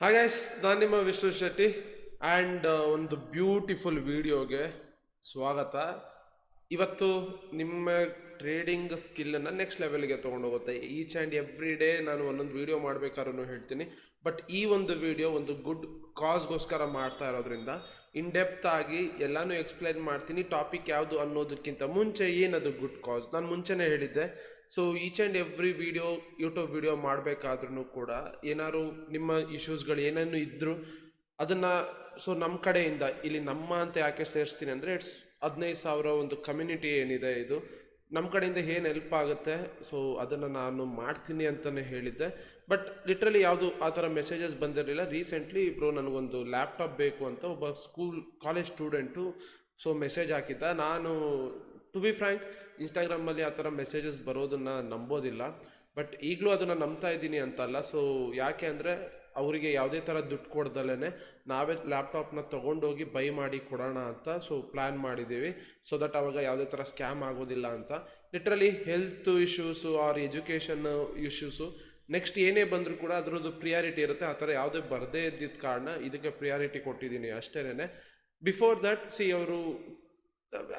Hi guys, ನಾನು ನಿಮ್ಮ ವಿಶ್ವ ಶೆಟ್ಟಿ ಆ್ಯಂಡ್ ಒಂದು ಬ್ಯೂಟಿಫುಲ್ ವಿಡಿಯೋಗೆ ಸ್ವಾಗತ. ಇವತ್ತು ನಿಮ್ಮ ಟ್ರೇಡಿಂಗ್ ಸ್ಕಿಲ್ಲನ್ನು ನೆಕ್ಸ್ಟ್ ಲೆವೆಲ್ಗೆ ತೊಗೊಂಡೋಗುತ್ತೆ. ಈಚ್ ಆ್ಯಂಡ್ ಎವ್ರಿ ಡೇ ನಾನು ಒಂದೊಂದು ವಿಡಿಯೋ ಮಾಡಬೇಕಾದ್ರೂ ಹೇಳ್ತೀನಿ, ಬಟ್ ಈ ಒಂದು ವಿಡಿಯೋ ಒಂದು ಗುಡ್ ಕಾಸ್ಗೋಸ್ಕರ ಮಾಡ್ತಾ ಇರೋದ್ರಿಂದ ಇನ್ ಡೆಪ್ತ್ ಆಗಿ ಎಲ್ಲನೂ ಎಕ್ಸ್ಪ್ಲೈನ್ ಮಾಡ್ತೀನಿ. ಟಾಪಿಕ್ ಯಾವುದು ಅನ್ನೋದಕ್ಕಿಂತ ಮುಂಚೆ ಏನದು ಗುಡ್ ಕಾಸ್ ನಾನು ಮುಂಚೆನೇ ಹೇಳಿದ್ದೆ. So each and every video YouTube video ಮಾಡಬೇಕಾದ್ರೂ ಕೂಡ ಏನಾದ್ರು ನಿಮ್ಮ ಇಶ್ಯೂಸ್ಗಳು ಏನೇನು ಇದ್ದರೂ ಅದನ್ನು ಸೊ ನಮ್ಮ ಕಡೆಯಿಂದ ಇಲ್ಲಿ ನಮ್ಮ ಅಂತ ಯಾಕೆ ಸೇರಿಸ್ತೀನಿ ಅಂದರೆ 15,000 ಒಂದು ಕಮ್ಯುನಿಟಿ ಏನಿದೆ, ಇದು ನಮ್ಮ ಕಡೆಯಿಂದ ಏನು ಹೆಲ್ಪ್ ಆಗುತ್ತೆ ಸೊ ಅದನ್ನು ನಾನು ಮಾಡ್ತೀನಿ ಅಂತಲೇ ಹೇಳಿದ್ದೆ. ಬಟ್ ಲಿಟ್ರಲಿ ಯಾವುದು ಆ ಥರ ಮೆಸೇಜಸ್ ಬಂದಿರಲಿಲ್ಲ. ರೀಸೆಂಟ್ಲಿ ಇಬ್ಬರು ನನಗೊಂದು ಲ್ಯಾಪ್ಟಾಪ್ ಬೇಕು ಅಂತ ಒಬ್ಬ ಕಾಲೇಜ್ ಸ್ಟೂಡೆಂಟು ಸೊ ಮೆಸೇಜ್ ಹಾಕಿದ್ದ. ನಾನು ಟು ಬಿ ಫ್ರ್ಯಾಂಕ್ ಇನ್ಸ್ಟಾಗ್ರಾಮಲ್ಲಿ ಆ ಥರ ಮೆಸೇಜಸ್ ಬರೋದನ್ನು ನಂಬೋದಿಲ್ಲ, ಬಟ್ ಈಗಲೂ ಅದನ್ನು ನಂಬ್ತಾ ಇದ್ದೀನಿ ಅಂತಲ್ಲ. ಸೊ ಯಾಕೆ ಅಂದರೆ ಅವರಿಗೆ ಯಾವುದೇ ಥರ ದುಡ್ಡು ಕೊಡ್ದಲೇ ನಾವೇ ಲ್ಯಾಪ್ಟಾಪ್ನ ತೊಗೊಂಡೋಗಿ ಬೈ ಮಾಡಿ ಕೊಡೋಣ ಅಂತ ಸೊ ಪ್ಲ್ಯಾನ್ ಮಾಡಿದ್ದೀವಿ. ಸೊ ದಟ್ ಅವಾಗ ಯಾವುದೇ ಥರ ಸ್ಕ್ಯಾಮ್ ಆಗೋದಿಲ್ಲ ಅಂತ. Literally health issues or education issues next ಏನೇ ಬಂದರೂ ಕೂಡ ಅದರದ್ದು ಪ್ರಿಯಾರಿಟಿ ಇರುತ್ತೆ. ಆ ಥರ ಯಾವುದೇ ಬರದೇ ಇದ್ದಿದ್ದ ಕಾರಣ ಇದಕ್ಕೆ ಪ್ರಿಯಾರಿಟಿ ಕೊಟ್ಟಿದ್ದೀನಿ ಅಷ್ಟೇನೆ. ಬಿಫೋರ್ ದಟ್ ಅವರು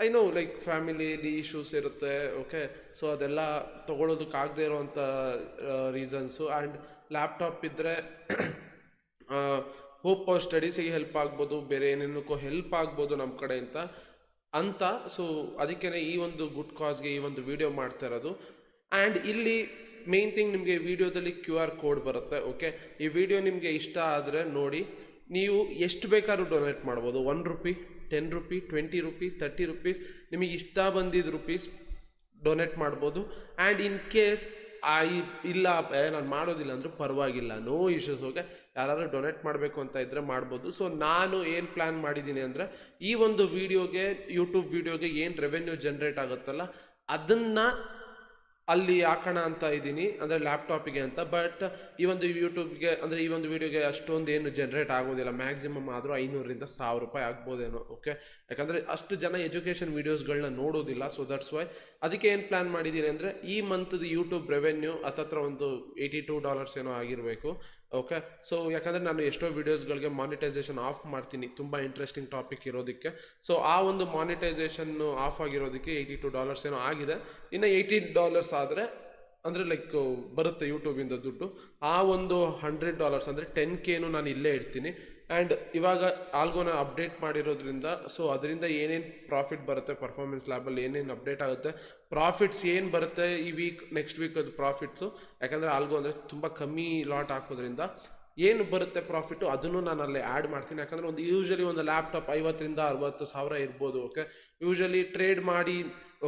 ಐ ನೋ ಲೈಕ್ ಫ್ಯಾಮಿಲಿಲಿ ಇಶ್ಯೂಸ್ ಇರುತ್ತೆ, ಓಕೆ. ಸೊ ಅದೆಲ್ಲ ತೊಗೊಳೋದಕ್ಕಾಗದೇ ಇರೋವಂಥ ರೀಸನ್ಸು. ಆ್ಯಂಡ್ ಲ್ಯಾಪ್ಟಾಪ್ ಇದ್ದರೆ ಹೋಪ್ ಸ್ಟಡೀಸಿಗೆ ಹೆಲ್ಪ್ ಆಗ್ಬೋದು, ಬೇರೆ ಏನೇನಕ್ಕೂ ಹೆಲ್ಪ್ ಆಗ್ಬೋದು ನಮ್ಮ ಕಡೆಯಿಂದ ಅಂತ. ಸೊ ಅದಕ್ಕೇ ಈ ಒಂದು ಗುಡ್ ಕಾಸ್ಗೆ ಈ ಒಂದು ವಿಡಿಯೋ ಮಾಡ್ತಾ ಇರೋದು. ಆ್ಯಂಡ್ ಇಲ್ಲಿ ಮೇನ್ ಥಿಂಗ್, ನಿಮಗೆ ವಿಡಿಯೋದಲ್ಲಿ QR ಕೋಡ್ ಬರುತ್ತೆ, ಓಕೆ. ಈ ವಿಡಿಯೋ ನಿಮಗೆ ಇಷ್ಟ ಆದರೆ ನೋಡಿ, ನೀವು ಎಷ್ಟು ಬೇಕಾದ್ರೂ ಡೊನೇಟ್ ಮಾಡ್ಬೋದು. 1 ರೂಪಿ, 10 ರೂಪಿ, 20 ರೂಪಿ, 30 ರೂಪೀಸ್, ನಿಮಗೆ ಇಷ್ಟ ಬಂದಿದ್ದು ರೂಪೀಸ್ ಡೊನೇಟ್ ಮಾಡ್ಬೋದು. ಆ್ಯಂಡ್ ಇನ್ ಕೇಸ್ ಇಲ್ಲ ನಾನು ಮಾಡೋದಿಲ್ಲ ಅಂದರೂ ಪರವಾಗಿಲ್ಲ, ನೋ ಇಶ್ಯೂಸ್, ಓಕೆ. ಯಾರಾದರೂ ಡೊನೇಟ್ ಮಾಡಬೇಕು ಅಂತ ಇದ್ದರೆ ಮಾಡ್ಬೋದು. ಸೊ ನಾನು ಏನು ಪ್ಲ್ಯಾನ್ ಮಾಡಿದ್ದೀನಿ ಅಂದರೆ ಈ ಒಂದು ವಿಡಿಯೋಗೆ, ಯೂಟ್ಯೂಬ್ ವಿಡಿಯೋಗೆ ಏನು ರೆವೆನ್ಯೂ ಜನ್ರೇಟ್ ಆಗುತ್ತಲ್ಲ ಅದನ್ನು ಅಲ್ಲಿ ಹಾಕೋಣ ಅಂತ ಇದ್ದೀನಿ, ಅಂದರೆ ಲ್ಯಾಪ್ಟಾಪಿಗೆ ಅಂತ. ಬಟ್ ಈ ಒಂದು ಯೂಟ್ಯೂಬ್ಗೆ ಅಂದರೆ ಈ ಒಂದು ವಿಡಿಯೋಗೆ ಅಷ್ಟೊಂದು ಏನು ಜನ್ರೇಟ್ ಆಗೋದಿಲ್ಲ. ಮ್ಯಾಕ್ಸಿಮಮ್ ಆದರೂ 500ರಿಂದ 1000 ರೂಪಾಯಿ ಆಗ್ಬೋದೇನೋ, ಓಕೆ. ಯಾಕಂದರೆ ಅಷ್ಟು ಜನ ಎಜುಕೇಷನ್ ವೀಡಿಯೋಸ್ಗಳನ್ನ ನೋಡೋದಿಲ್ಲ. ಸೊ ದಟ್ಸ್ ವೈ ಅದಕ್ಕೆ ಏನು ಪ್ಲ್ಯಾನ್ ಮಾಡಿದ್ದೀನಿ ಅಂದರೆ ಈ ಮಂತ್ದು ಯೂಟ್ಯೂಬ್ ರೆವೆನ್ಯೂ ಹತ್ತತ್ರ ಒಂದು $82 ಏನೋ ಆಗಿರಬೇಕು, ಓಕೆ. ಸೊ ಯಾಕಂದರೆ ನಾನು ಎಷ್ಟೋ ವೀಡಿಯೋಸ್ಗಳಿಗೆ ಮಾನಿಟೈಸೇಷನ್ ಆಫ್ ಮಾಡ್ತೀನಿ, ತುಂಬ ಇಂಟ್ರೆಸ್ಟಿಂಗ್ ಟಾಪಿಕ್ ಇರೋದಕ್ಕೆ. ಸೊ ಆ ಒಂದು ಮಾನಿಟೈಸೇಷನ್ ಆಫ್ ಆಗಿರೋದಕ್ಕೆ $82 ಏನೋ ಆಗಿದೆ. ಇನ್ನು $18 ಆದರೆ ಅಂದರೆ ಲೈಕ್ ಬರುತ್ತೆ ಯೂಟ್ಯೂಬಿಂದ ದುಡ್ಡು. ಆ ಒಂದು $100 ಅಂದರೆ 10K ನಾನು ಇಲ್ಲೇ ಇಡ್ತೀನಿ. ಆ್ಯಂಡ್ ಇವಾಗ ಆಲ್ಗೋನ ಅಪ್ಡೇಟ್ ಮಾಡಿರೋದ್ರಿಂದ ಸೊ ಅದರಿಂದ ಏನೇನು ಪ್ರಾಫಿಟ್ ಬರುತ್ತೆ, ಪರ್ಫಾರ್ಮೆನ್ಸ್ ಲ್ಯಾಬಲ್ಲಿ ಏನೇನು ಅಪ್ಡೇಟ್ ಆಗುತ್ತೆ, ಪ್ರಾಫಿಟ್ಸ್ ಏನು ಬರುತ್ತೆ ಈ ವೀಕ್, ನೆಕ್ಸ್ಟ್ ವೀಕ್ ಅದು ಪ್ರಾಫಿಟ್ಸು. ಯಾಕಂದರೆ ಆಲ್ಗೋ ಅಂದರೆ ತುಂಬ ಕಮ್ಮಿ ಲಾಟ್ ಹಾಕೋದ್ರಿಂದ ಏನು ಬರುತ್ತೆ ಪ್ರಾಫಿಟ್ಟು ಅದನ್ನು ನಾನು ಅಲ್ಲಿ ಆ್ಯಡ್ ಮಾಡ್ತೀನಿ. ಯಾಕಂದರೆ ಯೂಶ್ವಲಿ ಒಂದು ಲ್ಯಾಪ್ಟಾಪ್ 50,000ರಿಂದ 60,000 ಇರ್ಬೋದು, ಓಕೆ. ಯೂಶ್ವಲಿ ಟ್ರೇಡ್ ಮಾಡಿ,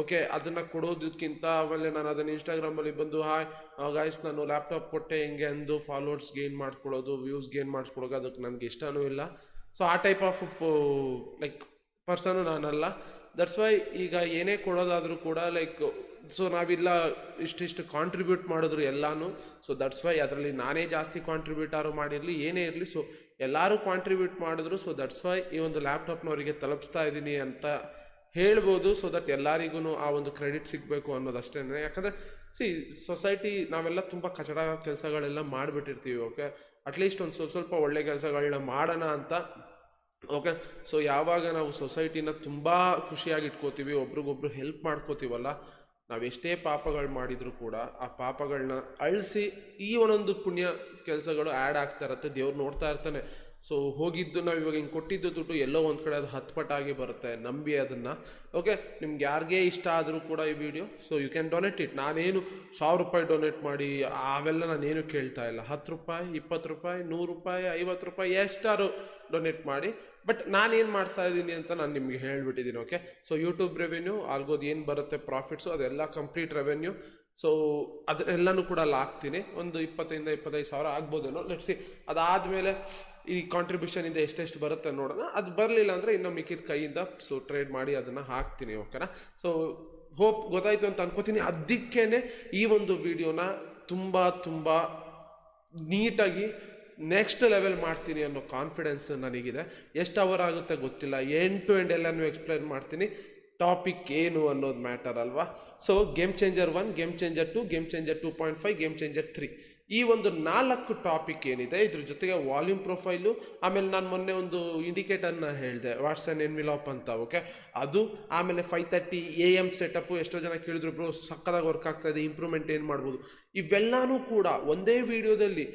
ಓಕೆ, ಅದನ್ನು ಕೊಡೋದಕ್ಕಿಂತ ಆಮೇಲೆ ನಾನು ಅದನ್ನು ಇನ್ಸ್ಟಾಗ್ರಾಮಲ್ಲಿ ಬಂದು ಹಾಯ್ ಗಾಯ್ಸ್ ನಾನು ಲ್ಯಾಪ್ಟಾಪ್ ಕೊಟ್ಟೆ ಹಿಂಗೆ ಅಂದು ಫಾಲೋವರ್ಸ್ ಗೇನ್ ಮಾಡ್ಕೊಳ್ಳೋದು, ವ್ಯೂಸ್ ಗೇನ್ ಮಾಡ್ಕೊಳ್ಳೋದು ಅದಕ್ಕೆ ನನಗೆ ಇಷ್ಟನೂ ಇಲ್ಲ. ಸೊ ಆ ಟೈಪ್ ಆಫ್ ಲೈಕ್ ಪರ್ಸನು ನಾನಲ್ಲ. ದಟ್ಸ್ ವೈ ಈಗ ಏನೇ ಕೊಡೋದಾದರೂ ಕೂಡ ಲೈಕ್ ಸೊ ನಾವಿಲ್ಲ ಇಷ್ಟಿಷ್ಟು ಕಾಂಟ್ರಿಬ್ಯೂಟ್ ಮಾಡಿದ್ರು ಎಲ್ಲನೂ. ಸೊ ದಟ್ಸ್ ವೈ ಅದರಲ್ಲಿ ನಾನೇ ಜಾಸ್ತಿ ಕಾಂಟ್ರಿಬ್ಯೂಟಾರು ಮಾಡಿರಲಿ ಏನೇ ಇರಲಿ, ಸೊ ಎಲ್ಲರೂ ಕಾಂಟ್ರಿಬ್ಯೂಟ್ ಮಾಡಿದ್ರು. ಸೊ ದಟ್ಸ್ ವೈ ಈ ಒಂದು ಲ್ಯಾಪ್ಟಾಪ್ನವರಿಗೆ ತಲುಪಿಸ್ತಾ ಇದ್ದೀನಿ ಅಂತ ಹೇಳ್ಬೋದು. ಸೊ ದಟ್ ಎಲ್ಲರಿಗೂ ಆ ಒಂದು ಕ್ರೆಡಿಟ್ ಸಿಗಬೇಕು ಅನ್ನೋದಷ್ಟೇ. ಯಾಕಂದರೆ ಸೊಸೈಟಿ ನಾವೆಲ್ಲ ತುಂಬ ಕಚಡ ಕೆಲಸಗಳೆಲ್ಲ ಮಾಡಿಬಿಟ್ಟಿರ್ತೀವಿ, ಓಕೆ. ಅಟ್ಲೀಸ್ಟ್ ಒಂದು ಸ್ವಲ್ಪ ಒಳ್ಳೆ ಕೆಲಸಗಳನ್ನ ಮಾಡೋಣ ಅಂತ, ಓಕೆ. ಸೊ ಯಾವಾಗ ನಾವು ಸೊಸೈಟಿನ ತುಂಬ ಖುಷಿಯಾಗಿ ಇಟ್ಕೋತೀವಿ, ಒಬ್ರಿಗೊಬ್ರು ಹೆಲ್ಪ್ ಮಾಡ್ಕೋತೀವಲ್ಲ, ನಾವೆಷ್ಟೇ ಪಾಪಗಳು ಮಾಡಿದರೂ ಕೂಡ ಆ ಪಾಪಗಳನ್ನ ಅಳಿಸಿ ಈ ಒಂದೊಂದು ಪುಣ್ಯ ಕೆಲಸಗಳು ಆ್ಯಡ್ ಆಗ್ತಾ ಇರುತ್ತೆ. ದೇವ್ರು ನೋಡ್ತಾ ಇರ್ತಾನೆ. ಸೊ ಹೋಗಿದ್ದು ನಾವು ಇವಾಗ ಹಿಂಗೆ ಕೊಟ್ಟಿದ್ದು ದುಡ್ಡು ಎಲ್ಲೋ ಒಂದು ಕಡೆ ಅದು 10 ಪಟ್ಟಾಗಿ ಬರುತ್ತೆ, ನಂಬಿ ಅದನ್ನು, ಓಕೆ. ನಿಮ್ಗೆ ಯಾರಿಗೇ ಇಷ್ಟ ಆದರೂ ಕೂಡ ಈ video so you can donate it. ನಾನೇನು 1000 ರೂಪಾಯಿ ಡೊನೇಟ್ ಮಾಡಿ ಅವೆಲ್ಲ ನಾನೇನು ಕೇಳ್ತಾ ಇಲ್ಲ. 10 ರೂಪಾಯಿ, 20 ರೂಪಾಯಿ, 100 ರೂಪಾಯಿ, 50 ರೂಪಾಯಿ ಎಷ್ಟಾರು ಡೊನೇಟ್ ಮಾಡಿ. ಬಟ್ ನಾನೇನು ಮಾಡ್ತಾ ಇದ್ದೀನಿ ಅಂತ ನಾನು ನಿಮಗೆ ಹೇಳ್ಬಿಟ್ಟಿದ್ದೀನಿ, ಓಕೆ. ಸೊ ಯೂಟ್ಯೂಬ್ ರೆವೆನ್ಯೂ ಆಲ್ಗೋದು ಏನು ಬರುತ್ತೆ ಪ್ರಾಫಿಟ್ಸು ಅದೆಲ್ಲ ಕಂಪ್ಲೀಟ್ ರೆವೆನ್ಯೂ. ಸೊ ಅದನ್ನೆಲ್ಲನೂ ಕೂಡ ಅಲ್ಲಿ ಹಾಕ್ತೀನಿ. ಒಂದು 20,000ರಿಂದ 25,000 ಆಗ್ಬೋದೇನೋ, ಲೆಟ್ಸಿ. ಅದಾದಮೇಲೆ ಈ ಕಾಂಟ್ರಿಬ್ಯೂಷನಿಂದ ಎಷ್ಟೆಷ್ಟು ಬರುತ್ತೆ ನೋಡೋಣ. ಅದು ಬರಲಿಲ್ಲ ಅಂದರೆ ಇನ್ನೂ ಮಿಕ್ಕಿದ ಕೈಯಿಂದ ಸೊ ಟ್ರೇಡ್ ಮಾಡಿ ಅದನ್ನು ಹಾಕ್ತೀನಿ, ಓಕೆನಾ. ಸೊ ಹೋಪ್ ಗೊತ್ತಾಯಿತು ಅಂತ ಅನ್ಕೋತೀನಿ. ಅದಕ್ಕೇ ಈ ಒಂದು ವಿಡಿಯೋನ ತುಂಬ ನೀಟಾಗಿ ನೆಕ್ಸ್ಟ್ ಲೆವೆಲ್ ಮಾಡ್ತೀನಿ ಅನ್ನೋ ಕಾನ್ಫಿಡೆನ್ಸ್ ನನಗಿದೆ. ಎಷ್ಟು ಅವರ್ ಆಗುತ್ತೆ ಗೊತ್ತಿಲ್ಲ, ಎಂಡ್ ಟು ಎಂಡ್ ಎಲ್ಲನೂ ಎಕ್ಸ್ಪ್ಲೈನ್ ಮಾಡ್ತೀನಿ. ಟಾಪಿಕ್ ಏನು ಅನ್ನೋದು ಮ್ಯಾಟರ್ ಅಲ್ವಾ. So game changer 1, game changer 2, game changer 2.5, game changer 3 ಈ ಒಂದು 4 ಟಾಪಿಕ್ ಏನಿದೆ ಇದ್ರ ಜೊತೆಗೆ ವಾಲ್ಯೂಮ್ ಪ್ರೊಫೈಲು, ಆಮೇಲೆ ನಾನು ಮೊನ್ನೆ ಒಂದು ಇಂಡಿಕೇಟರ್ನ ಹೇಳಿದೆ ವಾಟ್ಸನ್ ಎನ್ವಿಲಾಪ್ ಅಂತ, ಓಕೆ ಅದು, ಆಮೇಲೆ 5:30 AM ಸೆಟಪ್. ಎಷ್ಟೋ ಜನ ಕೇಳಿದ್ರು ಬ್ರೋ ಸಕ್ಕದಾಗಿ ವರ್ಕ್ ಆಗ್ತಾ ಇದೆ, ಇಂಪ್ರೂವ್ಮೆಂಟ್ ಏನು ಮಾಡ್ಬೋದು, ಇವೆಲ್ಲಾನು ಕೂಡ ಒಂದೇ ವಿಡಿಯೋದಲ್ಲಿ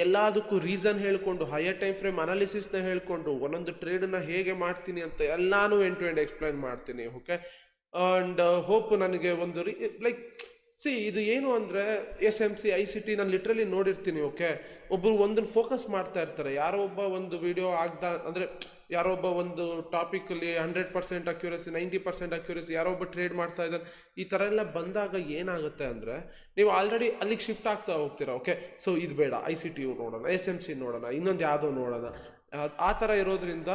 ಎಲ್ಲದಕ್ಕೂ ರೀಸನ್ ಹೇಳ್ಕೊಂಡು, ಹೈಯರ್ ಟೈಮ್ ಫ್ರೇಮ್ ಅನಾಲಿಸಿಸ್ನ ಹೇಳ್ಕೊಂಡು, ಒಂದೊಂದು ಟ್ರೇಡನ್ನ ಹೇಗೆ ಮಾಡ್ತೀನಿ ಅಂತ ಎಲ್ಲಾನು ಎಂಡ್ ಟು ಎಂಡ್ ಎಕ್ಸ್ಪ್ಲೈನ್ ಮಾಡ್ತೀನಿ, ಓಕೆ. ಆ್ಯಂಡ್ ಹೋಪ್ ನನಗೆ ಒಂದು ಲೈಕ್ ಇದು ಏನು ಅಂದರೆ SMC ICT ನಾನು ಲಿಟ್ರಲಿ ನೋಡಿರ್ತೀನಿ, ಓಕೆ. ಒಬ್ಬರು ಒಂದನ್ನು ಫೋಕಸ್ ಮಾಡ್ತಾ ಇರ್ತಾರೆ, ಯಾರೋ ಒಬ್ಬ ಒಂದು ವಿಡಿಯೋ ಅಂದರೆ ಯಾರೋ ಒಬ್ಬ ಒಂದು ಟಾಪಿಕಲ್ಲಿ 100% ಅಕ್ಯುರಸಿ, 90% ಅಕ್ಯುರಸಿ ಯಾರೋ ಒಬ್ಬ ಟ್ರೇಡ್ ಮಾಡ್ತಾ ಇದ್ದಾರೆ. ಈ ಥರ ಎಲ್ಲ ಬಂದಾಗ ಏನಾಗುತ್ತೆ ಅಂದರೆ ನೀವು ಆಲ್ರೆಡಿ ಅಲ್ಲಿಗೆ ಶಿಫ್ಟ್ ಆಗ್ತಾ ಹೋಗ್ತೀರಾ, ಓಕೆ. ಸೊ ಇದು ಬೇಡ, ICT ನೋಡೋಣ, SMC ನೋಡೋಣ, ಇನ್ನೊಂದು ಯಾವುದೋ ನೋಡೋಣ, ಆ ಥರ ಇರೋದ್ರಿಂದ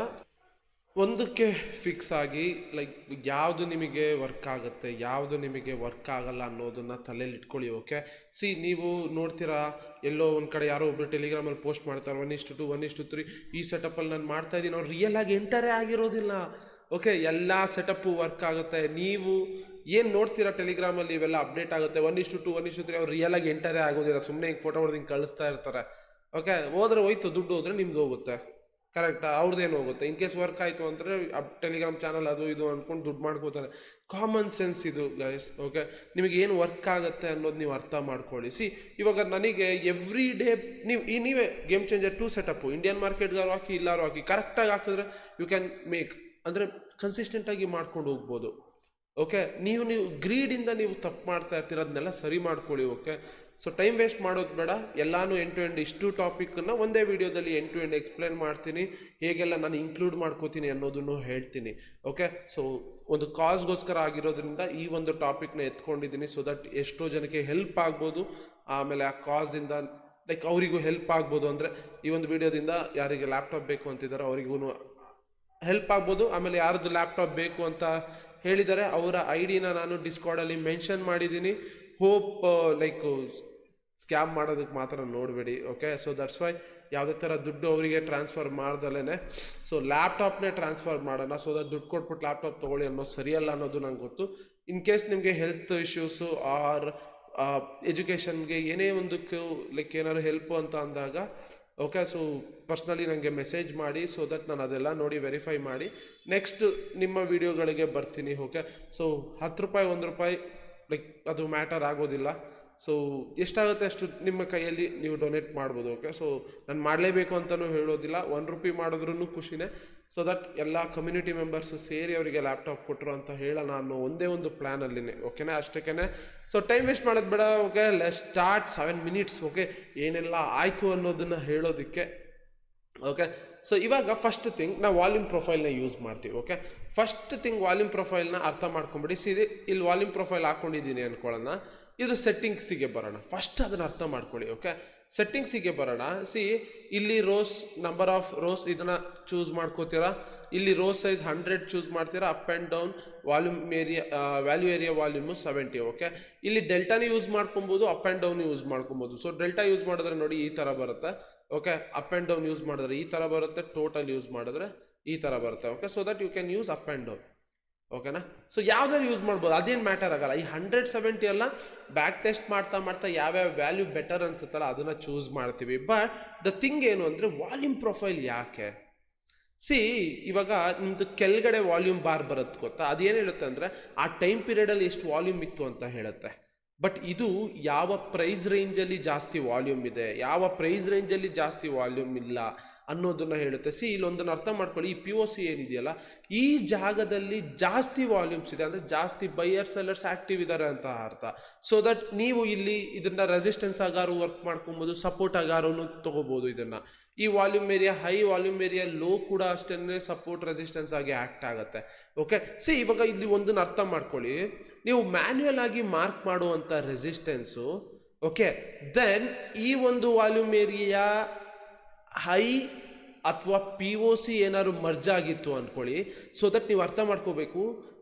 ಒಂದಕ್ಕೆ ಫಿಕ್ಸ್ ಆಗಿ ಲೈಕ್ ಯಾವುದು ನಿಮಗೆ ವರ್ಕ್ ಆಗುತ್ತೆ, ಯಾವುದು ನಿಮಗೆ ವರ್ಕ್ ಆಗಲ್ಲ ಅನ್ನೋದನ್ನು ತಲೆಯಲ್ಲಿ ಇಟ್ಕೊಳ್ಳಿ, ಓಕೆ. ನೀವು ನೋಡ್ತೀರಾ ಎಲ್ಲೋ ಒಂದು ಕಡೆ ಯಾರೋ ಒಬ್ಬರು ಟೆಲಿಗ್ರಾಮಲ್ಲಿ ಪೋಸ್ಟ್ ಮಾಡ್ತಾರೆ 1:2 1:3 ಈ ಸೆಟಪ್ಪಲ್ಲಿ ನಾನು ಮಾಡ್ತಾ ಇದ್ದೀನಿ, ಅವ್ರು ರಿಯಲ್ ಆಗಿ ಎಂಟರೇ ಆಗಿರೋದಿಲ್ಲ, ಓಕೆ. ಎಲ್ಲ ಸೆಟಪ್ಪು ವರ್ಕ್ ಆಗುತ್ತೆ. ನೀವು ಏನು ನೋಡ್ತೀರಾ ಟೆಲಿಗ್ರಾಮಲ್ಲಿ ಇವೆಲ್ಲ ಅಪ್ಡೇಟ್ ಆಗುತ್ತೆ 1:2 1:3, ಅವ್ರು ರಿಯಲ್ ಆಗಿ ಎಂಟರೇ ಆಗೋದಿಲ್ಲ, ಸುಮ್ಮನೆ ಹಿಂಗೆ ಫೋಟೋ ಹೊಡೆದು ಹಿಂಗೆ ಕಳಿಸ್ತಾ ಇರ್ತಾರೆ, ಓಕೆ. ಹೋದ್ರೆ ಹೋಯ್ತು, ದುಡ್ಡು ಹೋದ್ರೆ ನಿಮ್ದು ಹೋಗುತ್ತೆ, ಕರೆಕ್ಟಾ, ಅವ್ರದ್ದೇನು ಹೋಗುತ್ತೆ. ಇನ್ ಕೇಸ್ ವರ್ಕ್ ಆಯಿತು ಅಂದರೆ ಟೆಲಿಗ್ರಾಮ್ ಚಾನಲ್ ಅದು ಇದು ಅಂದ್ಕೊಂಡು ದುಡ್ಡು ಮಾಡ್ಕೋತಾರೆ. ಕಾಮನ್ ಸೆನ್ಸ್ ಇದು ಗೈಸ್, ಓಕೆ. ನಿಮಗೆ ಏನು ವರ್ಕ್ ಆಗುತ್ತೆ ಅನ್ನೋದು ನೀವು ಅರ್ಥ ಮಾಡ್ಕೊಳ್ಳಿ. ಇವಾಗ ನನಗೆ ಎವ್ರಿ ಡೇ ನೀವೇ ಗೇಮ್ ಚೇಂಜರ್ 2 ಸೆಟಪ್ಪು ಇಂಡಿಯನ್ ಮಾರ್ಕೆಟ್ಗಾರು ಹಾಕಿ ಇಲ್ಲಾರು ಹಾಕಿ ಕರೆಕ್ಟಾಗಿ ಹಾಕಿದ್ರೆ ಯು ಕ್ಯಾನ್ ಮೇಕ್, ಅಂದರೆ ಕನ್ಸಿಸ್ಟೆಂಟಾಗಿ ಮಾಡ್ಕೊಂಡು ಹೋಗ್ಬೋದು, ಓಕೆ. ನೀವು ಗ್ರೀಡಿಂದ ನೀವು ತಪ್ಪು ಮಾಡ್ತಾ ಇರ್ತೀರ, ಅದನ್ನೆಲ್ಲ ಸರಿ ಮಾಡ್ಕೊಳ್ಳಿ, ಓಕೆ. ಸೊ ಟೈಮ್ ವೇಸ್ಟ್ ಮಾಡೋದು ಬೇಡ, ಎಲ್ಲಾನು ಎಂಡ್ ಟು ಎಂಡ್ ಇಷ್ಟು ಟಾಪಿಕನ್ನು ಒಂದೇ ವಿಡಿಯೋದಲ್ಲಿ ಎಂಡ್ ಟು ಎಂಡ್ ಎಕ್ಸ್ಪ್ಲೈನ್ ಮಾಡ್ತೀನಿ, ಹೇಗೆಲ್ಲ ನಾನು ಇನ್ಕ್ಲೂಡ್ ಮಾಡ್ಕೋತೀನಿ ಅನ್ನೋದನ್ನು ಹೇಳ್ತೀನಿ, ಓಕೆ. ಸೊ ಒಂದು ಕಾಸ್ಗೋಸ್ಕರ ಆಗಿರೋದ್ರಿಂದ ಈ ಒಂದು ಟಾಪಿಕ್ನ ಎತ್ಕೊಂಡಿದ್ದೀನಿ, ಸೊ ದಟ್ ಎಷ್ಟೋ ಜನಕ್ಕೆ ಹೆಲ್ಪ್ ಆಗ್ಬೋದು, ಆಮೇಲೆ ಆ ಕಾಸಿಂದ ಲೈಕ್ ಅವರಿಗೂ ಹೆಲ್ಪ್ ಆಗ್ಬೋದು. ಅಂದರೆ ಈ ಒಂದು ವಿಡಿಯೋದಿಂದ ಯಾರಿಗೆ ಲ್ಯಾಪ್ಟಾಪ್ ಬೇಕು ಅಂತಿದ್ದಾರೋ ಅವರಿಗೂ ಹೆಲ್ಪ್ ಆಗ್ಬೋದು. ಆಮೇಲೆ ಯಾರ್ದು ಲ್ಯಾಪ್ಟಾಪ್ ಬೇಕು ಅಂತ ಹೇಳಿದ್ದಾರೆ ಅವರ ID-ನ ನಾನು ಡಿಸ್ಕಾರ್ಡಲ್ಲಿ ಮೆನ್ಷನ್ ಮಾಡಿದ್ದೀನಿ. ಹೋಪ್ ಲೈಕ್ ಸ್ಕ್ಯಾಮ್ ಮಾಡೋದಕ್ಕೆ ಮಾತ್ರ ನೋಡಬೇಡಿ, ಓಕೆ. ಸೊ ದಟ್ಸ್ ವೈ ಯಾವುದೇ ಥರ ದುಡ್ಡು ಅವರಿಗೆ ಟ್ರಾನ್ಸ್ಫರ್ ಮಾಡ್ದಲೇ ಸೊ ಲ್ಯಾಪ್ಟಾಪ್ನೇ ಟ್ರಾನ್ಸ್ಫರ್ ಮಾಡೋಣ, ಸೊ ದಟ್ ದುಡ್ಡು ಕೊಟ್ಬಿಟ್ಟು ಲ್ಯಾಪ್ಟಾಪ್ ತೊಗೊಳ್ಳಿ ಅನ್ನೋದು ಸರಿಯಲ್ಲ ಅನ್ನೋದು ನಂಗೆ ಗೊತ್ತು. ಇನ್ ಕೇಸ್ ನಿಮಗೆ ಹೆಲ್ತ್ ಇಶ್ಯೂಸು ಆರ್ ಎಜುಕೇಷನ್ಗೆ ಏನೇ ಒಂದಕ್ಕೂ ಲೈಕ್ ಏನಾದ್ರು ಹೆಲ್ಪು ಅಂತ ಅಂದಾಗ, ಓಕೆ. ಸೊ ಪರ್ಸ್ನಲಿ ನನಗೆ ಮೆಸೇಜ್ ಮಾಡಿ, ಸೊ ದಟ್ ನಾನು ಅದೆಲ್ಲ ನೋಡಿ ವೆರಿಫೈ ಮಾಡಿ ನೆಕ್ಸ್ಟ್ ನಿಮ್ಮ ವಿಡಿಯೋಗಳಿಗೆ ಬರ್ತೀನಿ, ಓಕೆ. ಸೊ ₹10 ₹1 ಲೈಕ್ ಅದು ಮ್ಯಾಟರ್ ಆಗೋದಿಲ್ಲ. ಸೊ ಎಷ್ಟಾಗುತ್ತೆ ಅಷ್ಟು ನಿಮ್ಮ ಕೈಯಲ್ಲಿ ನೀವು ಡೊನೇಟ್ ಮಾಡ್ಬೋದು, ಓಕೆ. ಸೊ ನಾನು ಮಾಡಲೇಬೇಕು ಅಂತಲೂ ಹೇಳೋದಿಲ್ಲ, ₹1 ಮಾಡಿದ್ರೂ ಖುಷಿನೇ, ಸೊ ದಟ್ ಎಲ್ಲ ಕಮ್ಯುನಿಟಿ ಮೆಂಬರ್ಸ್ ಸೇರಿ ಅವರಿಗೆ ಲ್ಯಾಪ್ಟಾಪ್ ಕೊಟ್ಟರು ಅಂತ ಹೇಳೋಣ ಅನ್ನೋ ಒಂದೇ ಒಂದು ಪ್ಲ್ಯಾನಲ್ಲಿನೇ, ಓಕೆನಾ. ಅಷ್ಟಕ್ಕೇ ಸೊ ಟೈಮ್ ವೇಸ್ಟ್ ಮಾಡೋದು ಬೇಡ, okay. Let's start 7 minutes, okay. ಏನೆಲ್ಲ ಆಯಿತು ಅನ್ನೋದನ್ನು ಹೇಳೋದಕ್ಕೆ, ಓಕೆ. ಸೊ ಇವಾಗ ಫಸ್ಟ್ ಥಿಂಗ್ ನಾವು ವಾಲ್ಯೂಮ್ ಪ್ರೊಫೈಲ್ನ ಯೂಸ್ ಮಾಡ್ತೀವಿ, ಓಕೆ. ಫಸ್ಟ್ ಥಿಂಗ್ ವಾಲ್ಯೂಮ್ ಪ್ರೊಫೈಲ್ನ ಅರ್ಥ ಮಾಡ್ಕೊಂಬಿಡಿ. ಇಲ್ಲಿ ವಾಲ್ಯೂಮ್ ಪ್ರೊಫೈಲ್ ಹಾಕ್ಕೊಂಡಿದ್ದೀನಿ ಅಂದ್ಕೊಳ್ಳೋಣ, ಇದು ಸೆಟ್ಟಿಂಗ್ಸಿಗೆ ಬರೋಣ. ಫಸ್ಟ್ ಅದನ್ನು ಅರ್ಥ ಮಾಡ್ಕೊಳ್ಳಿ, ಓಕೆ. ಸೆಟ್ಟಿಂಗ್ಸಿಗೆ ಬರೋಣ. ಇಲ್ಲಿ ರೋಸ್, ನಂಬರ್ ಆಫ್ ರೋಸ್ ಇದನ್ನು ಚೂಸ್ ಮಾಡ್ಕೋತೀರಾ. ಇಲ್ಲಿ ರೋ ಸೈಜ್ 100 ಚೂಸ್ ಮಾಡ್ತೀರಾ. Up and down volume area, value area volume 70, okay. ಇಲ್ಲಿ ಡೆಲ್ಟಾನು ಯೂಸ್ ಮಾಡ್ಕೊಬೋದು, ಅಪ್ ಆ್ಯಂಡ್ ಡೌನ್ ಯೂಸ್ ಮಾಡ್ಕೊಬೋದು. ಸೊ ಡೆಲ್ಟಾ ಯೂಸ್ ಮಾಡಿದ್ರೆ ನೋಡಿ ಈ ಥರ ಬರುತ್ತೆ, okay. Up and down use ಮಾಡಿದ್ರೆ ಈ ಥರ ಬರುತ್ತೆ, ಟೋಟಲ್ ಯೂಸ್ ಮಾಡಿದ್ರೆ ಈ ಥರ ಬರುತ್ತೆ, okay. So that you can use up and down, ಓಕೆನಾ. ಸೊ ಯಾವ್ದಾದ್ರು ಯೂಸ್ ಮಾಡ್ಬೋದು, ಅದೇನು ಮ್ಯಾಟರ್ ಆಗಲ್ಲ. ಈ 170 ಎಲ್ಲ ಬ್ಯಾಕ್ ಟೆಸ್ಟ್ ಮಾಡ್ತಾ ಯಾವ್ಯಾವ ವ್ಯಾಲ್ಯೂ ಬೆಟರ್ ಅನ್ಸುತ್ತಲ್ಲ ಅದನ್ನು ಚೂಸ್ ಮಾಡ್ತೀವಿ. ಬಟ್ ದ ಥಿಂಗ್ ಏನು ಅಂದರೆ ವಾಲ್ಯೂಮ್ ಪ್ರೊಫೈಲ್ ಯಾಕೆ, ಇವಾಗ ನಿಮ್ಮದು ಕೆಳಗಡೆ ವಾಲ್ಯೂಮ್ ಬಾರ್ ಬರುತ್ತೆ ಗೊತ್ತಾ, ಅದೇನು ಹೇಳುತ್ತೆ ಅಂದರೆ ಆ ಟೈಮ್ ಪೀರಿಯಡಲ್ಲಿ ಎಷ್ಟು ವಾಲ್ಯೂಮ್ ಇತ್ತು ಅಂತ ಹೇಳುತ್ತೆ. ಬಟ್ ಇದು ಯಾವ ಪ್ರೈಸ್ ರೇಂಜಲ್ಲಿ ಜಾಸ್ತಿ ವಾಲ್ಯೂಮ್ ಇದೆ, ಯಾವ ಪ್ರೈಸ್ ರೇಂಜಲ್ಲಿ ಜಾಸ್ತಿ ವಾಲ್ಯೂಮ್ ಇಲ್ಲ ಅನ್ನೋದನ್ನ ಹೇಳುತ್ತೆ. ಇಲ್ಲೊಂದನ್ನು ಅರ್ಥ ಮಾಡ್ಕೊಳ್ಳಿ, ಈ POC ಏನಿದೆಯಲ್ಲ ಈ ಜಾಗದಲ್ಲಿ ಜಾಸ್ತಿ ವಾಲ್ಯೂಮ್ಸ್ ಇದೆ, ಅಂದರೆ ಜಾಸ್ತಿ ಬೈಯರ್ ಸೆಲ್ಲರ್ಸ್ ಆ್ಯಕ್ಟಿವ್ ಇದ್ದಾರೆ ಅಂತ ಅರ್ಥ. ಸೊ ದಟ್ ನೀವು ಇಲ್ಲಿ ಇದನ್ನು ರೆಸಿಸ್ಟೆನ್ಸ್ ಆಗಾರು ವರ್ಕ್ ಮಾಡ್ಕೊಬೋದು, ಸಪೋರ್ಟ್ ಆಗಾರು ತೊಗೋಬೋದು ಇದನ್ನು. ಈ volume area high, volume area low ಕೂಡ ಅಷ್ಟೇ ಸಪೋರ್ಟ್ ರೆಸಿಸ್ಟೆನ್ಸ್ ಆಗಿ ಆ್ಯಕ್ಟ್ ಆಗುತ್ತೆ, ಓಕೆ. ಇವಾಗ ಇಲ್ಲಿ ಒಂದನ್ನು ಅರ್ಥ ಮಾಡ್ಕೊಳ್ಳಿ, ನೀವು ಮ್ಯಾನ್ಯುಯಲ್ ಆಗಿ ಮಾರ್ಕ್ ಮಾಡುವಂಥ ರೆಸಿಸ್ಟೆನ್ಸು, ಓಕೆ. ದೆನ್ ಈ ಒಂದು ವಾಲ್ಯೂಮ್ ಏರಿಯಾ ಹೈ ಅಥವಾ POC ಏನಾದ್ರು ಮರ್ಜ್ ಆಗಿತ್ತು ಅಂದ್ಕೊಳ್ಳಿ. ಸೊ ದಟ್ ನೀವು ಅರ್ಥ ಮಾಡ್ಕೋಬೇಕು,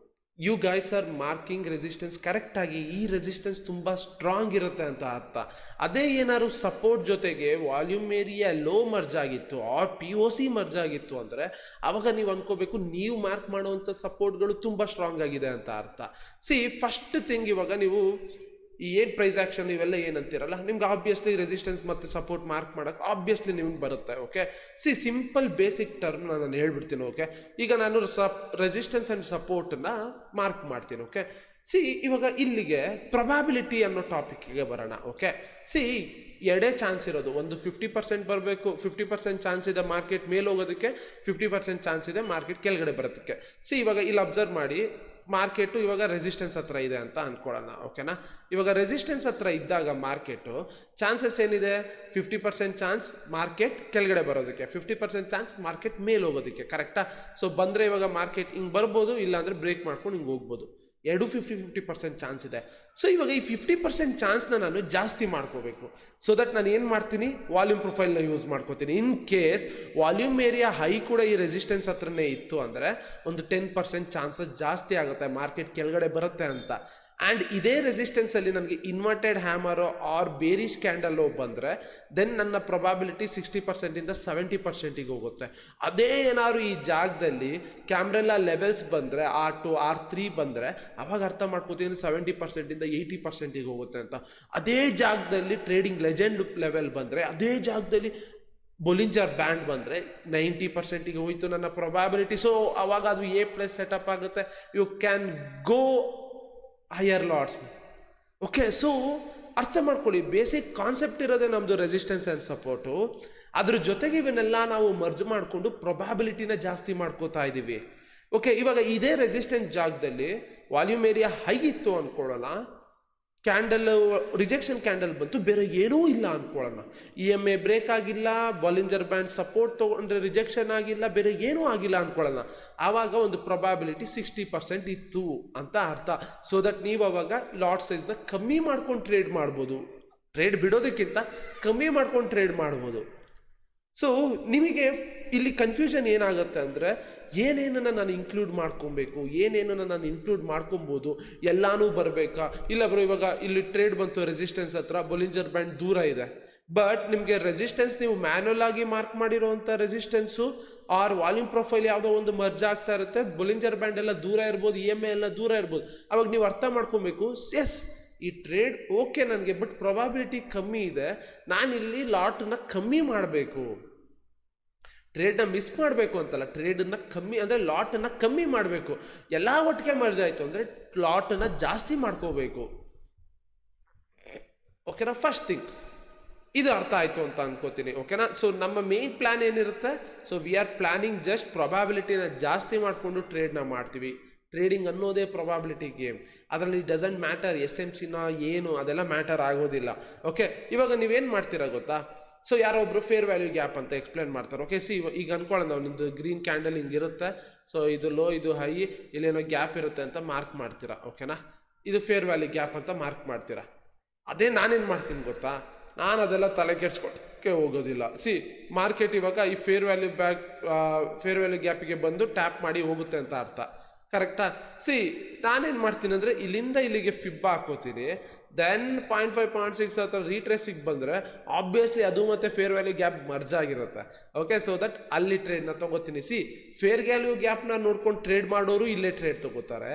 you guys are marking resistance ಕರೆಕ್ಟಾಗಿ, ಈ ರೆಸಿಸ್ಟೆನ್ಸ್ ತುಂಬ ಸ್ಟ್ರಾಂಗ್ ಇರುತ್ತೆ ಅಂತ ಅರ್ಥ. ಅದೇ ಏನಾದ್ರು ಸಪೋರ್ಟ್ ಜೊತೆಗೆ ವಾಲ್ಯೂಮ್ ಏರಿಯಾ ಲೋ ಮರ್ಜ್ ಆಗಿತ್ತು ಆರ್ POC ಮರ್ಜ್ ಆಗಿತ್ತು ಅಂದರೆ ಆವಾಗ ನೀವು ಅಂದ್ಕೋಬೇಕು ನೀವು ಮಾರ್ಕ್ ಮಾಡುವಂಥ ಸಪೋರ್ಟ್ಗಳು ತುಂಬ ಸ್ಟ್ರಾಂಗ್ ಆಗಿದೆ ಅಂತ ಅರ್ಥ. ಫಸ್ಟ್ ಥಿಂಗ್, ಇವಾಗ ನೀವು ಈ ಏನು ಪ್ರೈಸ್ ಆ್ಯಕ್ಷನ್ ಇವೆಲ್ಲ ಏನಂತಿರಲ್ಲ, ನಿಮ್ಗೆ ಆಬ್ವಿಯಸ್ಲಿ ರೆಸಿಸ್ಟೆನ್ಸ್ ಮತ್ತು ಸಪೋರ್ಟ್ ಮಾರ್ಕ್ ಮಾಡೋಕ್ಕೆ ಆಬ್ವಿಯಸ್ಲಿ ನಿಮ್ಗೆ ಬರುತ್ತೆ. ಓಕೆ, ಸಿಂಪಲ್ ಬೇಸಿಕ್ ಟರ್ಮ್ ನಾನು ಹೇಳ್ಬಿಡ್ತೀನಿ. ಓಕೆ, ಈಗ ನಾನು ರೆಸಿಸ್ಟೆನ್ಸ್ ಆ್ಯಂಡ್ ಸಪೋರ್ಟನ್ನ ಮಾರ್ಕ್ ಮಾಡ್ತೀನಿ. ಓಕೆ, ಇವಾಗ ಇಲ್ಲಿಗೆ ಪ್ರೊಬಾಬಿಲಿಟಿ ಅನ್ನೋ ಟಾಪಿಕ್ಗೆ ಬರೋಣ. ಓಕೆ, ಎರಡೇ ಚಾನ್ಸ್ ಇರೋದು, ಒಂದು 50% ಬರಬೇಕು, 50% ಚಾನ್ಸ್ ಇದೆ ಮಾರ್ಕೆಟ್ ಮೇಲೆ ಹೋಗೋದಕ್ಕೆ, 50% ಚಾನ್ಸ್ ಇದೆ ಮಾರ್ಕೆಟ್ ಕೆಳಗಡೆ ಬರೋದಕ್ಕೆ. ಇವಾಗ ಇಲ್ಲಿ ಅಬ್ಸರ್ವ್ ಮಾಡಿ, ಮಾರ್ಕೆಟು ಇವಾಗ ರೆಸಿಸ್ಟೆನ್ಸ್ ಹತ್ರ ಇದೆ ಅಂತ ಅನ್ಕೊಳ್ಳೋಣ. ಓಕೆನಾ, ಇವಾಗ ರೆಸಿಸ್ಟೆನ್ಸ್ ಹತ್ರ ಇದ್ದಾಗ ಮಾರ್ಕೆಟು ಚಾನ್ಸಸ್ ಏನಿದೆ, 50% ಚಾನ್ಸ್ ಮಾರ್ಕೆಟ್ ಕೆಳಗಡೆ ಬರೋದಕ್ಕೆ, 50% ಚಾನ್ಸ್ ಮಾರ್ಕೆಟ್ ಮೇಲೆ ಹೋಗೋದಕ್ಕೆ. ಕರೆಕ್ಟಾ? ಬಂದರೆ ಇವಾಗ ಮಾರ್ಕೆಟ್ ಹಿಂಗೆ ಬರ್ಬೋದು, ಇಲ್ಲಾಂದರೆ ಬ್ರೇಕ್ ಮಾಡ್ಕೊಂಡು ಹಿಂಗೆ ಹೋಗ್ಬೋದು. ಎರಡು 50% ಚಾನ್ಸ್ ಇದೆ. ಇವಾಗ ಈ 50% ಚಾನ್ಸ್ನ ನಾನು ಜಾಸ್ತಿ ಮಾಡ್ಕೋಬೇಕು. ದಟ್ ನಾನು ಏನು ಮಾಡ್ತೀನಿ, ವಾಲ್ಯೂಮ್ ಪ್ರೊಫೈಲ್ನ ಯೂಸ್ ಮಾಡ್ಕೋತೀನಿ. In case volume area high ಕೂಡ ಈ ರೆಸಿಸ್ಟೆನ್ಸ್ ಹತ್ರನೇ ಇತ್ತು ಅಂದರೆ ಒಂದು 10% ಚಾನ್ಸಸ್ ಜಾಸ್ತಿ ಆಗುತ್ತೆ ಮಾರ್ಕೆಟ್ ಕೆಳಗಡೆ ಬರುತ್ತೆ ಅಂತ. ಆ್ಯಂಡ್ ಇದೇ ರೆಸಿಸ್ಟೆನ್ಸಲ್ಲಿ ನನಗೆ ಇನ್ವರ್ಟೆಡ್ ಹ್ಯಾಮರೋ ಆರ್ ಬೇರಿಶ್ ಕ್ಯಾಂಡಲ್ಲೋ ಬಂದರೆ ದೆನ್ ನನ್ನ ಪ್ರೊಬಾಬಿಲಿಟಿ 60%ಇಂದ 70%ಗೆ ಹೋಗುತ್ತೆ. ಅದೇ ಏನಾದ್ರು ಈ ಜಾಗದಲ್ಲಿ ಕ್ಯಾಮ್ರೆಲ್ಲ ಲೆವೆಲ್ಸ್ ಬಂದರೆ R2 R3 ಬಂದರೆ ಅವಾಗ ಅರ್ಥ ಮಾಡ್ಕೋತೀನಿ 70%ಇಂದ 80%ಗೆ ಹೋಗುತ್ತೆ ಅಂತ. ಅದೇ ಜಾಗದಲ್ಲಿ ಟ್ರೇಡಿಂಗ್ ಲೆಜೆಂಡ್ ಲೆವೆಲ್ ಬಂದರೆ, ಅದೇ ಜಾಗದಲ್ಲಿ ಬೊಲಿಂಜರ್ ಬ್ಯಾಂಡ್ ಬಂದರೆ 90%ಗೆ ಹೋಯಿತು ನನ್ನ ಪ್ರೊಬಾಬಿಲಿಟಿ. ಅವಾಗ ಅದು A+ ಸೆಟಪ್ ಆಗುತ್ತೆ. You can go higher lots. Okay, ಅರ್ಥ ಮಾಡ್ಕೊಳ್ಳಿ, ಬೇಸಿಕ್ ಕಾನ್ಸೆಪ್ಟ್ ಇರೋದೇ ನಮ್ಮದು ರೆಸಿಸ್ಟೆನ್ಸ್ ಆ್ಯಂಡ್ ಸಪೋರ್ಟು. ಅದ್ರ ಜೊತೆಗೆ ಇವನ್ನೆಲ್ಲ ನಾವು ಮರ್ಜ್ ಮಾಡಿಕೊಂಡು ಪ್ರೊಬಾಬಿಲಿಟಿನ ಜಾಸ್ತಿ ಮಾಡ್ಕೋತಾ ಇದ್ದೀವಿ. ಓಕೆ, ಇವಾಗ ಇದೇ ರೆಸಿಸ್ಟೆನ್ಸ್ ಜಾಗದಲ್ಲಿ ವಾಲ್ಯೂಮ್ ಏರಿಯಾ ಹೈ ಇತ್ತು ಅಂದ್ಕೊಳ್ಳೋಣ, ಕ್ಯಾಂಡಲ್ ರಿಜೆಕ್ಷನ್ ಕ್ಯಾಂಡಲ್ ಬಂತು, ಬೇರೆ ಏನೂ ಇಲ್ಲ ಅಂದ್ಕೊಳ್ಳೋಣ, EMA ಬ್ರೇಕ್ ಆಗಿಲ್ಲ, ಬಾಲಿಂಜರ್ ಬ್ಯಾಂಡ್ ಸಪೋರ್ಟ್ ತೊಗೊಂಡ್ರೆ ರಿಜೆಕ್ಷನ್ ಆಗಿಲ್ಲ, ಬೇರೆ ಏನೂ ಆಗಿಲ್ಲ ಅಂದ್ಕೊಳ್ಳೋಣ. ಆವಾಗ ಒಂದು ಪ್ರೊಬಾಬಿಲಿಟಿ 60% ಇತ್ತು ಅಂತ ಅರ್ಥ. ದಟ್ ನೀವು ಅವಾಗ ಲಾಟ್ ಸೈಜ್ನ ಕಮ್ಮಿ ಮಾಡ್ಕೊಂಡು ಟ್ರೇಡ್ ಮಾಡ್ಬೋದು, ಟ್ರೇಡ್ ಬಿಡೋದಕ್ಕಿಂತ ಕಮ್ಮಿ ಮಾಡ್ಕೊಂಡು ಟ್ರೇಡ್ ಮಾಡ್ಬೋದು. ನಿಮಗೆ ಇಲ್ಲಿ ಕನ್ಫ್ಯೂಷನ್ ಏನಾಗುತ್ತೆ ಅಂದರೆ, ಏನೇನನ್ನು ನಾನು ಇನ್ಕ್ಲೂಡ್ ಮಾಡ್ಕೊಬೇಕು, ಏನೇನನ್ನು ನಾನು ಇನ್ಕ್ಲೂಡ್ ಮಾಡ್ಕೊಬೋದು, ಎಲ್ಲಾನು ಬರಬೇಕಾ? ಇಲ್ಲ ಬ್ರೋ, ಇವಾಗ ಇಲ್ಲಿ ಟ್ರೇಡ್ ಬಂತು ರೆಸಿಸ್ಟೆನ್ಸ್ ಹತ್ರ, ಬೊಲಿಂಜರ್ ಬ್ಯಾಂಡ್ ದೂರ ಇದೆ, ಬಟ್ ನಿಮಗೆ ರೆಸಿಸ್ಟೆನ್ಸ್ ನೀವು ಮ್ಯಾನ್ಯಲ್ ಆಗಿ ಮಾರ್ಕ್ ಮಾಡಿರೋವಂಥ ರೆಸಿಸ್ಟೆನ್ಸು ಆರ್ ವಾಲ್ಯೂಮ್ ಪ್ರೊಫೈಲ್ ಯಾವುದೋ ಒಂದು ಮರ್ಜ್ ಆಗ್ತಾ ಇರುತ್ತೆ, ಬೊಲಿಂಜರ್ ಬ್ಯಾಂಡ್ ಎಲ್ಲ ದೂರ ಇರ್ಬೋದು, EMA ಎಲ್ಲ ದೂರ ಇರ್ಬೋದು. ಅವಾಗ ನೀವು ಅರ್ಥ ಮಾಡ್ಕೊಬೇಕು, ಎಸ್ ಈ ಟ್ರೇಡ್ ಓಕೆ ನನಗೆ, ಬಟ್ ಪ್ರೊಬಾಬಿಲಿಟಿ ಕಮ್ಮಿ ಇದೆ, ನಾನಿಲ್ಲಿ ಲಾಟನ್ನ ಕಮ್ಮಿ ಮಾಡಬೇಕು, ಟ್ರೇಡ್ನ ಮಿಸ್ ಮಾಡಬೇಕು ಅಂತಲ್ಲ, ಟ್ರೇಡನ್ನು ಕಮ್ಮಿ ಅಂದರೆ ಲಾಟನ್ನು ಕಮ್ಮಿ ಮಾಡಬೇಕು. ಎಲ್ಲ ಒಟ್ಟಿಗೆ ಮರ್ಜ್ ಆಯಿತು ಅಂದರೆ ಲಾಟನ್ನು ಜಾಸ್ತಿ ಮಾಡ್ಕೋಬೇಕು. ಓಕೆನಾ? ಫಸ್ಟ್ ಥಿಂಗ್ ಇದು ಅರ್ಥ ಆಯಿತು ಅಂತ ಅನ್ಕೋತೀನಿ. ಓಕೆನಾ? ನಮ್ಮ ಮೇನ್ ಪ್ಲ್ಯಾನ್ ಏನಿರುತ್ತೆ, ವಿ ಆರ್ ಪ್ಲ್ಯಾನಿಂಗ್ ಜಸ್ಟ್ ಪ್ರೊಬಾಬಿಲಿಟಿನ ಜಾಸ್ತಿ ಮಾಡಿಕೊಂಡು ಟ್ರೇಡ್ನ ಮಾಡ್ತೀವಿ. ಟ್ರೇಡಿಂಗ್ ಅನ್ನೋದೇ ಪ್ರೊಬಾಬಿಲಿಟಿ ಗೇಮ್. ಅದರಲ್ಲಿ ಡಸಂಟ್ ಮ್ಯಾಟರ್ SMCನ ಏನು, ಅದೆಲ್ಲ ಮ್ಯಾಟರ್ ಆಗೋದಿಲ್ಲ. ಓಕೆ, ಇವಾಗ ನೀವೇನು ಮಾಡ್ತೀರಾ ಗೊತ್ತಾ? ಯಾರೋ ಒಬ್ರು ಫೇರ್ ವ್ಯಾಲ್ಯೂ ಗ್ಯಾಪ್ ಅಂತ ಎಕ್ಸ್ಪ್ಲೇನ್ ಮಾಡ್ತಾರೆ. ಓಕೆ, ಈಗ ಅನ್ಕೊಳ್ಳೋಣ, ಒಂದೊಂದು ಗ್ರೀನ್ ಕ್ಯಾಂಡಲ್ ಹಿಂಗಿರುತ್ತೆ, ಇದು ಲೋ, ಇದು ಹೈ, ಇಲ್ಲೇನೋ ಗ್ಯಾಪ್ ಇರುತ್ತೆ ಅಂತ ಮಾರ್ಕ್ ಮಾಡ್ತೀರಾ. ಓಕೆನಾ? ಇದು ಫೇರ್ ವ್ಯಾಲ್ಯೂ ಗ್ಯಾಪ್ ಅಂತ ಮಾರ್ಕ್ ಮಾಡ್ತೀರಾ. ಅದೇ ನಾನೇನು ಮಾಡ್ತೀನಿ ಗೊತ್ತಾ, ನಾನು ಅದೆಲ್ಲ ತಲೆ ಕೆಡ್ಸ್ಕೊಳಕ್ಕೆ ಹೋಗೋದಿಲ್ಲ. ಮಾರ್ಕೆಟ್ ಇವಾಗ ಈ ಫೇರ್ ವ್ಯಾಲ್ಯೂ ಗ್ಯಾಪಿಗೆ ಬಂದು ಟ್ಯಾಪ್ ಮಾಡಿ ಹೋಗುತ್ತೆ ಅಂತ ಅರ್ಥ. ಕರೆಕ್ಟಾ? ನಾನೇನು ಮಾಡ್ತೀನಿ ಅಂದರೆ, ಇಲ್ಲಿಂದ ಇಲ್ಲಿಗೆ ಫಿಬ್ ಹಾಕೋತೀನಿ, ದೆನ್ 0.5 0.6 ಆ ಥರ ರೀಟ್ರೇಸಿಗೆ ಬಂದರೆ ಆಬ್ವಿಯಸ್ಲಿ ಅದು ಮತ್ತು ಫೇರ್ ವ್ಯಾಲ್ಯೂ ಗ್ಯಾಪ್ ಮರ್ಜ್ ಆಗಿರುತ್ತೆ. ಓಕೆ, ದಟ್ ಅಲ್ಲಿ ಟ್ರೇಡ್ನ ತೊಗೋತೀನಿ. ಫೇರ್ ವ್ಯಾಲ್ಯೂ ಗ್ಯಾಪ್ನ ನೋಡ್ಕೊಂಡು ಟ್ರೇಡ್ ಮಾಡೋರು ಇಲ್ಲೇ ಟ್ರೇಡ್ ತೊಗೋತಾರೆ,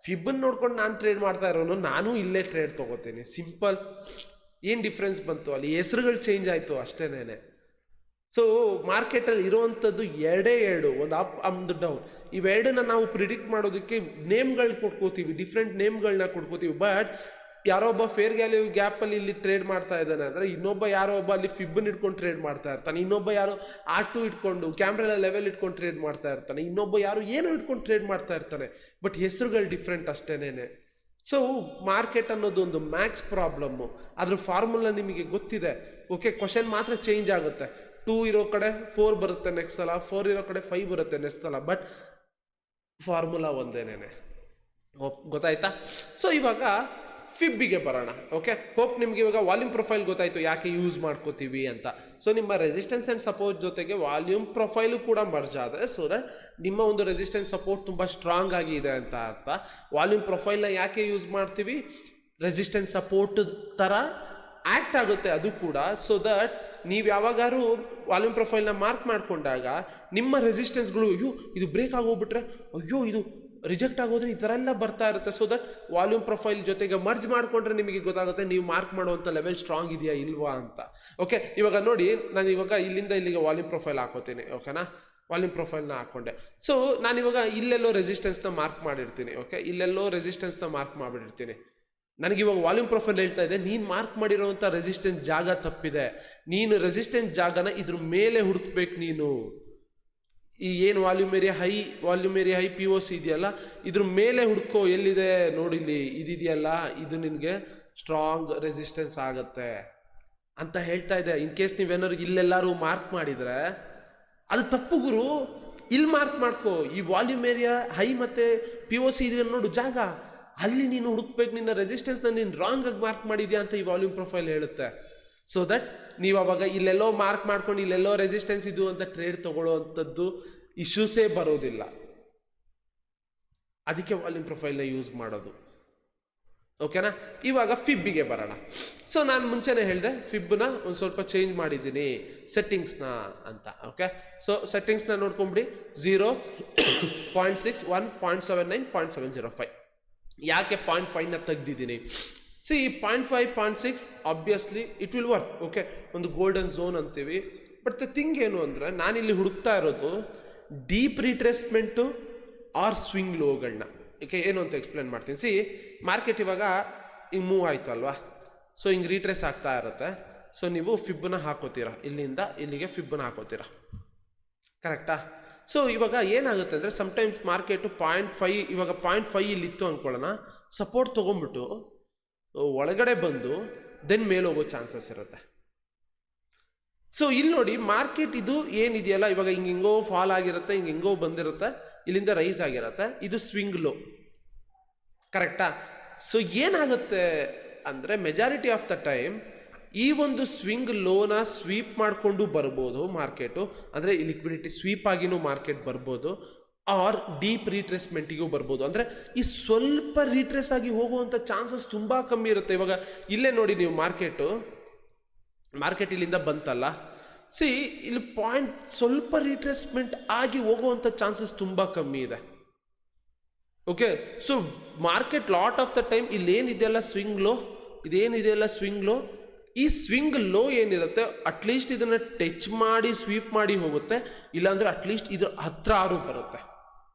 ಫಿಬ್ಬನ್ನು ನೋಡ್ಕೊಂಡು ನಾನು ಟ್ರೇಡ್ ಮಾಡ್ತಾ ಇರೋನು ನಾನು ಇಲ್ಲೇ ಟ್ರೇಡ್ ತೊಗೋತೀನಿ. ಸಿಂಪಲ್. ಏನು ಡಿಫ್ರೆನ್ಸ್ ಬಂತು ಅಲ್ಲಿ? ಹೆಸರುಗಳು ಚೇಂಜ್ ಆಯಿತು ಅಷ್ಟೇನೆ. ಮಾರ್ಕೆಟಲ್ಲಿ ಇರುವಂಥದ್ದು ಎರಡು, ಒಂದು ಅಪ್ ಒಂದು ಡೌನ್. ಇವೆರಡನ್ನ ನಾವು ಪ್ರಿಡಿಕ್ಟ್ ಮಾಡೋದಕ್ಕೆ ನೇಮ್ಗಳು ಕೊಟ್ಕೋತೀವಿ, ಡಿಫ್ರೆಂಟ್ ನೇಮ್ಗಳನ್ನ ಕೊಟ್ಕೋತೀವಿ. ಬಟ್ ಯಾರೋ ಒಬ್ಬ ಫೇರ್ ವ್ಯಾಲ್ಯೂ ಗ್ಯಾಪಲ್ಲಿ ಇಲ್ಲಿ ಟ್ರೇಡ್ ಮಾಡ್ತಾ ಇದ್ದಾನೆ ಅಂದರೆ, ಇನ್ನೊಬ್ಬ ಯಾರೋ ಒಬ್ಬ ಅಲ್ಲಿ ಫಿಬ್ಬನ್ನು ಇಟ್ಕೊಂಡು ಟ್ರೇಡ್ ಮಾಡ್ತಾ ಇರ್ತಾನೆ, ಇನ್ನೊಬ್ಬ ಯಾರೋ R2 ಇಟ್ಕೊಂಡು ಕ್ಯಾಮ್ರೆಲ್ಲ ಲೆವೆಲ್ ಇಟ್ಕೊಂಡು ಟ್ರೇಡ್ ಮಾಡ್ತಾ ಇರ್ತಾನೆ, ಇನ್ನೊಬ್ಬ ಯಾರು ಏನೋ ಇಟ್ಕೊಂಡು ಟ್ರೇಡ್ ಮಾಡ್ತಾ ಇರ್ತಾನೆ. ಬಟ್ ಹೆಸರುಗಳು ಡಿಫ್ರೆಂಟ್ ಅಷ್ಟೇನೆ. ಮಾರ್ಕೆಟ್ ಅನ್ನೋದು ಒಂದು ಮ್ಯಾಕ್ಸ್ ಪ್ರಾಬ್ಲಮ್ಮು. ಅದ್ರ ಫಾರ್ಮುಲಾ ನಿಮಗೆ ಗೊತ್ತಿದೆ. ಓಕೆ, ಕ್ವಶನ್ ಮಾತ್ರ ಚೇಂಜ್ ಆಗುತ್ತೆ. 2 ಇರೋ ಕಡೆ 4 ಬರುತ್ತೆ ನೆಕ್ಸ್ಟ್ ಸಲ, 4 ಇರೋ ಕಡೆ 5 ಬರುತ್ತೆ ನೆಕ್ಸ್ಟ್ ಸಲ, ಬಟ್ ಫಾರ್ಮುಲಾ ಒಂದೇನೇನೆ. ಗೊತ್ತಾಯ್ತಾ? ಇವಾಗ ಫಿಬ್ಬಿಗೆ ಬರೋಣ. ಓಕೆ, ಹೋಪ್ ನಿಮ್ಗೆ ಇವಾಗ ವಾಲ್ಯೂಮ್ ಪ್ರೊಫೈಲ್ ಗೊತ್ತಾಯ್ತು ಯಾಕೆ ಯೂಸ್ ಮಾಡ್ಕೋತೀವಿ ಅಂತ. ನಿಮ್ಮ ರೆಸಿಸ್ಟೆನ್ಸ್ ಆ್ಯಂಡ್ ಸಪೋರ್ಟ್ ಜೊತೆಗೆ ವಾಲ್ಯೂಮ್ ಪ್ರೊಫೈಲು ಕೂಡ ಮರ್ಜ್ ಆದರೆ, ದಟ್ ನಿಮ್ಮ ಒಂದು ರೆಸಿಸ್ಟೆನ್ಸ್ ಸಪೋರ್ಟ್ ತುಂಬ ಸ್ಟ್ರಾಂಗ್ ಆಗಿದೆ ಅಂತ ಅರ್ಥ. ವಾಲ್ಯೂಮ್ ಪ್ರೊಫೈಲ್ನ ಯಾಕೆ ಯೂಸ್ ಮಾಡ್ತೀವಿ? ರೆಸಿಸ್ಟೆನ್ಸ್ ಸಪೋರ್ಟ್ ಥರ ಆ್ಯಕ್ಟ್ ಆಗುತ್ತೆ ಅದು ಕೂಡ. ದಟ್ ನೀವು ಯಾವಾಗಾರು ವಾಲ್ಯೂಮ್ ಪ್ರೊಫೈಲ್ನ ಮಾರ್ಕ್ ಮಾಡಿಕೊಂಡಾಗ ನಿಮ್ಮ ರೆಸಿಸ್ಟೆನ್ಸ್ಗಳು, ಅಯ್ಯೋ ಇದು ಬ್ರೇಕ್ ಆಗೋಗ್ಬಿಟ್ರೆ, ಅಯ್ಯೋ ಇದು ರಿಜೆಕ್ಟ್ ಆಗೋದ್ರೆ ಈ ಥರ ಎಲ್ಲ ಬರ್ತಾ ಇರುತ್ತೆ. ಸೊ ದಟ್ ವಾಲ್ಯೂಮ್ ಪ್ರೊಫೈಲ್ ಜೊತೆಗೆ ಮರ್ಜ್ ಮಾಡಿಕೊಂಡ್ರೆ ನಿಮಗೆ ಗೊತ್ತಾಗುತ್ತೆ ನೀವು ಮಾರ್ಕ್ ಮಾಡುವಂಥ ಲೆವೆಲ್ ಸ್ಟ್ರಾಂಗ್ ಇದೆಯಾ ಇಲ್ವಾ ಅಂತ. ಓಕೆ, ಇವಾಗ ನೋಡಿ ನಾನು ಇವಾಗ ಇಲ್ಲಿಂದ ಇಲ್ಲಿಗೆ ವಾಲ್ಯೂಮ್ ಪ್ರೊಫೈಲ್ ಹಾಕೋತೀನಿ. ಓಕೆನಾ, ವಾಲ್ಯೂಮ್ ಪ್ರೊಫೈಲ್ನ ಹಾಕ್ಕೊಂಡೆ. ಸೊ ನಾನಿವಾಗ ಇಲ್ಲೆಲ್ಲೋ ರೆಸಿಸ್ಟೆನ್ಸ್ನ ಮಾರ್ಕ್ ಮಾಡಿರ್ತೀನಿ. ಓಕೆ, ಇಲ್ಲೆಲ್ಲೋ ರೆಸಿಸ್ಟೆನ್ಸ್ನ ಮಾರ್ಕ್ ಮಾಡಿರ್ತೀನಿ. ನನಗಿವಾಗ ವಾಲ್ಯೂಮ್ ಪ್ರೊಫೈಲ್ ಹೇಳ್ತಾ ಇದೆ ನೀನು ಮಾರ್ಕ್ ಮಾಡಿರೋವಂಥ ರೆಸಿಸ್ಟೆನ್ಸ್ ಜಾಗ ತಪ್ಪಿದೆ, ನೀನು ರೆಸಿಸ್ಟೆನ್ಸ್ ಜಾಗನ ಇದ್ರ ಮೇಲೆ ಹುಡುಕ್ಬೇಕು. ನೀನು ಈ ಏನು volume area high P O C ಇದೆಯಲ್ಲ ಇದ್ರ ಮೇಲೆ ಹುಡ್ಕೋ, ಎಲ್ಲಿದೆ ನೋಡಿಲ್ಲಿ ಇದಿದೆಯಲ್ಲ ಇದು ನಿನಗೆ ಸ್ಟ್ರಾಂಗ್ ರೆಸಿಸ್ಟೆನ್ಸ್ ಆಗುತ್ತೆ ಅಂತ ಹೇಳ್ತಾ ಇದೆ. ಇನ್ ಕೇಸ್ ನೀವೇನಾದ್ರು ಇಲ್ಲೆಲ್ಲರೂ ಮಾರ್ಕ್ ಮಾಡಿದರೆ ಅದು ತಪ್ಪು ಗುರು. ಇಲ್ಲಿ ಮಾರ್ಕ್ ಮಾಡ್ಕೋ, ಈ ವಾಲ್ಯೂಮ್ ಏರಿಯಾ ಹೈ ಮತ್ತು ಪಿ ಒ ಸಿ ಇದೆಯಲ್ಲ ನೋಡು ಜಾಗ, ಅಲ್ಲಿ ನೀನು ಹುಡುಕ್ಬೇಕು. ನಿನ್ನ ರೆಸಿಸ್ಟೆನ್ಸ್ನ ನೀನು ರಾಂಗ್ ಆಗಿ ಮಾರ್ಕ್ ಮಾಡಿದ್ಯಾ ಅಂತ ಈ ವಾಲ್ಯೂಮ್ ಪ್ರೊಫೈಲ್ ಹೇಳುತ್ತೆ. ಸೊ ದಟ್ ನೀವು ಅವಾಗ ಇಲ್ಲೆಲ್ಲೋ ಮಾರ್ಕ್ ಮಾಡ್ಕೊಂಡು ಇಲ್ಲೆಲ್ಲೋ ರೆಸಿಸ್ಟೆನ್ಸ್ ಇದು ಅಂತ ಟ್ರೇಡ್ ತಗೊಳ್ಳೋ ಅಂಥದ್ದು ಇಶ್ಯೂಸೇ ಬರೋದಿಲ್ಲ. ಅದಕ್ಕೆ ವಾಲ್ಯೂಮ್ ಪ್ರೊಫೈಲ್ನ ಯೂಸ್ ಮಾಡೋದು. ಓಕೆನಾ, ಇವಾಗ ಫಿಬ್ಬಿಗೆ ಬರೋಣ. ಸೊ ನಾನು ಮುಂಚೆನೇ ಹೇಳಿದೆ ಫಿಬ್ನ ಒಂದು ಸ್ವಲ್ಪ ಚೇಂಜ್ ಮಾಡಿದ್ದೀನಿ ಸೆಟ್ಟಿಂಗ್ಸ್ನ ಅಂತ. ಓಕೆ, ಸೊ ಸೆಟ್ಟಿಂಗ್ಸ್ನ ನೋಡ್ಕೊಂಬಿಡಿ. 0, 0.6, 1, 0.79, 0.705. ಯಾಕೆ 0.5ನ ತೆಗ್ದಿದ್ದೀನಿ? See 0.5, 0.6 obviously it will work. Okay, ಒಂದು ಗೋಲ್ಡನ್ ಝೋನ್ ಅಂತೀವಿ. ಬಟ್ ದ ಥಿಂಗ್ ಏನು ಅಂದರೆ ನಾನಿಲ್ಲಿ ಹುಡುಕ್ತಾ ಇರೋದು ಡೀಪ್ ರಿಟ್ರೇಸ್ಮೆಂಟು ಆರ್ ಸ್ವಿಂಗ್ ಲೋಗಳನ್ನ. ಓಕೆ, ಏನು ಅಂತ ಎಕ್ಸ್ಪ್ಲೇನ್ ಮಾಡ್ತೀನಿ. ಸಿ ಮಾರ್ಕೆಟ್ ಇವಾಗ ಹಿಂಗೆ ಮೂವ್ ಆಯಿತು ಅಲ್ವಾ, ಸೊ ಹಿಂಗೆ ರೀಟ್ರೇಸ್ ಆಗ್ತಾ ಇರುತ್ತೆ. ಸೊ ನೀವು ಫಿಬ್ನ ಹಾಕೋತೀರಾ, ಇಲ್ಲಿಂದ ಇಲ್ಲಿಗೆ ಫಿಬ್ನ ಹಾಕೋತೀರಾ, ಕರೆಕ್ಟಾ? ಸೊ ಇವಾಗ ಏನಾಗುತ್ತೆ ಅಂದರೆ ಸಮ್ಟೈಮ್ಸ್ ಮಾರ್ಕೆಟು 0.5 ಇವಾಗ 0.5 ಇಲ್ಲಿತ್ತು ಅಂದ್ಕೊಳ್ಳೋಣ, ಸಪೋರ್ಟ್ ತೊಗೊಂಡ್ಬಿಟ್ಟು ಒಳಗಡೆ ಬಂದು ದೆನ್ ಮೇಲೆ ಹೋಗೋ ಚಾನ್ಸಸ್ ಇರುತ್ತೆ. ಸೊ ಇಲ್ಲಿ ನೋಡಿ ಮಾರ್ಕೆಟ್ ಇದು ಏನಿದೆಯಲ್ಲ ಇವಾಗ ಹಿಂಗೋ ಫಾಲ್ ಆಗಿರುತ್ತೆ, ಹಿಂಗೋ ಬಂದಿರುತ್ತೆ, ಇಲ್ಲಿಂದ ರೈಸ್ ಆಗಿರುತ್ತೆ, ಇದು ಸ್ವಿಂಗ್ ಲೋ, ಕರೆಕ್ಟಾ? ಸೊ ಏನಾಗುತ್ತೆ ಅಂದರೆ ಮೆಜಾರಿಟಿ ಆಫ್ ದ ಟೈಮ್ ಈ ಒಂದು ಸ್ವಿಂಗ್ ಲೋನ ಸ್ವೀಪ್ ಮಾಡಿಕೊಂಡು ಬರ್ಬೋದು ಮಾರ್ಕೆಟು, ಅಂದರೆ ಈ ಲಿಕ್ವಿಡಿಟಿ ಸ್ವೀಪ್ ಆಗಿನೂ ಮಾರ್ಕೆಟ್ ಬರ್ಬೋದು, ಆರ್ ಡೀಪ್ ರೀಟ್ರೇಸ್ಮೆಂಟಿಗೂ ಬರ್ಬೋದು. ಅಂದರೆ ಈ ಸ್ವಲ್ಪ ರೀಟ್ರೇಸ್ ಆಗಿ ಹೋಗುವಂಥ ಚಾನ್ಸಸ್ ತುಂಬ ಕಮ್ಮಿ ಇರುತ್ತೆ. ಇವಾಗ ಇಲ್ಲೇ ನೋಡಿ ನೀವು ಮಾರ್ಕೆಟ್ ಇಲ್ಲಿಂದ ಬಂತಲ್ಲ, ಸಿ ಇಲ್ಲಿ ಸ್ವಲ್ಪ ರೀಟ್ರೇಸ್ಮೆಂಟ್ ಆಗಿ ಹೋಗುವಂಥ ಚಾನ್ಸಸ್ ತುಂಬ ಕಮ್ಮಿ ಇದೆ. Okay, so market lot of the time ಇಲ್ಲೇನಿದೆಯಲ್ಲ ಸ್ವಿಂಗ್ ಲೋ, ಇದೇನಿದೆಯಲ್ಲ ಸ್ವಿಂಗ್ ಲೋ, ಈ ಸ್ವಿಂಗ್ ಲೋ ಏನಿರುತ್ತೆ ಅಟ್ಲೀಸ್ಟ್ ಇದನ್ನು ಟಚ್ ಮಾಡಿ ಸ್ವೀಪ್ ಮಾಡಿ ಹೋಗುತ್ತೆ, ಇಲ್ಲಾಂದರೆ ಅಟ್ಲೀಸ್ಟ್ ಇದ್ರ ಹತ್ರ ಆರು ಬರುತ್ತೆ.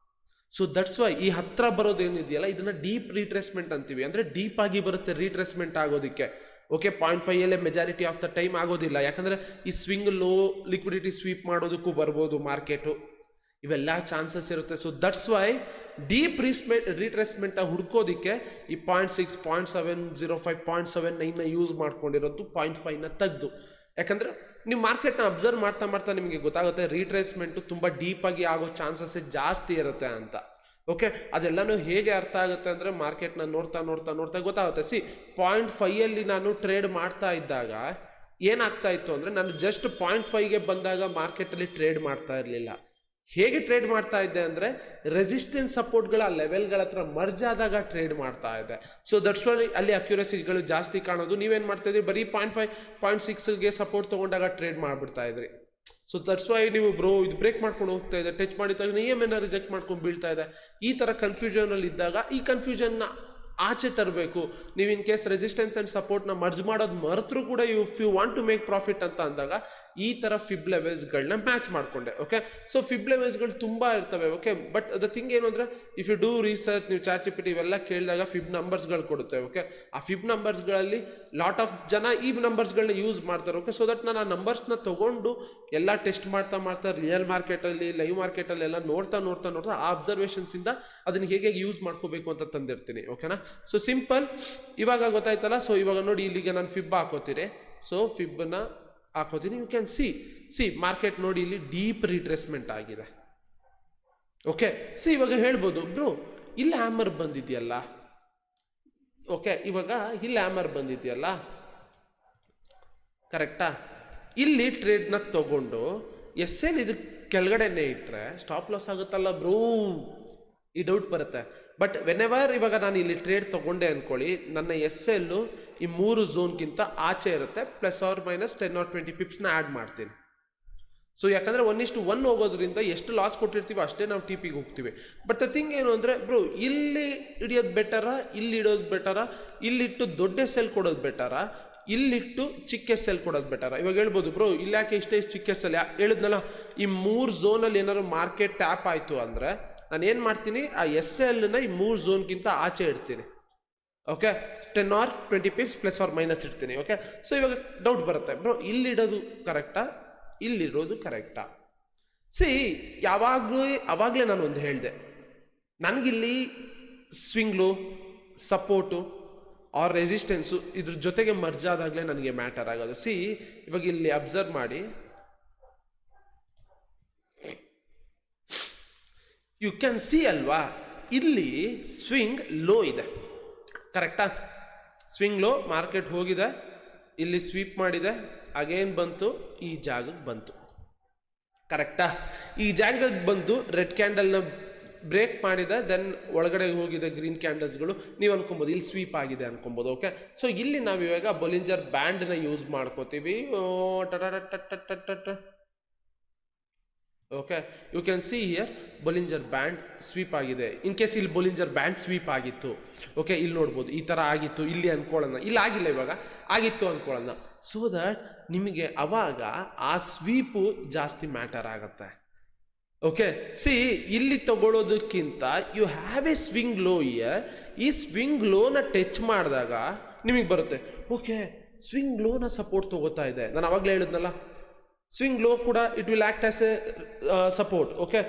ಸೊ ದಟ್ಸ್ ವೈ ಈ ಹತ್ರ ಬರೋದೇನಿದೆಯಲ್ಲ ಇದನ್ನ ಡೀಪ್ ರೀಟ್ರೇಸ್ಮೆಂಟ್ ಅಂತೀವಿ. ಅಂದರೆ ಡೀಪ್ ಆಗಿ ಬರುತ್ತೆ ರೀಟ್ರೇಸ್ಮೆಂಟ್ ಆಗೋದಕ್ಕೆ. Okay, 0.5 majority of the time ಆಗೋದಿಲ್ಲ, ಯಾಕಂದರೆ ಈ ಸ್ವಿಂಗ್ ಲೋ ಲಿಕ್ವಿಡಿಟಿ ಸ್ವೀಪ್ ಮಾಡೋದಕ್ಕೂ ಬರ್ಬೋದು ಮಾರ್ಕೆಟು, ಇವೆಲ್ಲ ಚಾನ್ಸಸ್ ಇರುತ್ತೆ. So that's why deep retracement ಹುಡ್ಕೋದಿಕ್ಕೆ ಈ 0.6, 0.705, 0.79ನ ಯೂಸ್ ಮಾಡ್ಕೊಂಡಿರೋದು 0.5ನ ತೆಗೆದು. ಯಾಕಂದರೆ ನೀವು ಮಾರ್ಕೆಟ್ನ ಅಬ್ಸರ್ವ್ ಮಾಡ್ತಾ ನಿಮಗೆ ಗೊತ್ತಾಗುತ್ತೆ ರೀಟ್ರೇಸ್ಮೆಂಟು ತುಂಬ ಡೀಪಾಗಿ ಆಗೋ ಚಾನ್ಸಸ್ ಜಾಸ್ತಿ ಇರುತ್ತೆ ಅಂತ. ಓಕೆ, ಅದೆಲ್ಲನೂ ಹೇಗೆ ಅರ್ಥ ಆಗುತ್ತೆ ಅಂದರೆ ಮಾರ್ಕೆಟ್ನ ನೋಡ್ತಾ ಗೊತ್ತಾಗುತ್ತೆ. ಸಿ 0.5 ನಾನು ಟ್ರೇಡ್ ಮಾಡ್ತಾ ಇದ್ದಾಗ ಏನಾಗ್ತಾ ಇತ್ತು ಅಂದರೆ ನಾನು ಜಸ್ಟ್ 0.5ಗೆ ಬಂದಾಗ ಮಾರ್ಕೆಟಲ್ಲಿ ಟ್ರೇಡ್ ಮಾಡ್ತಾ ಇರಲಿಲ್ಲ. ಹೇಗೆ ಟ್ರೇಡ್ ಮಾಡ್ತಾ ಇದ್ದೆ ಅಂದರೆ ರೆಸಿಸ್ಟೆನ್ಸ್ ಸಪೋರ್ಟ್ಗಳ ಲೆವೆಲ್ಗಳ ಹತ್ರ ಮರ್ಜ್ ಆದಾಗ ಟ್ರೇಡ್ ಮಾಡ್ತಾ ಇದೆ. ಸೊ ದಟ್ಸ್ ವೈ ಅಲ್ಲಿ ಅಕ್ಯುರಸಿಗಳು ಜಾಸ್ತಿ ಕಾಣೋದು. ನೀವೇನು ಮಾಡ್ತಾ ಇದ್ರಿ, ಬರೀ 0.5, 0.6ಗೆ ಸಪೋರ್ಟ್ ತೊಗೊಂಡಾಗ ಟ್ರೇಡ್ ಮಾಡಿಬಿಡ್ತಾ ಇದ್ರಿ. ಸೊ ದಟ್ಸ್ ವೈ ನೀವು ಇದು ಬ್ರೇಕ್ ಮಾಡ್ಕೊಂಡು ಹೋಗ್ತಾ ಇದೆ, ಟಚ್ ಮಾಡಿದ ತಕ್ಷಣ EMA ರಿಜೆಕ್ಟ್ ಮಾಡ್ಕೊಂಡು ಬೀಳ್ತಾ ಇದೆ. ಈ ಥರ ಕನ್ಫ್ಯೂಷನಲ್ಲಿ ಇದ್ದಾಗ ಈ ಕನ್ಫ್ಯೂಷನ್ನ ಆಚೆ ತರಬೇಕು. ನೀವು ಇನ್ ಕೇಸ್ ರೆಸಿಸ್ಟೆನ್ಸ್ ಆ್ಯಂಡ್ ಸಪೋರ್ಟ್ನ ಮರ್ಜ್ ಮಾಡೋದು ಮರೆತರೂ ಕೂಡ if you want to make profit ಅಂತ ಅಂದಾಗ ಈ ಥರ ಫಿಬ್ ಲೆವೆಲ್ಸ್ಗಳನ್ನ ಮ್ಯಾಚ್ ಮಾಡಿಕೊಂಡೆ. ಓಕೆ, ಸೊ ಫಿಬ್ ಲೆವೆಲ್ಸ್ಗಳು ತುಂಬ ಇರ್ತವೆ. ಓಕೆ, ಬಟ್ ದ ಥಿಂಗ್ ಏನು ಅಂದರೆ ಇಫ್ ಯು ಡೂ ರಿಸರ್ಚ್, ನೀವು ChatGPT ಇವೆಲ್ಲ ಕೇಳಿದಾಗ ಫಿಬ್ ನಂಬರ್ಸ್ಗಳು ಕೊಡುತ್ತೆ. ಓಕೆ, ಆ ಫಿಬ್ ನಂಬರ್ಸ್ಗಳಲ್ಲಿ ಲಾಟ್ ಆಫ್ ಜನ ಈ ನಂಬರ್ಸ್ಗಳನ್ನ ಯೂಸ್ ಮಾಡ್ತಾರೆ. ಓಕೆ, ಸೊ ದಟ್ ನಾನು ಆ ನಂಬರ್ಸ್ನ ತೊಗೊಂಡು ಎಲ್ಲ ಟೆಸ್ಟ್ ಮಾಡ್ತಾ ರಿಯಲ್ ಮಾರ್ಕೆಟಲ್ಲಿ ಲೈವ್ ಮಾರ್ಕೆಟಲ್ಲಿ ಎಲ್ಲ ನೋಡ್ತಾ ಆ ಅಬ್ಸರ್ವೇಷನ್ಸಿಂದ ಅದನ್ನ ಹೇಗೆ ಯೂಸ್ ಮಾಡ್ಕೋಬೇಕು ಅಂತ ತಂದಿರ್ತೀನಿ. ಓಕೆನಾ, ಸೊ ಸಿಂಪಲ್ ಇವಾಗ ಗೊತ್ತಾಯ್ತಲ್ಲ. ಸೊ ಇವಾಗ ನೋಡಿ ಇಲ್ಲಿಗೆ ನಾನು ಫಿಬ್ ಹಾಕೋತೀನಿ. ಸೊ ಫಿಬ್ನ ಹಾಕೋತೀನಿ. ಯು ಕ್ಯಾನ್ ಸಿ ಮಾರ್ಕೆಟ್ ನೋಡಿ ಇಲ್ಲಿ ಡೀಪ್ ರಿಟ್ರೇಸ್ಮೆಂಟ್ ಆಗಿದೆ. ಓಕೆ, ಸಿ ಇವಾಗ ಹೇಳ್ಬೋದು ಬ್ರೋ ಇಲ್ಲಿ ಹ್ಯಾಮರ್ ಬಂದಿದೆಯಲ್ಲ. ಓಕೆ, ಇವಾಗ ಇಲ್ಲಿ ಹ್ಯಾಮರ್ ಬಂದಿದೆಯಲ್ಲ, ಕರೆಕ್ಟಾ? ಇಲ್ಲಿ ಟ್ರೇಡ್ನ ತಗೊಂಡು SL ಇದು ಕೆಳಗಡೆನೆ ಇಟ್ಟರೆ ಸ್ಟಾಪ್ ಲಾಸ್ ಆಗುತ್ತಲ್ಲ ಬ್ರೋ, ಈ ಡೌಟ್ ಬರುತ್ತೆ. ಬಟ್ ವೆನೆವರ್ ಇವಾಗ ನಾನು ಇಲ್ಲಿ ಟ್ರೇಡ್ ತೊಗೊಂಡೆ ಅಂದ್ಕೊಳ್ಳಿ, ನನ್ನ SL ಈ 3 ಝೋನ್ಗಿಂತ ಆಚೆ ಇರುತ್ತೆ, +or -10 or 20 ಪಿಪ್ಸ್ನ ಆ್ಯಡ್ ಮಾಡ್ತೀನಿ. ಸೊ ಯಾಕಂದರೆ 1:1 ಹೋಗೋದ್ರಿಂದ ಎಷ್ಟು ಲಾಸ್ ಕೊಟ್ಟಿರ್ತೀವಿ ಅಷ್ಟೇ ನಾವು TPಗೆ ಹೋಗ್ತೀವಿ. ಬಟ್ ದ ಥಿಂಗ್ ಏನು ಅಂದರೆ ಬ್ರೋ, ಇಲ್ಲಿ ಹಿಡಿಯೋದು ಬೆಟರಾ, ಇಲ್ಲಿ ಇಡೋದು ಬೆಟರಾ, ಇಲ್ಲಿಟ್ಟು ದೊಡ್ಡ ಸೆಲ್ ಕೊಡೋದು ಬೆಟರಾ, ಇಲ್ಲಿಟ್ಟು ಚಿಕ್ಕ ಸೆಲ್ ಕೊಡೋದು ಬೆಟರ? ಇವಾಗ ಹೇಳ್ಬೋದು ಬ್ರೋ, ಇಲ್ಲಿ ಯಾಕೆ ಇಷ್ಟೇ ಚಿಕ್ಕ ಸೆಲ್ ಹೇಳಿದ್ನಲ್ಲ, ಈ 3 ಝೋನಲ್ಲಿ ಏನಾದ್ರು ಮಾರ್ಕೆಟ್ ಟ್ಯಾಪ್ ಆಯಿತು ಅಂದರೆ ನಾನು ಏನು ಮಾಡ್ತೀನಿ, ಆ SLನ ಈ 3 ಝೋನ್ಗಿಂತ ಆಚೆ ಇಡ್ತೀನಿ. Okay, 10 or 20 pips plus or minus ಇಡ್ತೀನಿ. ಓಕೆ, ಸೊ ಇವಾಗ ಡೌಟ್ ಬರುತ್ತೆ ಬ್ರೋ, ಇಲ್ಲಿಡೋದು ಕರೆಕ್ಟಾ, ಇಲ್ಲಿರೋದು ಕರೆಕ್ಟಾ? ಅವಾಗಲೇ ನಾನು ಒಂದು ಹೇಳಿದೆ, ನನಗಿಲ್ಲಿ ಸ್ವಿಂಗ್ಲು, ಸಪೋರ್ಟು ಆರ್ ರೆಸಿಸ್ಟೆನ್ಸು ಇದ್ರ ಜೊತೆಗೆ ಮರ್ಜ್ ಆದಾಗಲೇ ನನಗೆ ಮ್ಯಾಟರ್ ಆಗೋದು. ಇವಾಗ ಇಲ್ಲಿ ಅಬ್ಸರ್ವ್ ಮಾಡಿ, ಯು ಕ್ಯಾನ್ ಸಿ ಅಲ್ವಾ, ಇಲ್ಲಿ ಸ್ವಿಂಗ್ ಲೋ ಇದೆ, ಕರೆಕ್ಟಾ? ಸ್ವಿಂಗ್ ಲೋ, ಮಾರ್ಕೆಟ್ ಹೋಗಿದೆ, ಇಲ್ಲಿ ಸ್ವೀಪ್ ಮಾಡಿದೆ, ಅಗೇನ್ ಬಂತು, ಈ ಜಾಗಕ್ಕೆ ಬಂತು, ಕರೆಕ್ಟಾ? ಈ ಜಾಗಕ್ಕೆ ಬಂದು ರೆಡ್ ಕ್ಯಾಂಡಲ್ನ ಬ್ರೇಕ್ ಮಾಡಿದೆ, ದೆನ್ ಒಳಗಡೆ ಹೋಗಿದೆ ಗ್ರೀನ್ ಕ್ಯಾಂಡಲ್ಸ್ಗಳು. ನೀವು ಅನ್ಕೊಬೋದು ಇಲ್ಲಿ ಸ್ವೀಪ್ ಆಗಿದೆ ಅನ್ಕೊಬೋದು. ಓಕೆ, ಸೊ ಇಲ್ಲಿ ನಾವು ಇವಾಗ ಬೊಲಿಂಜರ್ ಬ್ಯಾಂಡ್ನ ಯೂಸ್ ಮಾಡ್ಕೋತೀವಿ. Okay, you can see here Bollinger band sweep ಆಗಿದೆ. ಇನ್ ಕೇಸ್ ಇಲ್ಲಿ ಬೊಲಿಂಜರ್ ಬ್ಯಾಂಡ್ ಸ್ವೀಪ್ ಆಗಿತ್ತು, ಓಕೆ, ಇಲ್ಲಿ ನೋಡ್ಬೋದು ಈ ಥರ ಆಗಿತ್ತು, ಇಲ್ಲಿ ಅನ್ಕೊಳ್ಳೋಣ, ಇಲ್ಲಿ ಆಗಿಲ್ಲ, ಇವಾಗ ಆಗಿತ್ತು ಅನ್ಕೊಳ್ಳೋಣ. ಸೊ ದಟ್ ನಿಮಗೆ ಅವಾಗ ಆ ಸ್ವೀಪು ಜಾಸ್ತಿ ಮ್ಯಾಟರ್ ಆಗುತ್ತೆ. ಓಕೆ, ಇಲ್ಲಿ ತಗೊಳ್ಳೋದಕ್ಕಿಂತ you have a swing low here. ಈ ಸ್ವಿಂಗ್ ಲೋನ ಟಚ್ ಮಾಡಿದಾಗ ನಿಮಗೆ ಬರುತ್ತೆ, ಓಕೆ, ಸ್ವಿಂಗ್ ಲೋನ ಸಪೋರ್ಟ್ ತಗೋತಾ ಇದೆ. ನಾನು ಅವಾಗಲೇ ಹೇಳಿದ್ನಲ್ಲ, ಸ್ವಿಂಗ್ ಲೋ ಕೂಡ it will act as a support. Okay,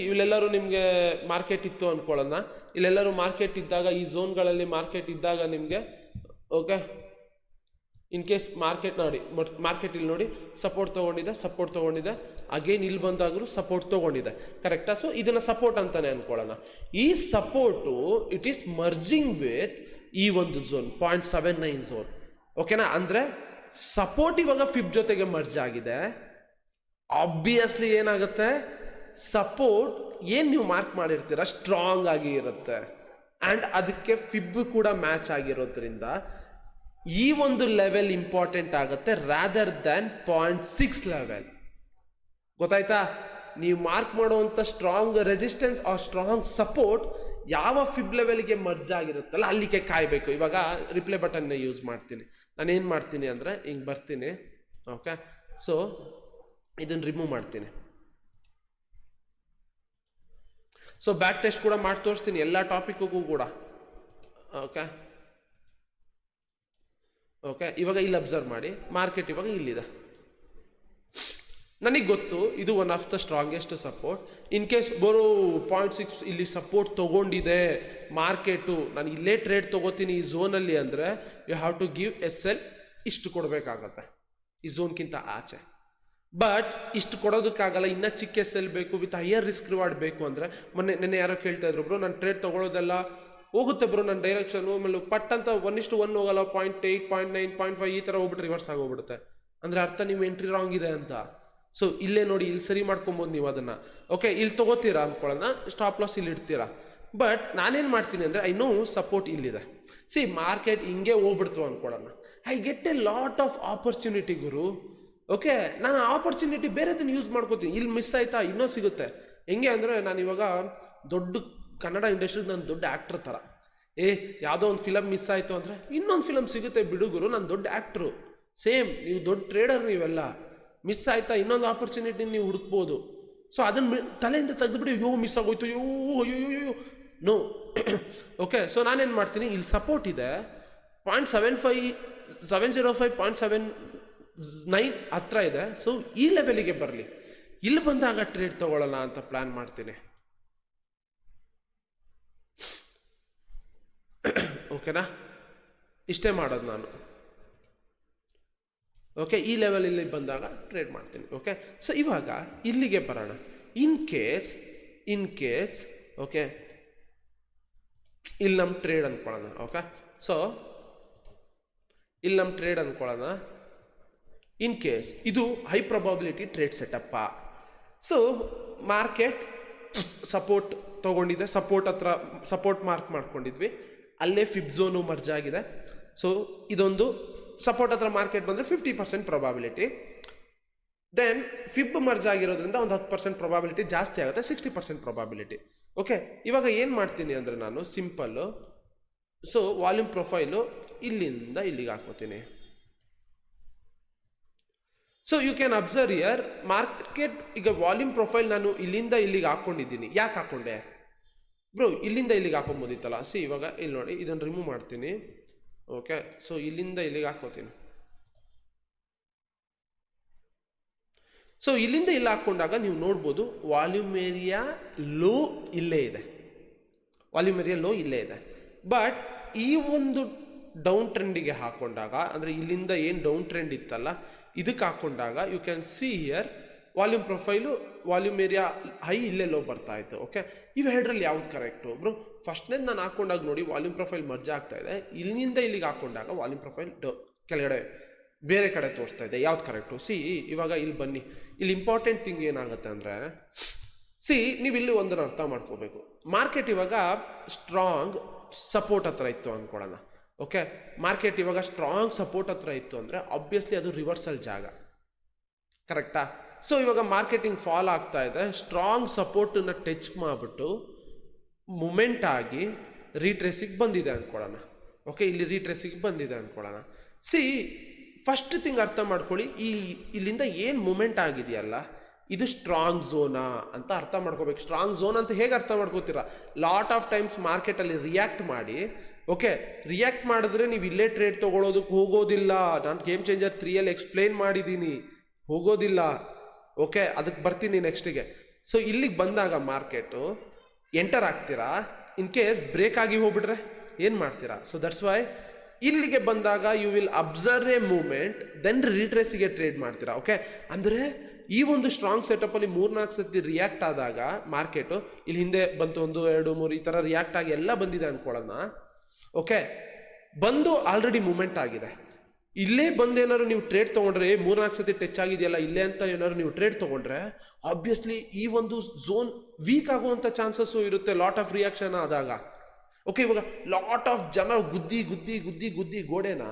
ಇಲ್ಲೆಲ್ಲರೂ ನಿಮಗೆ ಮಾರ್ಕೆಟ್ ಇತ್ತು ಅಂದ್ಕೊಳ್ಳೋಣ, ಇಲ್ಲೆಲ್ಲರೂ ಮಾರ್ಕೆಟ್ ಇದ್ದಾಗ, ಈ ಝೋನ್ಗಳಲ್ಲಿ ಮಾರ್ಕೆಟ್ ಇದ್ದಾಗ ನಿಮಗೆ, ಓಕೆ, ಇನ್ ಕೇಸ್ ಮಾರ್ಕೆಟ್ ನೋಡಿ, ಮಾರ್ಕೆಟ್ ಇಲ್ಲಿ ನೋಡಿ ಸಪೋರ್ಟ್ ತೊಗೊಂಡಿದೆ, ಅಗೇನ್ ಇಲ್ಲಿ ಬಂದಾಗಲೂ ಸಪೋರ್ಟ್ ತೊಗೊಂಡಿದೆ, ಕರೆಕ್ಟಾ? ಸೊ ಇದನ್ನು ಸಪೋರ್ಟ್ ಅಂತಾನೆ ಅನ್ಕೊಳ್ಳೋಣ. ಈ support it is merging with ಈ ಒಂದು ಝೋನ್ 0.79 ಝೋನ್. ಓಕೆನಾ? ಅಂದರೆ ಸಪೋರ್ಟ್ ಇವಾಗ ಫಿಬ್ ಜೊತೆಗೆ ಮರ್ಜ್ ಆಗಿದೆ. ಆಬ್ವಿಯಸ್ಲಿ ಏನಾಗುತ್ತೆ, ಸಪೋರ್ಟ್ ಏನು ನೀವು ಮಾರ್ಕ್ ಮಾಡಿರ್ತೀರ ಸ್ಟ್ರಾಂಗ್ ಆಗಿ ಇರುತ್ತೆ, ಆ್ಯಂಡ್ ಅದಕ್ಕೆ ಫಿಬ್ ಕೂಡ ಮ್ಯಾಚ್ ಆಗಿರೋದ್ರಿಂದ ಈ ಒಂದು ಲೆವೆಲ್ ಇಂಪಾರ್ಟೆಂಟ್ ಆಗುತ್ತೆ ರಾದರ್ ದ್ಯಾನ್ 0.6 ಲೆವೆಲ್. ಗೊತ್ತಾಯ್ತಾ? ನೀವು ಮಾರ್ಕ್ ಮಾಡುವಂಥ strong resistance or strong support ಯಾವ ಫಿಬ್ ಲೆವೆಲ್ಗೆ ಮರ್ಜ್ ಆಗಿರುತ್ತಲ್ಲ ಅಲ್ಲಿಗೆ ಕಾಯಬೇಕು. ಇವಾಗ ರಿಪ್ಲೈ ಬಟನ್ನ ಯೂಸ್ ಮಾಡ್ತೀನಿ. ನಾನೇನು ಮಾಡ್ತೀನಿ ಅಂದರೆ ಹಿಂಗೆ ಬರ್ತೀನಿ. ಓಕೆ, ಸೊ ಇದನ್ನು ರಿಮೂವ್ ಮಾಡ್ತೀನಿ. ಸೊ ಬ್ಯಾಕ್ ಟೆಸ್ಟ್ ಕೂಡ ಮಾಡಿ ತೋರಿಸ್ತೀನಿ ಎಲ್ಲ ಟಾಪಿಕ್ಗೂ ಕೂಡ. ಓಕೆ, ಇವಾಗ ಇಲ್ಲಿ ಅಬ್ಸರ್ವ್ ಮಾಡಿ, ಮಾರ್ಕೆಟ್ ಇವಾಗ ಇಲ್ಲಿದೆ. ನನಗೆ ಗೊತ್ತು ಇದು one of the strongest support. In case ಬರೋ 0.6 ಇಲ್ಲಿ ಸಪೋರ್ಟ್ ತೊಗೊಂಡಿದೆ ಮಾರ್ಕೆಟು, ನಾನು ಇಲ್ಲೇ ಟ್ರೇಡ್ ತೊಗೋತೀನಿ ಈ ಝೋನಲ್ಲಿ ಅಂದರೆ you have to give SL ಇಷ್ಟು ಕೊಡಬೇಕಾಗತ್ತೆ ಈ ಝೋನ್ಗಿಂತ ಆಚೆ. ಬಟ್ ಇಷ್ಟು ಕೊಡೋದಕ್ಕಾಗಲ್ಲ, ಇನ್ನೂ ಚಿಕ್ಕ SL ಬೇಕು ವಿತ್ ಹೈಯರ್ ರಿಸ್ಕ್ ರಿವಾರ್ಡ್ ಬೇಕು ಅಂದರೆ. ನೆನ್ನೆ ಯಾರೋ ಕೇಳ್ತಾ ಇದ್ರು, ಬ್ರೋ ನಾನು ಟ್ರೇಡ್ ತೊಗೊಳೋದೆಲ್ಲ ಹೋಗುತ್ತೆ ಬ್ರೋ ನನ್ನ ಡೈರೆಕ್ಷನು, ಆಮೇಲೆ ಪಟ್ ಅಂತ 1:1 ಹೋಗಲ್ಲ, 0.8, 0.9, 0.5 ಈ ಥರ ಹೋಗ್ಬಿಟ್ಟು ರಿವರ್ಸ್ ಆಗೋಗ್ಬಿಡುತ್ತೆ. ಅಂದರೆ ಅರ್ಥ ನೀವು ಎಂಟ್ರಿ ರಾಂಗ್ ಇದೆ ಅಂತ. ಸೊ ಇಲ್ಲೇ ನೋಡಿ, ಇಲ್ಲಿ ಸರಿ ಮಾಡ್ಕೊಬೋದು ನೀವು ಅದನ್ನು. ಓಕೆ, ಇಲ್ಲಿ ತೊಗೋತೀರಾ ಅನ್ಕೊಳ್ಳೋಣ, ಸ್ಟಾಪ್ ಲಾಸ್ ಇಲ್ಲಿ ಇಡ್ತೀರಾ. ಬಟ್ ನಾನೇನು ಮಾಡ್ತೀನಿ ಅಂದರೆ, ಐ ನೋ ಸಪೋರ್ಟ್ ಇಲ್ಲಿದೆ. ಮಾರ್ಕೆಟ್ ಹಿಂಗೆ ಹೋಗ್ಬಿಡ್ತು ಅನ್ಕೊಳ್ಳೋಣ, I get a lot of opportunity ಗುರು. ಓಕೆ, ನಾನು ಆಪರ್ಚುನಿಟಿ ಬೇರೆದನ್ನು ಯೂಸ್ ಮಾಡ್ಕೋತೀನಿ. ಇಲ್ಲಿ ಮಿಸ್ ಆಯ್ತಾ, ಇನ್ನೂ ಸಿಗುತ್ತೆ. ಹೆಂಗೆ ಅಂದರೆ, ನಾನು ಇವಾಗ ದೊಡ್ಡ ಕನ್ನಡ ಇಂಡಸ್ಟ್ರಿಗೆ ನಾನು ದೊಡ್ಡ ಆ್ಯಕ್ಟ್ರ್ ಥರ. ಯಾವುದೋ ಒಂದು ಫಿಲಮ್ ಮಿಸ್ ಆಯಿತು ಅಂದರೆ ಇನ್ನೊಂದು ಫಿಲಮ್ ಸಿಗುತ್ತೆ ಬಿಡುಗರು, ನಾನು ದೊಡ್ಡ ಆ್ಯಕ್ಟ್ರು. ಸೇಮ್ ನೀವು ದೊಡ್ಡ ಟ್ರೇಡರ್, ನೀವೆಲ್ಲ ಮಿಸ್ ಆಯ್ತಾ ಇನ್ನೊಂದು ಆಪರ್ಚುನಿಟಿ ನೀವು ಹುಡುಕ್ಬೋದು. ಸೊ ಅದನ್ನು ತಲೆಯಿಂದ ತೆಗೆದುಬಿಡಿ, ಮಿಸ್ ಆಗೋಯ್ತು, ನೋ. ಓಕೆ, ಸೊ ನಾನೇನು ಮಾಡ್ತೀನಿ, ಇಲ್ಲಿ ಸಪೋರ್ಟ್ ಇದೆ 0.75, 705, 0.79 ಹತ್ರ ಇದೆ. ಸೊ ಈ ಲೆವೆಲಿಗೆ ಬರಲಿ, ಇಲ್ಲಿ ಬಂದಾಗ ಟ್ರೇಡ್ ತೊಗೊಳ್ಳೋಣ ಅಂತ ಪ್ಲ್ಯಾನ್ ಮಾಡ್ತೀನಿ. ಓಕೆನಾ? ಇಷ್ಟೇ ಮಾಡೋದು ನಾನು. ಓಕೆ, ಈ ಲೆವೆಲ್ ಇಲ್ಲಿ ಬಂದಾಗ ಟ್ರೇಡ್ ಮಾಡ್ತೀನಿ. ಓಕೆ, ಸೊ ಇವಾಗ ಇಲ್ಲಿಗೆ ಬರೋಣ. ಇನ್ ಕೇಸ್ ಓಕೆ, ಇಲ್ಲಿ ನಮ್ಮ ಟ್ರೇಡ್ ಅಂದ್ಕೊಳ್ಳೋಣ. ಓಕೆ, ಸೊ ಇಲ್ಲಿ ನಮ್ಮ ಟ್ರೇಡ್ ಅಂದ್ಕೊಳ್ಳೋಣ. ಇನ್ ಕೇಸ್ ಇದು ಹೈ ಪ್ರೊಬಬಿಲಿಟಿ ಟ್ರೇಡ್ ಸೆಟಪ್ಪ. ಸೊ ಮಾರ್ಕೆಟ್ ಸಪೋರ್ಟ್ ತೊಗೊಂಡಿದೆ, ಸಪೋರ್ಟ್ ಹತ್ರ ಸಪೋರ್ಟ್ ಮಾರ್ಕ್ ಮಾಡ್ಕೊಂಡಿದ್ವಿ, ಅಲ್ಲೇ ಫಿಬ್ ಝೋನು ಮರ್ಜ್ ಆಗಿದೆ. ಸೊ ಇದೊಂದು ಸಪೋರ್ಟ್ ಹತ್ರ ಮಾರ್ಕೆಟ್ ಬಂದರೆ 50% ಪ್ರೊಬಾಬಿಲಿಟಿ. ದೆನ್ ಫಿಬ್ ಮರ್ಜ್ ಆಗಿರೋದ್ರಿಂದ ಒಂದು 10% ಪ್ರೊಬಾಬಿಲಿಟಿ ಜಾಸ್ತಿ ಆಗುತ್ತೆ, 60% ಪ್ರೊಬಾಬಿಲಿಟಿ. ಓಕೆ, ಇವಾಗ ಏನು ಮಾಡ್ತೀನಿ ಅಂದರೆ ನಾನು ಸಿಂಪಲ್ಲು, ಸೊ ವಾಲ್ಯೂಮ್ ಪ್ರೊಫೈಲು ಇಲ್ಲಿಂದ ಇಲ್ಲಿಗೆ ಹಾಕೋತೀನಿ. So you can observe here market. ಈಗ ವಾಲ್ಯೂಮ್ ಪ್ರೊಫೈಲ್ ನಾನು ಇಲ್ಲಿಂದ ಇಲ್ಲಿಗೆ ಹಾಕೊಂಡಿದ್ದೀನಿ. ಯಾಕೆ ಹಾಕೊಂಡೆ ಬ್ರೋ? ಇಲ್ಲಿಂದ ಇಲ್ಲಿಗೆ ಹಾಕೊಂಬೋದಿತ್ತಲ್ಲ. ಇವಾಗ ಇಲ್ಲಿ ನೋಡಿ, ಇದನ್ನು ರಿಮೂವ್ ಮಾಡ್ತೀನಿ. ಓಕೆ, ಸೊ ಇಲ್ಲಿಂದ ಇಲ್ಲಿಗೆ ಹಾಕೋತೀನಿ. ಸೊ ಇಲ್ಲಿಂದ ಇಲ್ಲಿ ಹಾಕೊಂಡಾಗ ನೀವು ನೋಡ್ಬೋದು ವಾಲ್ಯೂಮ್ ಏರಿಯಾ ಲೋ ಇಲ್ಲೇ ಇದೆ, ವಾಲ್ಯೂಮ್ ಏರಿಯಾ ಲೋ ಇಲ್ಲೇ ಇದೆ. ಬಟ್ ಈ ಒಂದು ಡೌನ್ ಟ್ರೆಂಡಿಗೆ ಹಾಕೊಂಡಾಗ, ಅಂದರೆ ಇಲ್ಲಿಂದ ಏನು ಡೌನ್ ಟ್ರೆಂಡ್ ಇತ್ತಲ್ಲ ಇದಕ್ಕೆ ಹಾಕೊಂಡಾಗ you can see here volume profile, volume area high, ಇಲ್ಲೇ ಲೋ ಬರ್ತಾ ಇತ್ತು. ಓಕೆ, ಇವೆರಡರಲ್ಲಿ ಯಾವ್ದು ಕರೆಕ್ಟು ಬ್ರೋ? ಫಸ್ಟ್ನೇ ನಾನು ಹಾಕೊಂಡಾಗ ನೋಡಿ ವಾಲ್ಯೂಮ್ ಪ್ರೊಫೈಲ್ ಮರ್ಜ್ ಆಗ್ತಾ ಇದೆ. ಇಲ್ಲಿಂದ ಇಲ್ಲಿಗೆ ಹಾಕೊಂಡಾಗ ವಾಲ್ಯೂಮ್ ಪ್ರೊಫೈಲ್ ಕೆಳಗಡೆ ಬೇರೆ ಕಡೆ ತೋರಿಸ್ತಾ ಇದೆ. ಯಾವ್ದು ಕರೆಕ್ಟು? ಇವಾಗ ಇಲ್ಲಿ ಬನ್ನಿ. ಇಲ್ಲಿ ಇಂಪಾರ್ಟೆಂಟ್ ಥಿಂಗ್ ಏನಾಗುತ್ತೆ ಅಂದರೆ, ನೀವು ಇಲ್ಲಿ ಒಂದನ್ನು ಅರ್ಥ ಮಾಡ್ಕೋಬೇಕು. ಮಾರ್ಕೆಟ್ ಇವಾಗ ಸ್ಟ್ರಾಂಗ್ ಸಪೋರ್ಟ್ ಹತ್ರ ಇತ್ತು ಅಂದ್ಕೊಳ್ಳೋಣ. ಓಕೆ, ಮಾರ್ಕೆಟ್ ಇವಾಗ ಸ್ಟ್ರಾಂಗ್ ಸಪೋರ್ಟ್ ಹತ್ರ ಇತ್ತು ಅಂದರೆ ಆಬ್ವಿಯಸ್ಲಿ ಅದು ರಿವರ್ಸಲ್ ಜಾಗ, ಕರೆಕ್ಟಾ? ಸೊ ಇವಾಗ ಮಾರ್ಕೆಟಿಂಗ್ ಫಾಲ್ ಆಗ್ತಾ ಇದೆ, ಸ್ಟ್ರಾಂಗ್ ಸಪೋರ್ಟನ್ನ ಟಚ್ ಮಾಡಿಬಿಟ್ಟು ಮೂಮೆಂಟ್ ಆಗಿ ರೀಟ್ರೇಸಿಗೆ ಬಂದಿದೆ ಅಂದ್ಕೊಳ್ಳೋಣ. ಓಕೆ, ಇಲ್ಲಿ ರೀಟ್ರೇಸಿಗೆ ಬಂದಿದೆ ಅಂದ್ಕೊಳ್ಳೋಣ. ಫಸ್ಟ್ ಥಿಂಗ್ ಅರ್ಥ ಮಾಡ್ಕೊಳ್ಳಿ, ಇಲ್ಲಿಂದ ಏನು ಮೂಮೆಂಟ್ ಆಗಿದೆಯಲ್ಲ ಇದು ಸ್ಟ್ರಾಂಗ್ ಝೋನಾ ಅಂತ ಅರ್ಥ ಮಾಡ್ಕೋಬೇಕು. ಸ್ಟ್ರಾಂಗ್ ಝೋನ್ ಅಂತ ಹೇಗೆ ಅರ್ಥ ಮಾಡ್ಕೋತೀರಾ? ಲಾಟ್ ಆಫ್ ಟೈಮ್ಸ್ ಮಾರ್ಕೆಟಲ್ಲಿ ರಿಯಾಕ್ಟ್ ಮಾಡಿ, ಓಕೆ, ರಿಯಾಕ್ಟ್ ಮಾಡಿದ್ರೆ ನೀವು ಇಲ್ಲೇ ಟ್ರೇಡ್ ತೊಗೊಳೋದಕ್ಕೆ ಹೋಗೋದಿಲ್ಲ. ನಾನು ಗೇಮ್ ಚೇಂಜರ್ 3 ಎಕ್ಸ್ಪ್ಲೇನ್ ಮಾಡಿದ್ದೀನಿ, ಹೋಗೋದಿಲ್ಲ. ಓಕೆ, ಅದಕ್ಕೆ ಬರ್ತೀನಿ ನೆಕ್ಸ್ಟಿಗೆ. ಸೊ ಇಲ್ಲಿಗೆ ಬಂದಾಗ ಮಾರ್ಕೆಟು ಎಂಟರ್ ಆಗ್ತೀರಾ. ಇನ್ ಕೇಸ್ ಬ್ರೇಕ್ ಆಗಿ ಹೋಗ್ಬಿಟ್ರೆ ಏನು ಮಾಡ್ತೀರಾ? ಸೊ ದಟ್ಸ್ ವೈ ಇಲ್ಲಿಗೆ ಬಂದಾಗ you will observe a movement, then ರೀಟ್ರೇಸಿಗೆ ಟ್ರೇಡ್ ಮಾಡ್ತೀರಾ. ಓಕೆ, ಅಂದರೆ ಈ ಒಂದು ಸ್ಟ್ರಾಂಗ್ ಸೆಟಪ್ಪಲ್ಲಿ 3-4 ಸತಿ ರಿಯಾಕ್ಟ್ ಆದಾಗ ಮಾರ್ಕೆಟು ಇಲ್ಲಿ ಹಿಂದೆ ಬಂತು 1, 2, 3 ಈ ಥರ ರಿಯಾಕ್ಟ್ ಆಗಿ ಎಲ್ಲ ಬಂದಿದೆ ಅಂದ್ಕೊಳ್ಳೋಣ. ಓಕೆ, ಬಂದು ಆಲ್ರೆಡಿ ಮೂಮೆಂಟ್ ಆಗಿದೆ. ಇಲ್ಲೇ ಬಂದೇನಾದ್ರು ನೀವು ಟ್ರೇಡ್ ತೊಗೊಂಡ್ರೆ 3-4 ಸತಿ ಟಚ್ ಆಗಿದೆಯಲ್ಲ ಇಲ್ಲೇ ಅಂತ ಏನಾದ್ರು ನೀವು ಟ್ರೇಡ್ ತೊಗೊಂಡ್ರೆ ಆಬ್ವಿಯಸ್ಲಿ ಈ ಒಂದು ಝೋನ್ ವೀಕ್ ಆಗುವಂಥ ಚಾನ್ಸಸ್ಸು ಇರುತ್ತೆ, ಲಾಟ್ ಆಫ್ ರಿಯಾಕ್ಷನ್ ಆದಾಗ. ಓಕೆ, ಇವಾಗ ಲಾಟ್ ಆಫ್ ಜನ ಗುದ್ದಿ ಗುದ್ದಿ ಗುದ್ದಿ ಗುದ್ದಿ ಗೋಡೆನ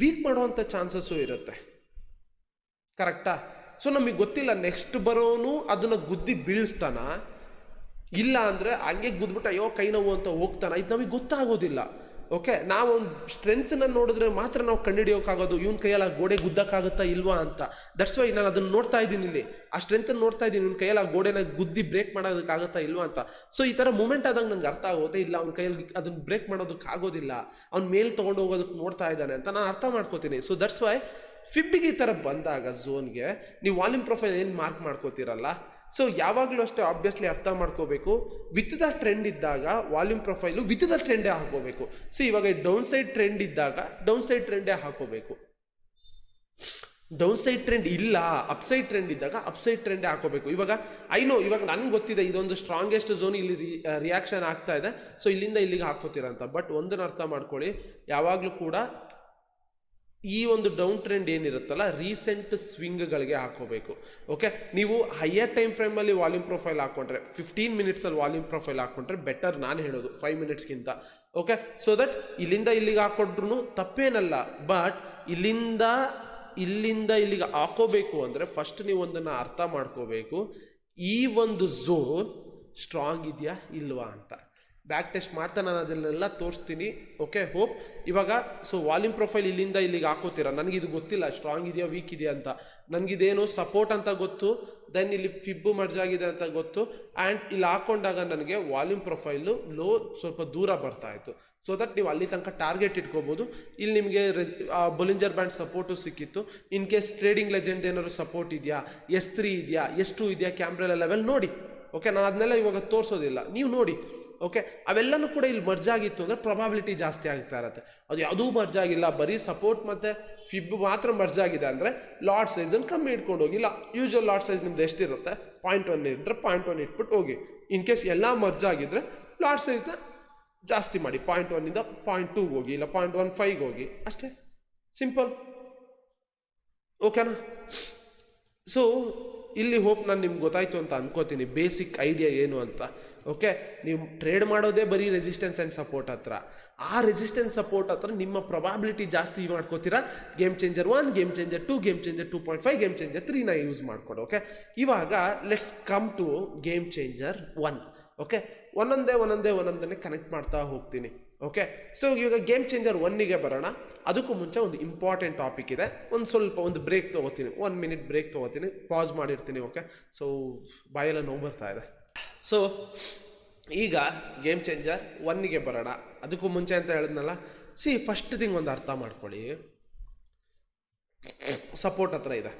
ವೀಕ್ ಮಾಡುವಂಥ ಚಾನ್ಸಸ್ಸು ಇರುತ್ತೆ, ಕರೆಕ್ಟಾ? ಸೊ ನಮಗೆ ಗೊತ್ತಿಲ್ಲ ನೆಕ್ಸ್ಟ್ ಬರೋನು ಅದನ್ನ ಗುದ್ದಿ ಬೀಳಿಸ್ತಾನ, ಇಲ್ಲ ಅಂದರೆ ಹಂಗೆ ಗುದ್ಬಿಟ್ಟು ಅಯ್ಯೋ ಕೈ ನೋವು ಅಂತ ಹೋಗ್ತಾನ, ಇದು ನಮಗೆ ಗೊತ್ತಾಗೋದಿಲ್ಲ. ಓಕೆ, ನಾವು ಸ್ಟ್ರೆಂತ್ನ ನೋಡಿದ್ರೆ ಮಾತ್ರ ನಾವು ಕಂಡುಹಿಡಿಯೋಕ್ಕಾಗೋದು ಇವನ್ ಕೈಯಲ್ಲ ಗೋಡೆ ಗುದ್ದಕ್ಕಾಗುತ್ತಾ ಇಲ್ವಾ ಅಂತ. ದಟ್ಸ್ ವೈ ನಾನು ಅದನ್ನು ನೋಡ್ತಾ ಇದ್ದೀನಿ, ಇಲ್ಲಿ ಆ ಸ್ಟ್ರೆಂತನ್ನು ನೋಡ್ತಾ ಇದ್ದೀನಿ, ಇವನ್ ಕೈಯಲ್ಲ ಗೋಡೆನ ಗುದ್ದಿ ಬ್ರೇಕ್ ಮಾಡೋದಕ್ಕಾಗತ್ತಾ ಇಲ್ವಾ ಅಂತ. ಸೊ ಈ ಥರ ಮೂಮೆಂಟ್ ಆದಾಗ ನಂಗೆ ಅರ್ಥ ಆಗುತ್ತೆ, ಇಲ್ಲ ಅವ್ನ ಕೈಯಲ್ಲಿ ಅದನ್ನ ಬ್ರೇಕ್ ಮಾಡೋದಕ್ಕಾಗೋದಿಲ್ಲ, ಅವ್ನ ಮೇಲೆ ತೊಗೊಂಡು ಹೋಗೋದಕ್ಕೆ ನೋಡ್ತಾ ಇದ್ದಾನೆ ಅಂತ ನಾನು ಅರ್ಥ ಮಾಡ್ಕೋತೀನಿ. ಸೊ ದಟ್ಸ್ ವೈ ಫಿಬ್ಬಿಗೆ ಈ ಥರ ಬಂದಾಗ ಝೋನ್ಗೆ ನೀವು ವಾಲ್ಯೂಮ್ ಪ್ರೊಫೈಲ್ ಏನು ಮಾರ್ಕ್ ಮಾಡ್ಕೋತೀರಲ್ಲ, ಸೊ ಯಾವಾಗಲೂ ಅಷ್ಟೇ ಆಬ್ವಿಯಸ್ಲಿ ಅರ್ಥ ಮಾಡ್ಕೋಬೇಕು. ವಿತ್ ದ ಟ್ರೆಂಡ್ ಇದ್ದಾಗ ವಾಲ್ಯೂಮ್ ಪ್ರೊಫೈಲು ವಿತ್ ದ ಟ್ರೆಂಡೇ ಹಾಕೋಬೇಕು. ಇವಾಗ ಡೌನ್ ಸೈಡ್ ಟ್ರೆಂಡ್ ಇದ್ದಾಗ ಡೌನ್ ಸೈಡ್ ಟ್ರೆಂಡೇ ಹಾಕೋಬೇಕು. ಡೌನ್ ಸೈಡ್ ಟ್ರೆಂಡ್ ಇಲ್ಲ, ಅಪ್ಸೈಡ್ ಟ್ರೆಂಡ್ ಇದ್ದಾಗ ಅಪ್ಸೈಡ್ ಟ್ರೆಂಡೇ ಹಾಕೋಬೇಕು. ಇವಾಗ ಇವಾಗ ನನಗೆ ಗೊತ್ತಿದೆ ಇದೊಂದು ಸ್ಟ್ರಾಂಗೆಸ್ಟ್ ಝೋನ್ ಇಲ್ಲಿ ರಿಯಾಕ್ಷನ್ ಆಗ್ತಾ ಇದೆ, ಸೊ ಇಲ್ಲಿಂದ ಇಲ್ಲಿಗೆ ಹಾಕೋತೀರಂತ. ಬಟ್ ಒಂದನ್ನು ಅರ್ಥ ಮಾಡ್ಕೊಳ್ಳಿ, ಯಾವಾಗಲೂ ಕೂಡ ಈ ಒಂದು ಡೌನ್ ಟ್ರೆಂಡ್ ಏನಿರುತ್ತಲ್ಲ ರೀಸೆಂಟ್ ಸ್ವಿಂಗ್ಗಳಿಗೆ ಹಾಕೋಬೇಕು. ಓಕೆ, ನೀವು ಹೈಯರ್ ಟೈಮ್ ಫ್ರೇಮಲ್ಲಿ ವಾಲ್ಯೂಮ್ ಪ್ರೊಫೈಲ್ ಹಾಕೊಂಡ್ರೆ 15 ಮಿನಿಟ್ಸಲ್ಲಿ ವಾಲ್ಯೂಮ್ ಪ್ರೊಫೈಲ್ ಹಾಕೊಂಡ್ರೆ ಬೆಟರ್, ನಾನು ಹೇಳೋದು 5 ಮಿನಿಟ್ಸ್ಗಿಂತ. ಓಕೆ, ಸೊ ದಟ್ ಇಲ್ಲಿಂದ ಇಲ್ಲಿಗೆ ಹಾಕೊಂಡ್ರು ತಪ್ಪೇನಲ್ಲ. ಬಟ್ ಇಲ್ಲಿಂದ ಇಲ್ಲಿಗೆ ಹಾಕೋಬೇಕು ಅಂದರೆ ಫಸ್ಟ್ ನೀವು ಒಂದನ್ನು ಅರ್ಥ ಮಾಡ್ಕೋಬೇಕು, ಈ ಒಂದು ಝೋನ್ ಸ್ಟ್ರಾಂಗ್ ಇದೆಯಾ ಇಲ್ವಾ ಅಂತ. ಬ್ಯಾಕ್ ಟೆಸ್ಟ್ ಮಾಡ್ತಾ ನಾನು ಅದನ್ನೆಲ್ಲ ತೋರಿಸ್ತೀನಿ. ಓಕೆ, ಹೋಪ್ ಇವಾಗ ಸೊ ವಾಲ್ಯೂಮ್ ಪ್ರೊಫೈಲ್ ಇಲ್ಲಿಂದ ಇಲ್ಲಿಗೆ ಹಾಕೋತೀರ. ನನಗಿದು ಗೊತ್ತಿಲ್ಲ ಸ್ಟ್ರಾಂಗ್ ಇದೆಯಾ ವೀಕ್ ಇದೆಯಾ ಅಂತ, ನನಗಿದೇನು ಸಪೋರ್ಟ್ ಅಂತ ಗೊತ್ತು, ದೆನ್ ಇಲ್ಲಿ ಫಿಬ್ಬು ಮರ್ಜ್ ಆಗಿದೆ ಅಂತ ಗೊತ್ತು. ಆ್ಯಂಡ್ ಇಲ್ಲಿ ಹಾಕೊಂಡಾಗ ನನಗೆ ವಾಲ್ಯೂಮ್ ಪ್ರೊಫೈಲು ಲೋ ಸ್ವಲ್ಪ ದೂರ ಬರ್ತಾ ಇತ್ತು. ಸೊ ದಟ್ ನೀವು ಅಲ್ಲಿ ತನಕ ಟಾರ್ಗೆಟ್ ಇಟ್ಕೋಬೋದು. ಇಲ್ಲಿ ನಿಮಗೆ ಬೊಲಿಂಜರ್ ಬ್ಯಾಂಡ್ ಸಪೋರ್ಟು ಸಿಕ್ಕಿತ್ತು. ಇನ್ ಕೇಸ್ ಟ್ರೇಡಿಂಗ್ ಲೆಜೆಂಡ್ ಏನಾದ್ರು ಸಪೋರ್ಟ್ ಇದೆಯಾ, S3 ಇದೆಯಾ, S2 ಇದೆಯಾ, ಕ್ಯಾಮ್ರಾ ಲೆವೆಲ್ ನೋಡಿ. ಓಕೆ, ನಾನು ಅದನ್ನೆಲ್ಲ ಇವಾಗ ತೋರಿಸೋದಿಲ್ಲ, ನೀವು ನೋಡಿ. ಓಕೆ, ಅವೆಲ್ಲನೂ ಕೂಡ ಇಲ್ಲಿ ಮರ್ಜ್ ಆಗಿತ್ತು ಅಂದರೆ ಪ್ರೊಬಾಬಿಲಿಟಿ ಜಾಸ್ತಿ ಆಗ್ತಾ ಇರುತ್ತೆ. ಅದು ಯಾವುದೂ ಮರ್ಜ್ ಆಗಿಲ್ಲ, ಬರೀ ಸಪೋರ್ಟ್ ಮತ್ತು ಫಿಬ್ ಮಾತ್ರ ಮರ್ಜ್ ಆಗಿದೆ ಅಂದರೆ ಲಾಟ್ ಸೈಜನ್ನು ಕಮ್ಮಿ ಇಟ್ಕೊಂಡು ಹೋಗಿಲ್ಲ. ಯೂಶುವಲ್ ಲಾಟ್ ಸೈಜ್ ನಿಮ್ದು ಎಷ್ಟಿರುತ್ತೆ 0.1 ಇದ್ದರೆ 0.1 ಇಟ್ಬಿಟ್ಟು ಹೋಗಿ. ಇನ್ ಕೇಸ್ ಎಲ್ಲ ಮರ್ಜ್ ಆಗಿದ್ರೆ ಲಾಟ್ ಸೈಜ್ನ ಜಾಸ್ತಿ ಮಾಡಿ, 0.1ಇಂದ 0.2 ಹೋಗಿ, ಇಲ್ಲ 0.15 ಹೋಗಿ, ಅಷ್ಟೇ, ಸಿಂಪಲ್. ಓಕೆನಾ? ಸೊ ಇಲ್ಲಿ ಹೋಪ್ ನಾನು ನಿಮ್ಗೆ ಗೊತ್ತಾಯ್ತು ಅಂತ ಅನ್ಕೋತೀನಿ ಬೇಸಿಕ್ ಐಡಿಯಾ ಏನು ಅಂತ. ಓಕೆ, ನೀವು ಟ್ರೇಡ್ ಮಾಡೋದೇ ಬರೀ ರೆಸಿಸ್ಟೆನ್ಸ್ ಆ್ಯಂಡ್ ಸಪೋರ್ಟ್ ಹತ್ರ. ಆ ರೆಸಿಸ್ಟೆನ್ಸ್ ಸಪೋರ್ಟ್ ಹತ್ರ ನಿಮ್ಮ ಪ್ರೊಬಾಬಿಲಿಟಿ ಜಾಸ್ತಿ ಮಾಡ್ಕೋತೀರಾ. Game changer 1, game changer 2, game changer 2.5, game changer 3ನ ಯೂಸ್ ಮಾಡ್ಕೊಂಡು. ಓಕೆ, ಇವಾಗ let's come to game changer 1. Okay, ಒಂದೊಂದೇ ಕನೆಕ್ಟ್ ಮಾಡ್ತಾ ಹೋಗ್ತೀನಿ. ಓಕೆ, ಸೊ ಇವಾಗ ಗೇಮ್ ಚೇಂಜರ್ 1ಗೆ ಬರೋಣ. ಅದಕ್ಕೂ ಮುಂಚೆ ಒಂದು ಇಂಪಾರ್ಟೆಂಟ್ ಟಾಪಿಕ್ ಇದೆ. ಒಂದು ಬ್ರೇಕ್ ತೊಗೋತೀನಿ, 1 ಮಿನಿಟ್ ಬ್ರೇಕ್ ತೊಗೋತೀನಿ, ಪಾಸ್ ಮಾಡಿರ್ತೀನಿ. ಓಕೆ, ಸೊ ಬಾಯೆಲ್ಲ ನೋವು ಬರ್ತಾ ಇದೆ. ಸೊ ಈಗ ಗೇಮ್ ಚೇಂಜರ್ 1ಗೆ ಬರೋಣ. ಅದಕ್ಕೂ ಮುಂಚೆ ಅಂತ ಹೇಳಿದ್ನಲ್ಲ, ಫಸ್ಟ್ ಥಿಂಗ್ ಒಂದು ಅರ್ಥ ಮಾಡ್ಕೊಳ್ಳಿ. ಸಪೋರ್ಟ್ ಹತ್ರ ಇದೆ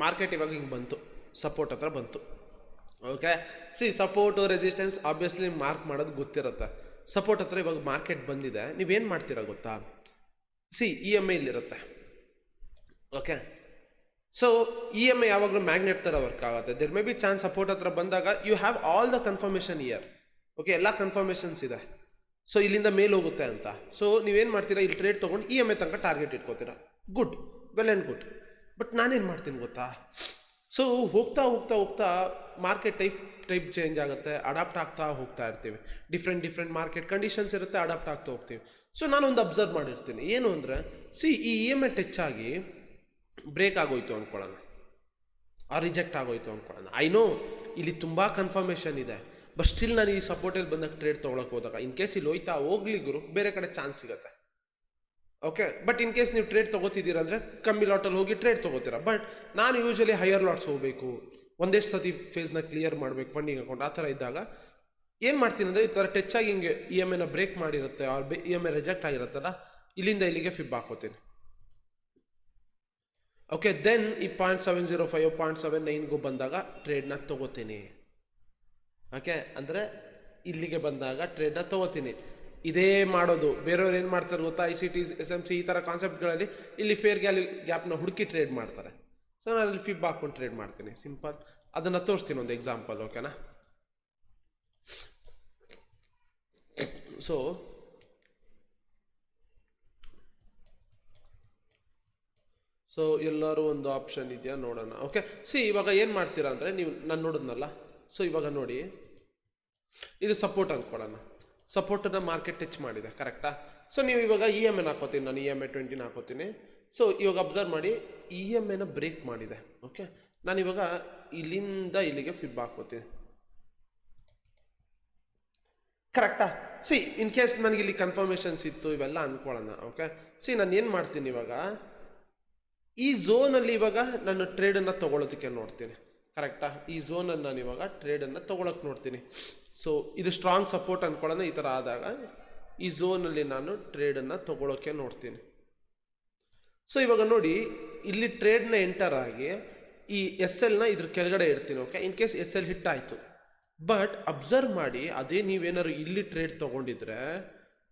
ಮಾರ್ಕೆಟ್, ಇವಾಗ ಹಿಂಗೆ ಬಂತು, ಸಪೋರ್ಟ್ ಹತ್ರ ಬಂತು. Okay, support resistance obviously mark ಮಾಡೋದು ಗೊತ್ತಿರುತ್ತೆ. ಸಪೋರ್ಟ್ ಹತ್ರ ಇವಾಗ ಮಾರ್ಕೆಟ್ ಬಂದಿದೆ, ನೀವೇನು ಮಾಡ್ತೀರಾ ಗೊತ್ತಾ? EMI ಇಲ್ಲಿರುತ್ತೆ. ಓಕೆ, ಸೊ EMI ಯಾವಾಗಲೂ ಮ್ಯಾಗ್ನೆಟ್ ಥರ ವರ್ಕ್ ಆಗುತ್ತೆ. There may be chance support ಹತ್ರ ಬಂದಾಗ you have all the confirmation here. Okay, ಎಲ್ಲ ಕನ್ಫರ್ಮೇಷನ್ಸ್ ಇದೆ. ಸೊ ಇಲ್ಲಿಂದ ಮೇಲೆ ಹೋಗುತ್ತೆ ಅಂತ. ಸೊ ನೀವೇನು ಮಾಡ್ತೀರಾ, ಇಲ್ಲಿ ಟ್ರೇಡ್ ತೊಗೊಂಡು EMI ತನಕ ಟಾರ್ಗೆಟ್ ಇಟ್ಕೋತೀರಾ. Good, well and good. But ನಾನೇನು ಮಾಡ್ತೀನಿ ಗೊತ್ತಾ? ಸೊ ಹೋಗ್ತಾ ಮಾರ್ಕೆಟ್ ಟೈಪ್ ಚೇಂಜ್ ಆಗುತ್ತೆ, ಅಡಾಪ್ಟ್ ಆಗ್ತಾ ಹೋಗ್ತಾ ಇರ್ತೀವಿ. ಡಿಫ್ರೆಂಟ್ ಮಾರ್ಕೆಟ್ ಕಂಡೀಷನ್ಸ್ ಇರುತ್ತೆ, ಅಡಾಪ್ಟ್ ಆಗ್ತಾ ಹೋಗ್ತೀವಿ. ಸೊ ನಾನೊಂದು ಅಬ್ಸರ್ವ್ ಮಾಡಿರ್ತೀನಿ, ಏನು ಅಂದರೆ ಈ EMI ಟಚ್ ಆಗಿ ಬ್ರೇಕ್ ಆಗೋಯ್ತು ಅಂದ್ಕೊಳ್ಳೋಣ, ರಿಜೆಕ್ಟ್ ಆಗೋಯ್ತು ಅಂದ್ಕೊಳ್ಳೋಣ. ಐ ನೋ ಇಲ್ಲಿ ತುಂಬ ಕನ್ಫರ್ಮೇಷನ್ ಇದೆ, ಬಟ್ ಸ್ಟಿಲ್ ನಾನು ಈ ಸಪೋರ್ಟಲ್ಲಿ ಬಂದಾಗ ಟ್ರೇಡ್ ತೊಗೊಳಕ್ಕೆ ಹೋದಾಗ ಇನ್ ಕೇಸ್ ಇಲ್ಲಿ ಹೋಯ್ತಾ ಹೋಗ್ಲಿ ಗುರು, ಬೇರೆ ಕಡೆ ಚಾನ್ಸ್ ಸಿಗುತ್ತೆ. ಓಕೆ, ಬಟ್ ಇನ್ ಕೇಸ್ ನೀವು ಟ್ರೇಡ್ ತೊಗೋತಿದ್ದೀರ ಅಂದರೆ ಕಮ್ಮಿ ಲಾಟಲ್ಲಿ ಹೋಗಿ ಟ್ರೇಡ್ ತೊಗೋತೀರಾ. ಬಟ್ ನಾನು ಯೂಶಲಿ ಹೈಯರ್ ಲಾಟ್ಸ್ ಹೋಗಬೇಕು, ಒಂದೆಷ್ಟು ಸತಿ ಫೇಸ್ನ ಕ್ಲಿಯರ್ ಮಾಡಬೇಕು ಫಂಡಿಂಗ್ ಅಕೌಂಟ್, ಆ ಥರ ಇದ್ದಾಗ ಏನು ಮಾಡ್ತೀನಿ ಅಂದರೆ ಈ ಥರ ಟಚ್ ಆಗಿ ಹಿಂಗೆ EMIನ ಬ್ರೇಕ್ ಮಾಡಿರುತ್ತೆ, EMI ರಿಜೆಕ್ಟ್ ಆಗಿರುತ್ತಲ್ಲ, ಇಲ್ಲಿಂದ ಇಲ್ಲಿಗೆ ಫಿಬ್ ಹಾಕೋತೀನಿ. ಓಕೆ, ದೆನ್ ಈ 0.705 0.79ಗೂ ಬಂದಾಗ ಟ್ರೇಡ್ನ ತೊಗೋತೀನಿ. ಓಕೆ, ಅಂದರೆ ಇಲ್ಲಿಗೆ ಬಂದಾಗ ಟ್ರೇಡ್ನ ತೊಗೋತೀನಿ. ಇದೇ ಮಾಡೋದು ಬೇರೆಯವ್ರು ಏನು ಮಾಡ್ತಾರೆ ಗೊತ್ತಾ? ICT SMC ಈ ಥರ ಕಾನ್ಸೆಪ್ಟ್ಗಳಲ್ಲಿ ಇಲ್ಲಿ ಫೇರ್ ಗ್ಯಾಪ್ನ ಹುಡುಕಿ ಟ್ರೇಡ್ ಮಾಡ್ತಾರೆ. ಸೊ ನಾನು ಇಲ್ಲಿ ಫಿಬ್ ಹಾಕೊಂಡು ಟ್ರೇಡ್ ಮಾಡ್ತೀನಿ, ಸಿಂಪಲ್. ಅದನ್ನು ತೋರಿಸ್ತೀನಿ ಒಂದು ಎಕ್ಸಾಂಪಲ್. ಓಕೆನಾ? ಸೊ ಎಲ್ಲರೂ ಒಂದು ಆಪ್ಷನ್ ಇದೆಯಾ ನೋಡೋಣ. ಓಕೆ, ಇವಾಗ ಏನು ಮಾಡ್ತೀರಾ ಅಂದರೆ, ನೀವು ನಾನು ನೋಡಿದ್ನಲ್ಲ, ಸೊ ಇವಾಗ ನೋಡಿ, ಇದು ಸಪೋರ್ಟ್ ಅಂದ್ಕೊಳ್ಳೋಣ. ಸಪೋರ್ಟನ್ನು ಮಾರ್ಕೆಟ್ ಟಚ್ ಮಾಡಿದೆ, ಕರೆಕ್ಟಾ? ಸೊ ನೀವು ಇವಾಗ EMIನ ಹಾಕೋತೀನಿ, ನಾನು EMI 20ನ ಹಾಕೋತೀನಿ. ಸೊ ಇವಾಗ ಅಬ್ಸರ್ವ್ ಮಾಡಿ, EMIನ ಬ್ರೇಕ್ ಮಾಡಿದೆ. ಓಕೆ, ನಾನು ಇವಾಗ ಇಲ್ಲಿಂದ ಇಲ್ಲಿಗೆ ಫಿಬ್ ಹಾಕೋತೀನಿ, ಕರೆಕ್ಟಾ? ಇನ್ ಕೇಸ್ ನನಗೆ ಇಲ್ಲಿ ಕನ್ಫರ್ಮೇಷನ್ಸ್ ಇತ್ತು ಇವೆಲ್ಲ ಅಂದ್ಕೊಳ್ಳೋಣ. ಓಕೆ, ನಾನು ಏನು ಮಾಡ್ತೀನಿ ಇವಾಗ, ಈ ಝೋನಲ್ಲಿ ಇವಾಗ ನಾನು ಟ್ರೇಡನ್ನು ತೊಗೊಳೋದಕ್ಕೆ ನೋಡ್ತೀನಿ, ಕರೆಕ್ಟಾ? ಈ ಝೋನಲ್ಲಿ ನಾನು ಇವಾಗ ಟ್ರೇಡನ್ನು ತೊಗೊಳಕ್ಕೆ ನೋಡ್ತೀನಿ. ಸೊ ಇದು ಸ್ಟ್ರಾಂಗ್ ಸಪೋರ್ಟ್ ಅಂದ್ಕೊಳ್ಳೋಣ. ಈ ಥರ ಆದಾಗ ಈ ಝೋನಲ್ಲಿ ನಾನು ಟ್ರೇಡನ್ನು ತೊಗೊಳೋಕ್ಕೆ ನೋಡ್ತೀನಿ. ಸೊ ಇವಾಗ ನೋಡಿ, ಇಲ್ಲಿ ಟ್ರೇಡ್ನ ಎಂಟರ್ ಆಗಿ ಈ SLನ ಇದ್ರ ಕೆಳಗಡೆ ಇಡ್ತೀನಿ. Okay, in case SL hit ಆಯಿತು. ಬಟ್ ಅಬ್ಸರ್ವ್ ಮಾಡಿ, ಅದೇ ನೀವೇನಾದ್ರು ಇಲ್ಲಿ ಟ್ರೇಡ್ ತೊಗೊಂಡಿದ್ರೆ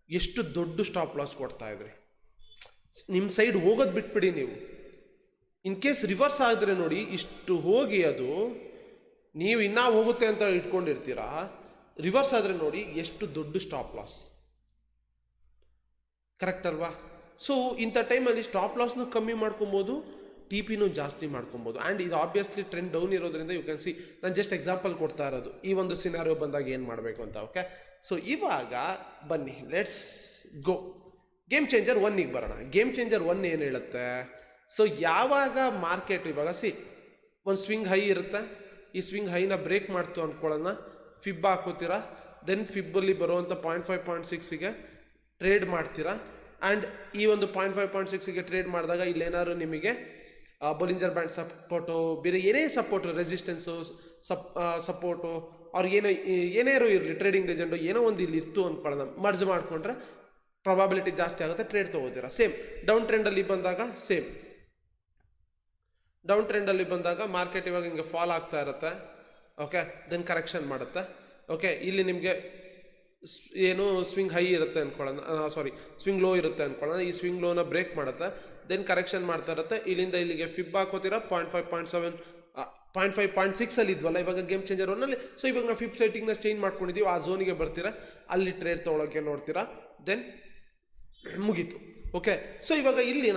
ಎಷ್ಟು ದೊಡ್ಡ ಸ್ಟಾಪ್ ಲಾಸ್ ಕೊಡ್ತಾ ಇದ್ರಿ. ನಿಮ್ಮ ಸೈಡ್ ಹೋಗೋದು ಬಿಟ್ಬಿಡಿ ನೀವು. ಇನ್ ಕೇಸ್ ರಿವರ್ಸ್ ಆದರೆ ನೋಡಿ, ಇಷ್ಟು ಹೋಗಿ ಅದು ನೀವು ಇನ್ನೂ ಹೋಗುತ್ತೆ ಅಂತ ಇಟ್ಕೊಂಡಿರ್ತೀರಾ. ರಿವರ್ಸ್ ಆದರೆ ನೋಡಿ ಎಷ್ಟು ದೊಡ್ಡ ಸ್ಟಾಪ್ ಲಾಸ್, ಕರೆಕ್ಟ್ ಅಲ್ವಾ? ಸೊ ಇಂಥ ಟೈಮಲ್ಲಿ ಸ್ಟಾಪ್ ಲಾಸ್ನು ಕಮ್ಮಿ ಮಾಡ್ಕೊಬೋದು, TPನೂ ಜಾಸ್ತಿ ಮಾಡ್ಕೊಬೋದು. ಆ್ಯಂಡ್ ಇದು ಆಬ್ವಿಯಸ್ಲಿ ಟ್ರೆಂಡ್ ಡೌನ್ ಇರೋದ್ರಿಂದ ಯು ಕ್ಯಾನ್ ಸಿ, ನಾನು ಜಸ್ಟ್ ಎಕ್ಸಾಂಪಲ್ ಕೊಡ್ತಾ ಇರೋದು ಈ ಒಂದು ಸಿನಾರಿಯೋ ಬಂದಾಗ ಏನು ಮಾಡಬೇಕು ಅಂತ. ಓಕೆ, ಸೊ ಇವಾಗ ಬನ್ನಿ, ಲೆಟ್ಸ್ ಗೋ ಗೇಮ್ ಚೇಂಜರ್ 1ಗೆ ಬರೋಣ. ಗೇಮ್ ಚೇಂಜರ್ 1 ಏನು ಹೇಳುತ್ತೆ? ಸೊ ಯಾವಾಗ ಮಾರ್ಕೆಟ್ ಇವಾಗ ಒಂದು ಸ್ವಿಂಗ್ ಹೈ ಇರುತ್ತೆ, ಈ ಸ್ವಿಂಗ್ ಹೈನ ಬ್ರೇಕ್ ಮಾಡ್ತು ಅಂದ್ಕೊಳ್ಳೋಣ, ಫಿಬ್ ಹಾಕೋತೀರಾ. ದೆನ್ ಫಿಬ್ಬಲ್ಲಿ ಬರುವಂಥ 0.5 0.6ಗೆ ಟ್ರೇಡ್ ಮಾಡ್ತೀರಾ. ಆ್ಯಂಡ್ ಈ ಒಂದು 0.5 0.6ಗೆ ಟ್ರೇಡ್ ಮಾಡಿದಾಗ ಇಲ್ಲೇನಾದ್ರು ನಿಮಗೆ ಬೊಲಿಂಜರ್ ಬ್ಯಾಂಡ್ ಸಪೋರ್ಟು, ಬೇರೆ ಏನೇ ಸಪೋರ್ಟು, ರೆಸಿಸ್ಟೆನ್ಸು ಸಪೋರ್ಟು ಅವ್ರು ಏನೇರು ಇರಲಿ, ಟ್ರೇಡಿಂಗ್ ಲೆಜೆಂಡು ಏನೋ ಒಂದು ಇಲ್ಲಿ ಇತ್ತು ಅಂದ್ಕೊಳ್ಳೋಣ, ಮರ್ಜ್ ಮಾಡಿಕೊಂಡ್ರೆ ಪ್ರಾಬಬಿಲಿಟಿ ಜಾಸ್ತಿ ಆಗುತ್ತೆ, ಟ್ರೇಡ್ ತೊಗೋತೀರಾ. ಸೇಮ್ ಡೌನ್ ಟ್ರೆಂಡಲ್ಲಿ ಬಂದಾಗ ಡೌನ್ ಟ್ರೆಂಡಲ್ಲಿ ಬಂದಾಗ ಮಾರ್ಕೆಟ್ ಇವಾಗ ಹಿಂಗೆ ಫಾಲ್ ಆಗ್ತಾ ಇರುತ್ತೆ. ಓಕೆ, ದೆನ್ ಕರೆಕ್ಷನ್ ಮಾಡುತ್ತೆ. ಓಕೆ, ಇಲ್ಲಿ ನಿಮಗೆ ಏನು ಸ್ವಿಂಗ್ ಹೈ ಇರುತ್ತೆ ಅಂದ್ಕೊಳ್ಳೋಣ, ಸ್ವಿಂಗ್ ಲೋ ಇರುತ್ತೆ ಅಂದ್ಕೊಳ್ಳೋಣ. ಈ ಸ್ವಿಂಗ್ ಲೋನ ಬ್ರೇಕ್ ಮಾಡುತ್ತೆ, ದೆನ್ ಕರೆಕ್ಷನ್ ಮಾಡ್ತಾ ಇರುತ್ತೆ. ಇಲ್ಲಿಂದ ಇಲ್ಲಿಗೆ ಫಿಬ್ ಹಾಕೋತೀರಾ. 0.5 0.7 0.5 0.6 ಇದ್ವಲ್ಲ ಇವಾಗ ಗೇಮ್ ಚೇಂಜರ್ 1ನಲ್ಲಿ. ಸೊ ಇವಾಗ ನಾವು ಫಿಬ್ ಸೆಟ್ಟಿಂಗ್ನ ಚೇಂಜ್ ಮಾಡ್ಕೊಂಡಿದ್ದೀವಿ, ಆ ಝೋನಿಗೆ ಬರ್ತೀರಾ, ಅಲ್ಲಿ ಟ್ರೇಡ್ ತೊಗೊಳಕ್ಕೆ ನೋಡ್ತೀರಾ. ದೆನ್ ಮುಗೀತು. ಓಕೆ. ಸೊ ಇವಾಗ ಇಲ್ಲಿ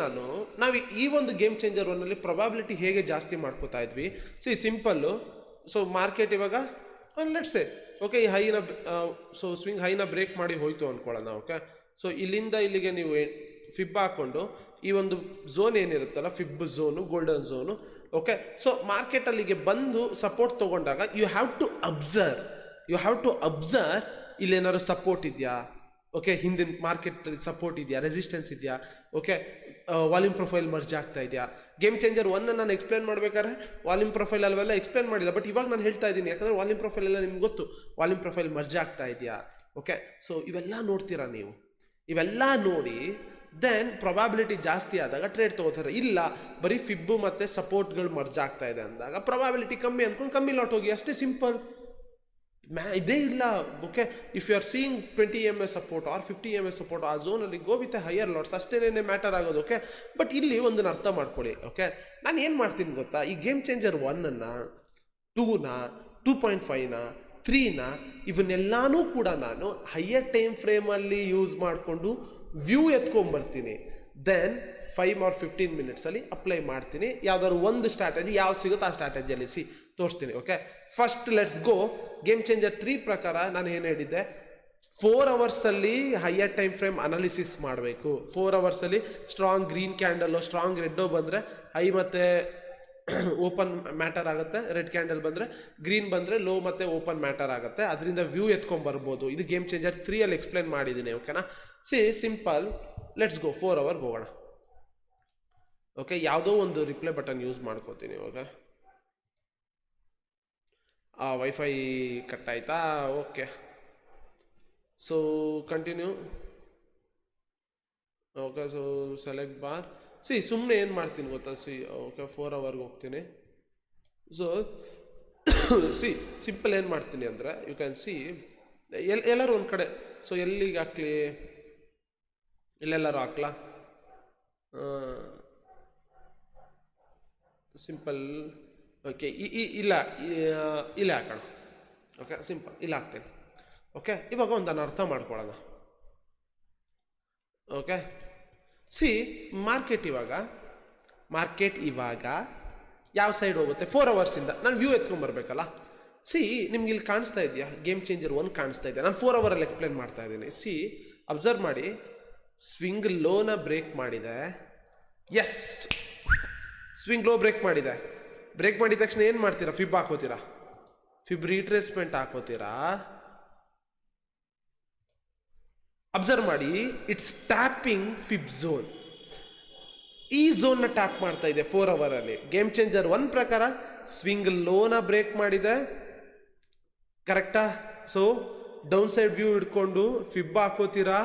ನಾವು ಈ ಒಂದು ಗೇಮ್ ಚೇಂಜರ್ ಒನ್ನಲ್ಲಿ ಪ್ರೊಬಾಬಿಲಿಟಿ ಹೇಗೆ ಜಾಸ್ತಿ ಮಾಡ್ಕೋತಾ ಇದ್ವಿ. ಸಿಂಪಲ್ಲು. ಸೊ ಮಾರ್ಕೆಟ್ ಇವಾಗ ಲೆಟ್ಸ್ ಸೇ ಓಕೆ, ಈ ಹೈನ ಸೊ ಸ್ವಿಂಗ್ ಹೈನ ಬ್ರೇಕ್ ಮಾಡಿ ಹೋಯ್ತು ಅಂದ್ಕೊಳ್ಳೋಣ. ಓಕೆ. ಸೊ ಇಲ್ಲಿಂದ ಇಲ್ಲಿಗೆ ನೀವು ಫಿಬ್ ಹಾಕ್ಕೊಂಡು ಈ ಒಂದು ಝೋನ್ ಏನಿರುತ್ತಲ್ಲ, fib zone, golden zone. Okay. So market ಅಲ್ಲಿಗೆ ಬಂದು ಸಪೋರ್ಟ್ ತೊಗೊಂಡಾಗ ಯು ಹ್ಯಾವ್ ಟು ಅಬ್ಸರ್ವ್ ಇಲ್ಲೇನಾದ್ರು ಸಪೋರ್ಟ್ ಇದೆಯಾ, ಓಕೆ, ಹಿಂದಿನ ಮಾರ್ಕೆಟ್ ಸಪೋರ್ಟ್ ಇದೆಯಾ, ರೆಸಿಸ್ಟೆನ್ಸ್ ಇದೆಯಾ, ಓಕೆ, ವಾಲ್ಯೂಮ್ ಪ್ರೊಫೈಲ್ ಮರ್ಜ್ ಆಗ್ತಾ ಇದೆಯಾ. ಗೇಮ್ ಚೇಂಜರ್ ಒನ್ ನಾನು ಎಕ್ಸ್ಪ್ಲೇನ್ ಮಾಡ್ಬೇಕಾದ್ರೆ ವಾಲ್ಯೂಮ್ ಪ್ರೊಫೈಲ್ ಅಲ್ವೆಲ್ಲ ಎಕ್ಸ್ಪ್ಲೇನ್ ಮಾಡಿಲ್ಲ, ಬಟ್ ಇವಾಗ ನಾನು ಹೇಳ್ತಾ ಇದ್ದೀನಿ ಯಾಕಂದ್ರೆ ವಾಲ್ಯೂಮ್ ಪ್ರೊಫೈಲ್ ಎಲ್ಲ ನಿಮ್ಗೆ ಗೊತ್ತು, ವಾಲ್ಯೂಮ್ ಪ್ರೊಫೈಲ್ ಮರ್ಜ್ ಆಗ್ತಾ ಇದೆಯಾ. ಓಕೆ. ಸೊ ಇವೆಲ್ಲ ನೋಡ್ತೀರಾ ನೀವು, ಇವೆಲ್ಲ ನೋಡಿ ದೆನ್ ಪ್ರೊಬಾಬಿಲಿಟಿ ಜಾಸ್ತಿ ಆದಾಗ ಟ್ರೇಡ್ ತಗೋತಾರೆ. ಇಲ್ಲ ಬರೀ ಫಿಬ್ಬು ಮತ್ತು ಸಪೋರ್ಟ್ಗಳು ಮರ್ಜ್ ಆಗ್ತಾ ಇದೆ ಅಂದಾಗ ಪ್ರೊಬಾಬಿಲಿಟಿ ಕಮ್ಮಿ ಅಂದ್ಕೊಂಡು ಕಮ್ಮಿ ಲಾಟ್ ಹೋಗಿ, ಅಷ್ಟೇ ಸಿಂಪಲ್. ಇದೇ ಇಲ್ಲ. Okay. If you are seeing 20 EMA support or 50 EMA support, ಆ ಝೋನಲ್ಲಿ ಗೋ ವಿತ್ ಹೈಯರ್ ಲಾಟ್ಸ್, ಅಷ್ಟೇನೇ ಮ್ಯಾಟರ್ ಆಗೋದು. ಓಕೆ. ಬಟ್ ಇಲ್ಲಿ ಒಂದನ್ನು ಅರ್ಥ ಮಾಡ್ಕೊಳ್ಳಿ. ಓಕೆ. ನಾನು ಏನು ಮಾಡ್ತೀನಿ ಗೊತ್ತಾ, ಈ ಗೇಮ್ ಚೇಂಜರ್ 1ಅನ್ನು 2ನ 2.5ನ 3ನ ಇವನ್ನೆಲ್ಲಾನು ಕೂಡ ನಾನು ಹೈಯರ್ ಟೈಮ್ ಫ್ರೇಮಲ್ಲಿ ಯೂಸ್ ಮಾಡಿಕೊಂಡು ವ್ಯೂ ಎತ್ಕೊಂಡ್ಬರ್ತೀನಿ. ದೆನ್ 5 or 15 ಮಿನಿಟ್ಸಲ್ಲಿ ಅಪ್ಲೈ ಮಾಡ್ತೀನಿ. ಯಾವ್ದಾದ್ರು ಒಂದು ಸ್ಟ್ರಾಟಜಿ ಯಾವ್ದು ಸಿಗುತ್ತೋ ಆ ಸ್ಟ್ರಾಟಜಿಯಲ್ಲಿ ತೋರಿಸ್ತೀನಿ. Okay. First let's go. Game changer 3 ಪ್ರಕಾರ ನಾನು ಏನು ಹೇಳಿದ್ದೆ, 4 ಅವರ್ಸಲ್ಲಿ ಹೈಯರ್ ಟೈಮ್ ಫ್ರೇಮ್ ಅನಾಲಿಸಿಸ್ ಮಾಡಬೇಕು. 4 ಅವರ್ಸಲ್ಲಿ ಸ್ಟ್ರಾಂಗ್ ಗ್ರೀನ್ ಕ್ಯಾಂಡಲ್, ಸ್ಟ್ರಾಂಗ್ ರೆಡ್ಡೋ ಬಂದರೆ ಹೈ ಮತ್ತು ಓಪನ್ ಮ್ಯಾಟರ್ ಆಗುತ್ತೆ, ರೆಡ್ ಕ್ಯಾಂಡಲ್ ಬಂದರೆ ಗ್ರೀನ್ ಬಂದರೆ ಲೋ ಮತ್ತು ಓಪನ್ ಮ್ಯಾಟರ್ ಆಗುತ್ತೆ. ಅದರಿಂದ ವ್ಯೂ ಎತ್ಕೊಂಡ್ಬರ್ಬೋದು. ಇದು ಗೇಮ್ ಚೇಂಜರ್ 3ಅಲ್ಲಿ ಎಕ್ಸ್ಪ್ಲೇನ್ ಮಾಡಿದ್ದೀನಿ. ಓಕೆನಾ. ಸಿಂಪಲ್. Let's go. 4 ಅವರ್ಗೆ ಹೋಗೋಣ. ಓಕೆ. ಯಾವುದೋ ಒಂದು ರಿಪ್ಲೈ ಬಟನ್ ಯೂಸ್ ಮಾಡ್ಕೋತೀನಿ. ಓಕೆ. ವೈಫೈ ಕಟ್ ಆಯ್ತಾ? Okay. So continue. Okay. So select bar. ಸುಮ್ಮನೆ ಏನು ಮಾಡ್ತೀನಿ ಗೊತ್ತಾ, ಓಕೆ 4 ಅವರ್ಗೆ ಹೋಗ್ತೀನಿ. ಸೊ ಸಿಂಪಲ್ ಏನು ಮಾಡ್ತೀನಿ ಅಂದರೆ, ಯು ಕ್ಯಾನ್ ಎಲ್ಲರೂ ಒಂದು ಕಡೆ. ಸೊ ಎಲ್ಲಿಗೆ ಹಾಕ್ಲಿ, ಇಲ್ಲೆಲ್ಲರೂ ಹಾಕ್ಲಾ? ಸಿಂಪಲ್. ಓಕೆ. ಇಲ್ಲ ಹಾಕೋಣ. ಓಕೆ. ಸಿಂಪಲ್ ಇಲ್ಲ ಹಾಕ್ತೇನೆ. ಓಕೆ. ಇವಾಗ ಒಂದನ್ನು ಅರ್ಥ ಮಾಡ್ಕೊಳ್ಳೋಣ. ಓಕೆ. ಮಾರ್ಕೆಟ್ ಇವಾಗ ಯಾವ ಸೈಡ್ ಹೋಗುತ್ತೆ? 4 ಅವರ್ಸಿಂದ ನಾನು ವ್ಯೂ ಎತ್ಕೊಂಡ್ಬರ್ಬೇಕಲ್ಲ. ನಿಮ್ಗೆ ಇಲ್ಲಿ ಕಾಣಿಸ್ತಾ ಇದೆಯಾ, ಗೇಮ್ ಚೇಂಜರ್ 1 ಕಾಣಿಸ್ತಾ ಇದೆ. ನಾನು 4 ಅವರಲ್ಲಿ ಎಕ್ಸ್ಪ್ಲೇನ್ ಮಾಡ್ತಾ ಇದ್ದೀನಿ. ಅಬ್ಸರ್ವ್ ಮಾಡಿ, ಸ್ವಿಂಗ್ ಲೋನ ಬ್ರೇಕ್ ಮಾಡಿದೆ. ಎಸ್, ಸ್ವಿಂಗ್ ಲೋ ಬ್ರೇಕ್ ಮಾಡಿದೆ. ಬ್ರೇಕ್ ಮಾಡಿದ ತಕ್ಷಣ ಏನು ಮಾಡ್ತೀರಾ? ಫಿಬ್ ಹಾಕೋತೀರಾ, ಫಿಬ್ ರೀಟ್ರೇಸ್ಮೆಂಟ್ ಹಾಕೋತೀರಾ. ಅಬ್ಸರ್ವ್ ಮಾಡಿ, ಇಟ್ಸ್ ಟ್ಯಾಪಿಂಗ್ ಫಿಬ್ ಝೋನ್. ಈ ಝೋನ್ನ ಟ್ಯಾಪ್ ಮಾಡ್ತಾ ಇದೆ 4 ಅವರಲ್ಲಿ. ಗೇಮ್ ಚೇಂಜರ್ 1 ಪ್ರಕಾರ ಸ್ವಿಂಗ್ ಲೋನ ಬ್ರೇಕ್ ಮಾಡಿದೆ, ಕರೆಕ್ಟಾ? ಸೊ ಡೌನ್ ಸೈಡ್ ವ್ಯೂ ಹಿಡ್ಕೊಂಡು ಫಿಬ್ ಹಾಕೋತೀರಾ,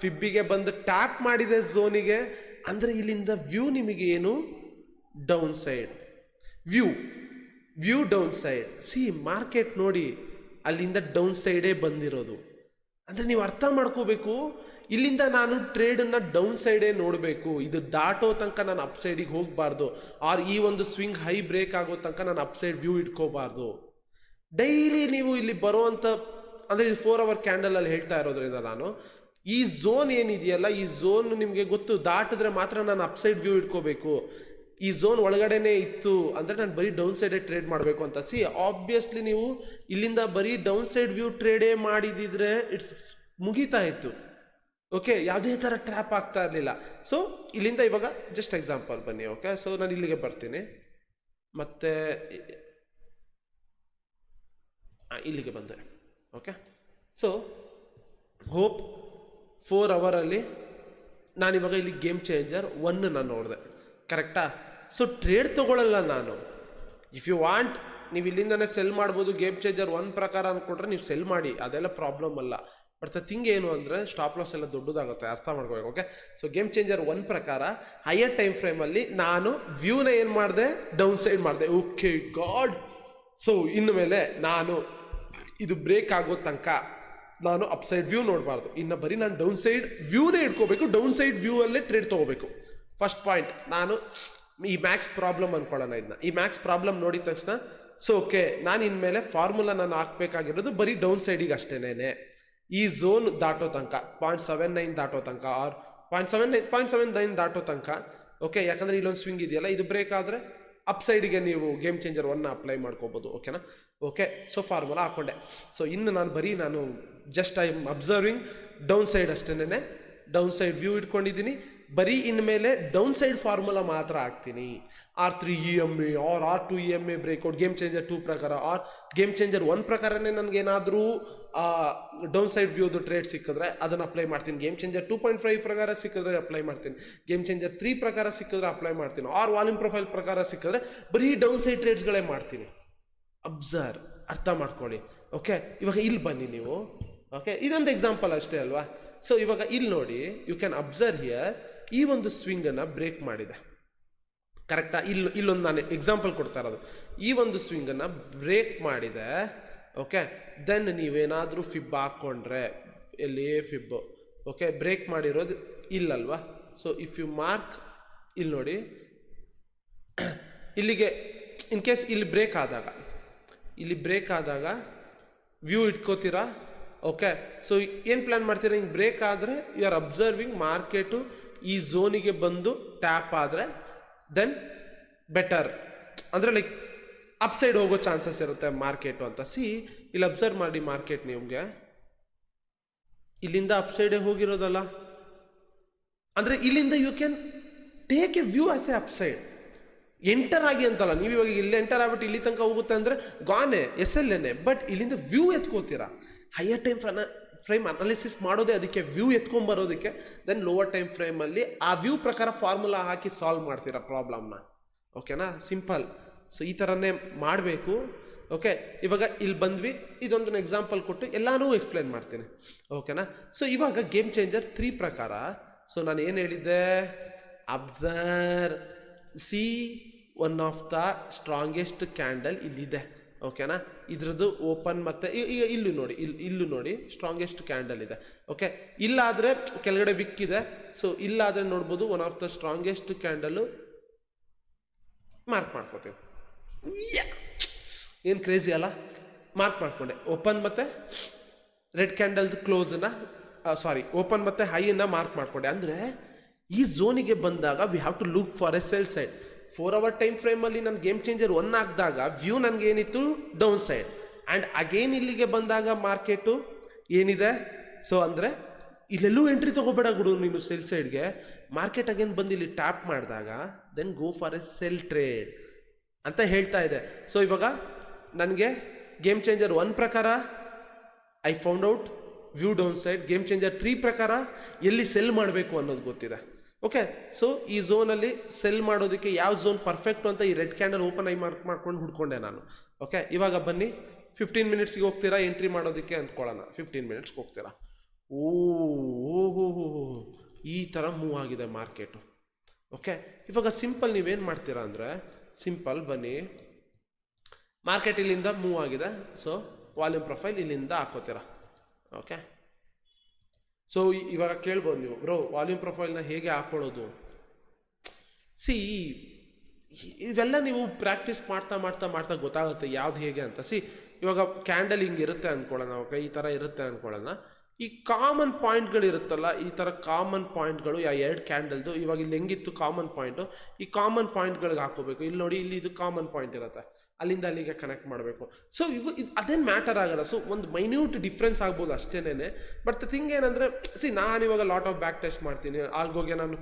ಫಿಬ್ಬಿಗೆ ಬಂದು ಟ್ಯಾಪ್ ಮಾಡಿದೆ ಝೋನಿಗೆ. ಅಂದರೆ ಇಲ್ಲಿಂದ ವ್ಯೂ ನಿಮಗೆ ಏನು? Down side view down side. Market ನೋಡಿ, ಅಲ್ಲಿಂದ ಡೌನ್ ಸೈಡೇ ಬಂದಿರೋದು. ಅಂದರೆ ನೀವು ಅರ್ಥ ಮಾಡ್ಕೋಬೇಕು, ಇಲ್ಲಿಂದ ನಾನು ಟ್ರೇಡನ್ನು ಡೌನ್ ಸೈಡೇ ನೋಡಬೇಕು. ಇದು ದಾಟೋ ತನಕ ನಾನು ಅಪ್ ಸೈಡಿಗೆ ಹೋಗಬಾರ್ದು, ಆರ್ ಈ ಒಂದು ಸ್ವಿಂಗ್ ಹೈ ಬ್ರೇಕ್ ಆಗೋ ತನಕ ನಾನು ಅಪ್ ಸೈಡ್ ವ್ಯೂ ಇಟ್ಕೋಬಾರ್ದು. ಡೈಲಿ ನೀವು ಇಲ್ಲಿ ಬರುವಂಥ, ಅಂದರೆ ಇದು 4 ಅವರ್ ಕ್ಯಾಂಡಲಲ್ಲಿ ಹೇಳ್ತಾ ಇರೋದ್ರಿಂದ ನಾನು ಈ ಝೋನ್ ಏನಿದೆಯಲ್ಲ, ಈ ಝೋನ್ ನಿಮಗೆ ಗೊತ್ತು, ದಾಟಿದ್ರೆ ಮಾತ್ರ ನಾನು ಅಪ್ ಸೈಡ್ ವ್ಯೂ ಇಟ್ಕೋಬೇಕು. ಈ ಝೋನ್ ಒಳಗಡೆನೇ ಇತ್ತು ಅಂದರೆ ನಾನು ಬರೀ ಡೌನ್ ಸೈಡೇ ಟ್ರೇಡ್ ಮಾಡಬೇಕು ಅಂತ. ಆಬ್ವಿಯಸ್ಲಿ ನೀವು ಇಲ್ಲಿಂದ ಬರೀ ಡೌನ್ ಸೈಡ್ ವ್ಯೂ ಟ್ರೇಡೇ ಮಾಡಿದಿದ್ರೆ ಇಟ್ಸ್ ಮುಗೀತಾ ಇತ್ತು. ಓಕೆ. ಯಾವುದೇ ಥರ ಟ್ರ್ಯಾಪ್ ಆಗ್ತಾ ಇರಲಿಲ್ಲ. ಸೊ ಇಲ್ಲಿಂದ ಇವಾಗ ಜಸ್ಟ್ ಎಕ್ಸಾಂಪಲ್ ಬನ್ನಿ. ಓಕೆ. ಸೊ ನಾನು ಇಲ್ಲಿಗೆ ಬರ್ತೀನಿ, ಮತ್ತೆ ಇಲ್ಲಿಗೆ ಬಂದೆ. ಓಕೆ. ಸೊ ಹೋಪ್ 4 ಅವರಲ್ಲಿ ನಾನಿವಾಗ ಇಲ್ಲಿ ಗೇಮ್ ಚೇಂಜರ್ 1 ನಾನು ನೋಡಿದೆ, ಕರೆಕ್ಟಾ? ಸೊ ಟ್ರೇಡ್ ತೊಗೊಳ್ಳಲ್ಲ ನಾನು. ಇಫ್ ಯು ವಾಂಟ್, ನೀವು ಇಲ್ಲಿಂದನೇ ಸೆಲ್ ಮಾಡ್ಬೋದು. ಗೇಮ್ ಚೇಂಜರ್ 1 ಪ್ರಕಾರ ಅಂದ್ಕೊಂಡ್ರೆ ನೀವು ಸೆಲ್ ಮಾಡಿ, ಅದೆಲ್ಲ ಪ್ರಾಬ್ಲಮ್ ಅಲ್ಲ. ಬಟ್ ದ ಥಿಂಗ್ ಏನು ಅಂದರೆ ಸ್ಟಾಪ್ ಲಾಸ್ ಎಲ್ಲ ದೊಡ್ಡದಾಗುತ್ತೆ, ಅರ್ಥ ಮಾಡ್ಕೋಬೇಕು. ಓಕೆ. ಸೊ ಗೇಮ್ ಚೇಂಜರ್ 1 ಪ್ರಕಾರ ಹೈಯರ್ ಟೈಮ್ ಫ್ರೇಮಲ್ಲಿ ನಾನು ವ್ಯೂನ ಏನು ಮಾಡಿದೆ? ಡೌನ್ ಸೈಡ್ ಮಾಡಿದೆ. Okay god. ಸೊ ಇನ್ನು ಮೇಲೆ ನಾನು ಇದು ಬ್ರೇಕ್ ಆಗೋ ತನಕ ನಾನು ಅಪ್ ಸೈಡ್ ವ್ಯೂ ನೋಡಬಾರ್ದು, ಇನ್ನು ಬರೀ ನಾನು ಡೌನ್ ಸೈಡ್ ವ್ಯೂನೇ ಇಟ್ಕೋಬೇಕು. ಡೌನ್ ಸೈಡ್ ವ್ಯೂ ಅಲ್ಲೇ ಟ್ರೇಡ್ ತೊಗೋಬೇಕು. First point. ನಾನು ಈ ಮ್ಯಾಕ್ಸ್ ಪ್ರಾಬ್ಲಮ್ ಅಂದ್ಕೊಳ್ಳೋಣ ಇದನ್ನ. ಈ ಮ್ಯಾಕ್ಸ್ ಪ್ರಾಬ್ಲಮ್ ನೋಡಿದ ತಕ್ಷಣ ಓಕೆ, ನಾನು ಇನ್ಮೇಲೆ ಫಾರ್ಮುಲಾ ನಾನು ಹಾಕ್ಬೇಕಾಗಿರೋದು ಬರೀ ಡೌನ್ ಸೈಡಿಗೆ ಅಷ್ಟೇನೆ. ಈ ಝೋನ್ ದಾಟೋ ತನಕ 0.79 ದಾಟೋ ತನಕ ಆರ್ 0.79 ದಾಟೋ ತನಕ. ಓಕೆ, ಯಾಕಂದರೆ ಇಲ್ಲೊಂದು ಸ್ವಿಂಗ್ ಇದೆಯಲ್ಲ, ಇದು ಬ್ರೇಕ್ ಆದರೆ ಅಪ್ ಸೈಡಿಗೆ ನೀವು ಗೇಮ್ ಚೇಂಜರ್ 1 ಅಪ್ಲೈ ಮಾಡ್ಕೋಬೋದು. ಓಕೆನಾ? ಓಕೆ, ಸೊ ಫಾರ್ಮುಲಾ ಹಾಕೊಂಡೆ. ಸೊ ಇನ್ನು ನಾನು just I am observing down side ಅಷ್ಟೇನೆ, ಡೌನ್ ಸೈಡ್ ವ್ಯೂ ಇಟ್ಕೊಂಡಿದ್ದೀನಿ. ಬರೀ ಇನ್ಮೇಲೆ ಡೌನ್ ಸೈಡ್ ಫಾರ್ಮುಲಾ ಮಾತ್ರ ಹಾಕ್ತೀನಿ. R3 EMA or R2 EMA breakout game changer 2 ಪ್ರಕಾರ ಆರ್ ಗೇಮ್ ಚೇಂಜರ್ 1 ಪ್ರಕಾರನೇ ನನಗೇನಾದರೂ ಡೌನ್ ಸೈಡ್ ವ್ಯೂದು ಟ್ರೇಡ್ ಸಿಕ್ಕಿದ್ರೆ ಅದನ್ನು ಅಪ್ಲೈ ಮಾಡ್ತೀನಿ. ಗೇಮ್ ಚೇಂಜರ್ 2.5 ಪ್ರಕಾರ ಸಿಕ್ಕಿದ್ರೆ ಅಪ್ಲೈ ಮಾಡ್ತೀನಿ. ಗೇಮ್ ಚೇಂಜರ್ 3 ಪ್ರಕಾರ ಸಿಕ್ಕಿದ್ರೆ ಅಪ್ಲೈ ಮಾಡ್ತೀನಿ. ಆರ್ ವಾಲ್ಯೂಮ್ ಪ್ರೊಫೈಲ್ ಪ್ರಕಾರ ಸಿಕ್ಕಿದ್ರೆ ಬರೀ ಡೌನ್ ಸೈಡ್ ಟ್ರೇಡ್ಸ್ಗಳೇ ಮಾಡ್ತೀನಿ. ಅಬ್ಸರ್ವ್, ಅರ್ಥ ಮಾಡ್ಕೊಳ್ಳಿ. ಓಕೆ, ಇವಾಗ ಇಲ್ಲಿ ಬನ್ನಿ ನೀವು. ಓಕೆ, ಇದೊಂದು ಎಕ್ಸಾಂಪಲ್ ಅಷ್ಟೇ ಅಲ್ವಾ? ಸೊ ಇವಾಗ ಇಲ್ಲಿ ನೋಡಿ, ಯು ಕ್ಯಾನ್ ಅಬ್ಸರ್ವ್ ಹಿಯರ್, ಈ ಒಂದು ಸ್ವಿಂಗನ್ನು ಬ್ರೇಕ್ ಮಾಡಿದೆ. ಕರೆಕ್ಟಾ? ಇಲ್ಲೊಂದು ನಾನು ಎಕ್ಸಾಂಪಲ್ ಕೊಡ್ತಾ ಇರೋದು. ಈ ಒಂದು ಸ್ವಿಂಗನ್ನು ಬ್ರೇಕ್ ಮಾಡಿದೆ. ಓಕೆ, ದೆನ್ ನೀವೇನಾದರೂ ಫಿಬ್ ಹಾಕ್ಕೊಂಡ್ರೆ, ಎಲ್ಲಿ ಫಿಬ್, ಓಕೆ, ಬ್ರೇಕ್ ಮಾಡಿರೋದು ಇಲ್ಲಲ್ವಾ? ಸೊ ಇಫ್ ಯು ಮಾರ್ಕ್, ಇಲ್ಲಿ ನೋಡಿ, ಇಲ್ಲಿಗೆ ಇನ್ ಕೇಸ್ ಇಲ್ಲಿ ಬ್ರೇಕ್ ಆದಾಗ ವ್ಯೂ ಇಟ್ಕೋತೀರಾ. ಓಕೆ, ಸೊ ಏನು ಪ್ಲ್ಯಾನ್ ಮಾಡ್ತೀರಾ? ಹಿಂಗೆ ಬ್ರೇಕ್ ಆದರೆ ಯು ಆರ್ ಅಬ್ಸರ್ವಿಂಗ್ ಮಾರ್ಕೆಟು ಈ ಝೋನಿಗೆ ಬಂದು ಟ್ಯಾಪ್ ಆದರೆ ದೆನ್ ಬೆಟರ್, ಅಂದರೆ ಲೈಕ್ ಅಪ್ ಸೈಡ್ ಹೋಗೋ ಚಾನ್ಸಸ್ ಇರುತ್ತೆ ಮಾರ್ಕೆಟು ಅಂತ. ಇಲ್ಲಿ ಅಬ್ಸರ್ವ್ ಮಾಡಿ ಮಾರ್ಕೆಟ್, ನಿಮಗೆ ಇಲ್ಲಿಂದ ಅಪ್ ಸೈಡೇ ಹೋಗಿರೋದಲ್ಲ, ಅಂದರೆ ಇಲ್ಲಿಂದ you can take a view as a upside. Enter ಆಗಿ ಅಂತಲ್ಲ, ನೀವು ಇವಾಗ ಇಲ್ಲಿ ಎಂಟರ್ ಆಗ್ಬಿಟ್ಟು ಇಲ್ಲಿ ತನಕ ಹೋಗುತ್ತೆ ಅಂದರೆ ಗಾನೆ SLನೇ, ಬಟ್ ಇಲ್ಲಿಂದ ವ್ಯೂ ಎತ್ಕೋತೀರಾ. ಹೈಯರ್ ಟೈಮ್ ಫ್ರೇಮ್ ಅನಾಲಿಸಿಸ್ ಮಾಡೋದೇ ಅದಕ್ಕೆ, ವ್ಯೂ ಎತ್ಕೊಂಬರೋದಕ್ಕೆ. ದೆನ್ ಲೋವರ್ ಟೈಮ್ ಫ್ರೇಮಲ್ಲಿ ಆ ವ್ಯೂ ಪ್ರಕಾರ ಫಾರ್ಮುಲಾ ಹಾಕಿ ಸಾಲ್ವ್ ಮಾಡ್ತೀರಾ ಪ್ರಾಬ್ಲಮ್ನ. ಓಕೆನಾ? ಸಿಂಪಲ್. ಸೊ ಈ ಥರನೇ ಮಾಡಬೇಕು. ಓಕೆ, ಇವಾಗ ಇಲ್ಲಿ ಬಂದ್ವಿ, ಇದೊಂದು ಎಕ್ಸಾಂಪಲ್ ಕೊಟ್ಟು ಎಲ್ಲಾನು ಎಕ್ಸ್ಪ್ಲೇನ್ ಮಾಡ್ತೀನಿ. ಓಕೆನಾ? ಸೊ ಇವಾಗ ಗೇಮ್ ಚೇಂಜರ್ 3 ಪ್ರಕಾರ, ಸೊ ನಾನು ಏನು ಹೇಳಿದ್ದೆ? Observe, C one of the strongest candle ಇಲ್ಲಿದೆ. ಓಕೆನಾ? ಇದ್ರದ್ದು ಓಪನ್ ಮತ್ತೆ ಇಲ್ಲೂ ನೋಡಿ, ಇಲ್ಲೂ ನೋಡಿ ಸ್ಟ್ರಾಂಗೆಸ್ಟ್ ಕ್ಯಾಂಡಲ್ ಇದೆ. ಓಕೆ, ಇಲ್ಲಾದರೆ ಕೆಳಗಡೆ ವಿಕ್ ಇದೆ. ಸೊ ಇಲ್ಲಾದರೆ ನೋಡ್ಬೋದು one of the strongest candle mark ಮಾಡ್ಕೋತೀವಿ. ಏನು ಕ್ರೇಜಿ ಅಲ್ಲ? ಮಾರ್ಕ್ ಮಾಡ್ಕೊಂಡೆ. ಓಪನ್ ಮತ್ತು ರೆಡ್ ಕ್ಯಾಂಡಲ್ದು ಕ್ಲೋಸನ್ನ, ಓಪನ್ ಮತ್ತು ಹೈಯನ್ನು ಮಾರ್ಕ್ ಮಾಡ್ಕೊಂಡೆ. ಅಂದರೆ ಈ ಝೋನಿಗೆ ಬಂದಾಗ we have to look for a sell side. 4 hour time ಫ್ರೇಮಲ್ಲಿ ನಾನು ಗೇಮ್ ಚೇಂಜರ್ 1 ಹಾಕಿದಾಗ ವ್ಯೂ ನನಗೇನಿತ್ತು? Down side. ಆ್ಯಂಡ್ ಅಗೇನ್ ಇಲ್ಲಿಗೆ ಬಂದಾಗ ಮಾರ್ಕೆಟು ಏನಿದೆ? ಸೊ ಅಂದರೆ ಇಲ್ಲೆಲ್ಲೂ ಎಂಟ್ರಿ ತೊಗೋಬೇಡ ಗುಡು ನೀನು ಸೆಲ್ ಸೈಡ್ಗೆ. ಮಾರ್ಕೆಟ್ ಅಗೇನ್ ಬಂದು ಇಲ್ಲಿ ಟ್ಯಾಪ್ ಮಾಡಿದಾಗ then go for a sell trade ಅಂತ ಹೇಳ್ತಾ ಇದೆ. ಸೊ ಇವಾಗ ನನಗೆ ಗೇಮ್ ಚೇಂಜರ್ 1 ಪ್ರಕಾರ I found out view down side. Game changer 3 ಪ್ರಕಾರ ಎಲ್ಲಿ ಸೆಲ್ ಮಾಡಬೇಕು ಅನ್ನೋದು ಗೊತ್ತಿದೆ. ಓಕೆ, ಸೊ ಈ ಝೋನಲ್ಲಿ ಸೆಲ್ ಮಾಡೋದಕ್ಕೆ ಯಾವ ಝೋನ್ ಪರ್ಫೆಕ್ಟು ಅಂತ ಈ red candle open I mark ಮಾಡ್ಕೊಂಡು ಹುಡ್ಕೊಂಡೆ ನಾನು. ಓಕೆ, ಇವಾಗ ಬನ್ನಿ 15 ಮಿನಿಟ್ಸ್ಗೆ ಹೋಗ್ತೀರಾ ಎಂಟ್ರಿ ಮಾಡೋದಕ್ಕೆ ಅಂದ್ಕೊಳ್ಳೋಣ. 15 ಮಿನಿಟ್ಸ್ಗೆ ಹೋಗ್ತೀರಾ. ಓಹೋ, ಈ ಥರ ಮೂವ್ ಆಗಿದೆ ಮಾರ್ಕೆಟು. ಓಕೆ, ಇವಾಗ ಸಿಂಪಲ್ ನೀವೇನು ಮಾಡ್ತೀರಾ ಅಂದರೆ, ಸಿಂಪಲ್ ಬನ್ನಿ, ಮಾರ್ಕೆಟ್ ಇಲ್ಲಿಂದ ಮೂವ್ ಆಗಿದೆ. ಸೊ ವಾಲ್ಯೂಮ್ ಪ್ರೊಫೈಲ್ ಇಲ್ಲಿಂದ ಹಾಕೋತೀರಾ. ಓಕೆ, ಸೊ ಇವಾಗ ಕೇಳ್ಬೋದು ನೀವು, ಬ್ರೋ ವಾಲ್ಯೂಮ್ ಪ್ರೊಫೈಲ್ನ ಹೇಗೆ ಹಾಕೊಳ್ಳೋದು? ಇವೆಲ್ಲ ನೀವು ಪ್ರಾಕ್ಟೀಸ್ ಮಾಡ್ತಾ ಗೊತ್ತಾಗುತ್ತೆ ಯಾವ್ದು ಹೇಗೆ ಅಂತ. ಇವಾಗ ಕ್ಯಾಂಡಲ್ ಹಿಂಗೆ ಇರುತ್ತೆ ಅಂದ್ಕೊಳ್ಳೋಣ. ಓಕೆ, ಈ ಥರ ಇರುತ್ತೆ ಅಂದ್ಕೊಳ್ಳೋಣ. ಈ ಕಾಮನ್ ಪಾಯಿಂಟ್ಗಳಿರುತ್ತಲ್ಲ, ಈ ಥರ ಕಾಮನ್ ಪಾಯಿಂಟ್ಗಳು 2 ಕ್ಯಾಂಡಲ್ದು ಇವಾಗ ಇಲ್ಲಿ ಹೆಂಗಿತ್ತು ಕಾಮನ್ ಪಾಯಿಂಟು, ಈ ಕಾಮನ್ ಪಾಯಿಂಟ್ಗಳಿಗೆ ಹಾಕೋಬೇಕು. ಇಲ್ಲಿ ನೋಡಿ, ಇಲ್ಲಿ ಇದು ಕಾಮನ್ ಪಾಯಿಂಟ್ ಇರುತ್ತೆ, ಅಲ್ಲಿಂದ ಅಲ್ಲಿಗೆ ಕನೆಕ್ಟ್ ಮಾಡಬೇಕು. ಸೊ ಅದೇನು ಮ್ಯಾಟರ್ ಆಗಲ್ಲ. ಸೊ ಒಂದು ಮೈನ್ಯೂಟ್ ಡಿಫ್ರೆನ್ಸ್ ಆಗ್ಬೋದು ಅಷ್ಟೇನೆ. ಬಟ್ ದ ಥಿಂಗ್ ಏನಂದರೆ, ನಾನಿವಾಗ ಲಾಟ್ ಆಫ್ ಬ್ಯಾಕ್ ಟೆಸ್ಟ್ ಮಾಡ್ತೀನಿ. ಆಲ್ಗೋಗೆ ನಾನು